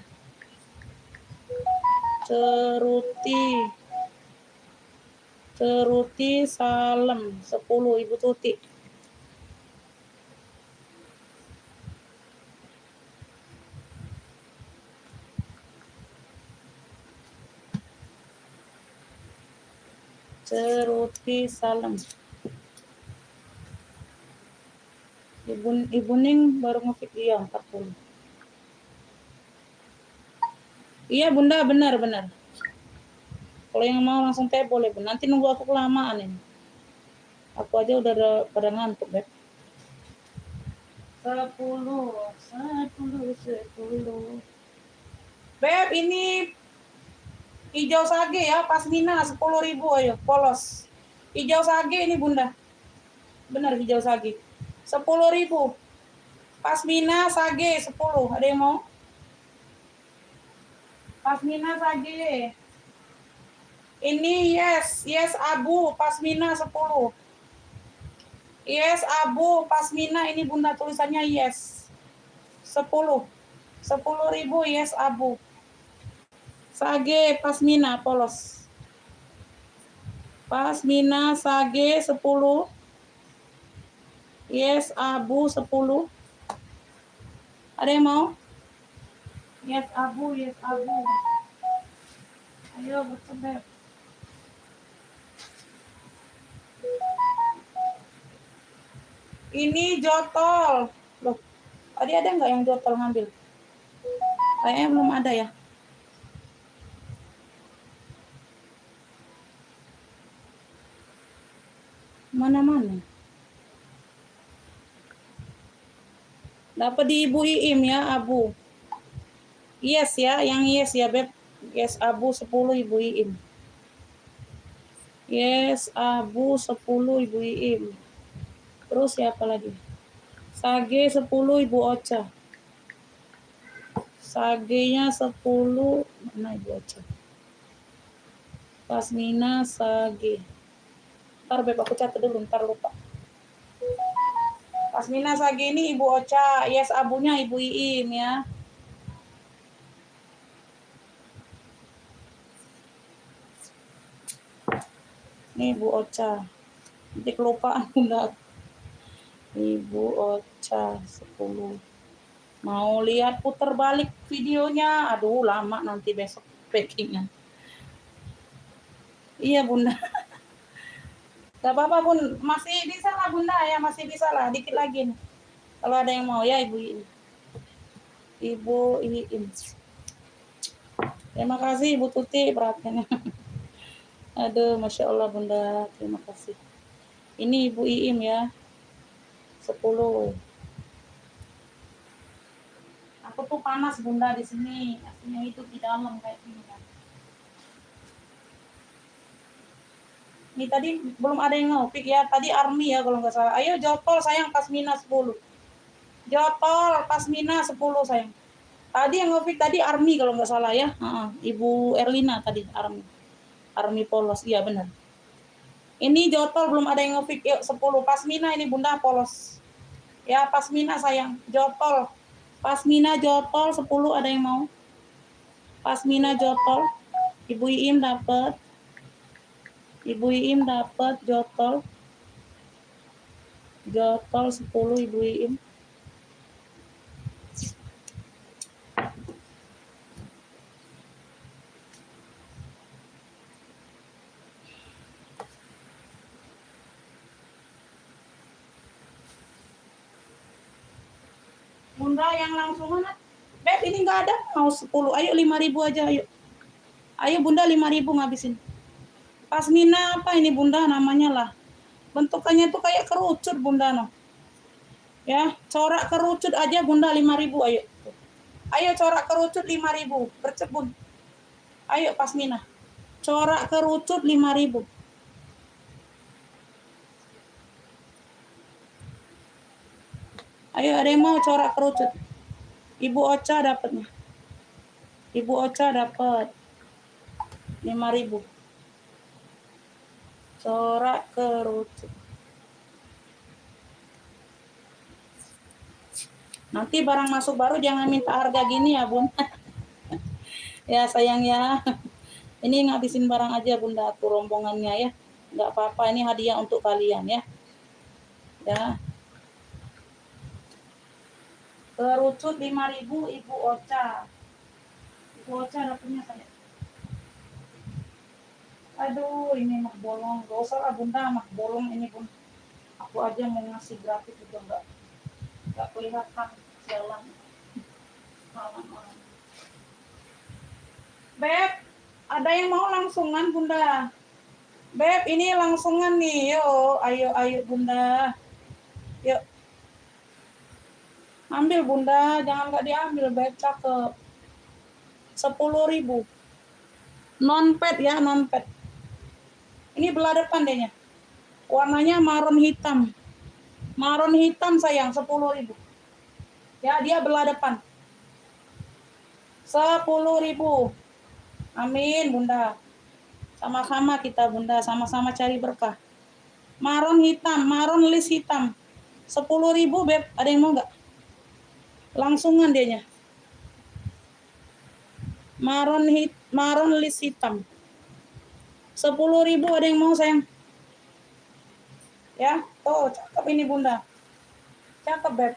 Ceruti salem 10 Ibu Tuti. Ceruti salem. Ibu Ning baru ngefit dia 40. Iya, Bunda, benar. Kalau yang mau langsung teh boleh, Bunda. Nanti nunggu aku kelamaan ini. Aku aja udah pada ngantuk, Beb. 10. Beb, ini hijau sage ya, pasmina 10.000 ayo, polos. Hijau sage ini, Bunda. Benar hijau sage. 10.000. Pasmina sage 10. Ada yang mau? Pasmina sage. Ini yes abu pasmina 10. Yes abu pasmina ini, Bunda, tulisannya yes. 10. 10.000 yes abu. Sage pasmina polos. Pasmina sage 10. Yes abu 10. Ada yang mau? Yes abu. Ayo betul. Ini jotol. Loh, tadi ada nggak yang jotol ngambil? Kayaknya belum ada ya. Dapat di Ibu Iim ya, abu. Yes ya, yang yes ya, Beb. Yes, abu 10 Ibu Iim. Yes, abu 10 Ibu Iim. Terus siapa lagi? Sage 10 Ibu Ocha. Sagenya 10, mana Ibu Ocha? Pasmina, Sage. Ntar Beb, aku catat dulu, ntar lupa. Pasmina, Sage ini Ibu Ocha. Yes, abunya Ibu Iim ya. Nih Ibu Ocha. Nanti kelupaan Bunda. Ibu Ocha 10. Mau lihat putar balik videonya? Aduh, lama nanti besok packingnya. Iya Bunda. Gak apa-apa Bun, masih bisa lah Bunda ya, masih bisa lah, dikit lagi nih. Kalau ada yang mau ya Ibu Iin. Ibu Iin. Terima kasih Ibu Tuti perhatiannya. Aduh, Masya Allah Bunda, terima kasih. Ini Ibu Iim ya, 10. Aku tuh panas Bunda di sini, aslinya itu di dalam kayak gini kan. Ini tadi belum ada yang ngopik ya, tadi Army ya kalau nggak salah. Ayo jopol sayang Pasmina 10. Jopol Pasmina 10 sayang. Tadi yang ngopik tadi Army kalau nggak salah ya. Ibu Erlina tadi Army. Army polos, iya benar. Ini jotol belum ada yang ngepik. Yuk 10 Pasmina ini Bunda polos. Ya Pasmina sayang, jotol. Pasmina jotol 10 ada yang mau? Pasmina jotol. Ibu Iim dapat. Ibu Iim dapat jotol. Jotol 10 Ibu Iim. Bunda yang langsung mana? Beb ini nggak ada, mau 10. Ayo 5.000 aja, ayo. Ayo Bunda 5.000 ngabisin. Pasmina apa ini Bunda namanya lah. Bentukannya tuh kayak kerucut Bunda no. Ya, corak kerucut aja Bunda 5.000 ayo. Ayo corak kerucut 5.000, bercebun. Ayo Pasmina. Corak kerucut 5.000. Ayo ada yang mau corak kerucut? Ibu Ocha dapatnya. Ibu Ocha dapat 5.000. Corak kerucut. Nanti barang masuk baru jangan minta harga gini ya Bun. Ya sayang ya. Ini ngabisin barang aja Bunda aku rombongannya ya. Nggak apa-apa, ini hadiah untuk kalian ya. Ya. Kerucut 5.000 Ibu Ocha. Ibu Ocha dapatnya saya. Aduh, ini mak bolong. Gak usah lah Bunda, mak bolong ini Bun. Aku aja mau ngasih gratis juga nggak kelihatan jalan. Beb, ada yang mau langsungan Bunda? Beb, ini langsungan nih. Yuk, ayo Bunda. Yuk. Ambil Bunda, jangan nggak diambil Beb, cakep. 10.000. Non-pet ya, non-pet. Ini belah depan dehnya. Warnanya maron hitam. Maron hitam sayang, 10.000. Ya, dia belah depan. 10.000. Amin Bunda. Sama-sama kita Bunda, sama-sama cari berkah. Maron hitam, maron list hitam. 10.000 Beb, ada yang mau nggak? Langsungan dianya. Maron list hitam. 10.000 ada yang mau sayang? Ya, tuh cakep ini Bunda. Cakep Beb.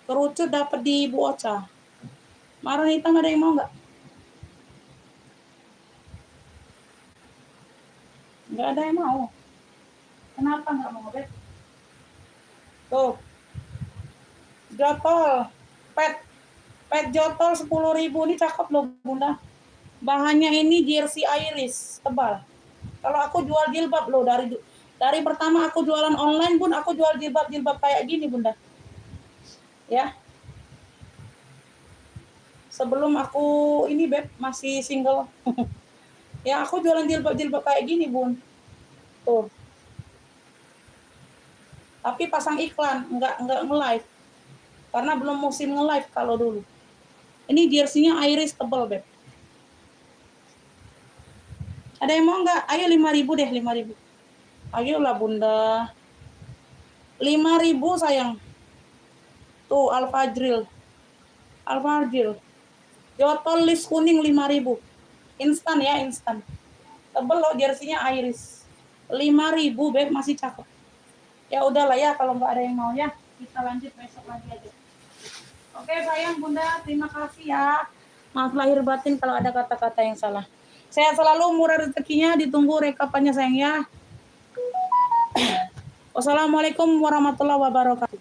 Kerucut dapat di Ibu Ocha. Maron hitam ada yang mau nggak? Nggak ada yang mau. Kenapa nggak mau Beb? Tuh. Jotol. Pet jotol 10.000 ini cakep loh Bunda. Bahannya ini jersey iris tebal. Kalau aku jual jilbab loh Dari pertama aku jualan online pun aku jual jilbab-jilbab kayak gini Bunda. Ya. Sebelum aku ini Beb masih single. Ya aku jualan jilbab-jilbab kayak gini Bun. Tuh. Tapi pasang iklan, enggak nge-live. Karena belum musim nge-live kalau dulu. Ini jersey-nya iris tebal Beb. Ada yang mau enggak? Ayo 5.000 deh, 5.000. Ayolah Bunda. 5.000 sayang. Tuh Alfajril. Jotol list kuning 5.000. Instan ya, instan. Tebel loh jersey-nya iris. 5.000 Beb, masih cakep. Ya udahlah ya, kalau nggak ada yang mau ya, kita lanjut besok lagi aja. Oke sayang Bunda, terima kasih ya. Maaf lahir batin kalau ada kata-kata yang salah. Sehat selalu, murah rezekinya, ditunggu rekapannya sayang ya. Wassalamualaikum warahmatullahi wabarakatuh.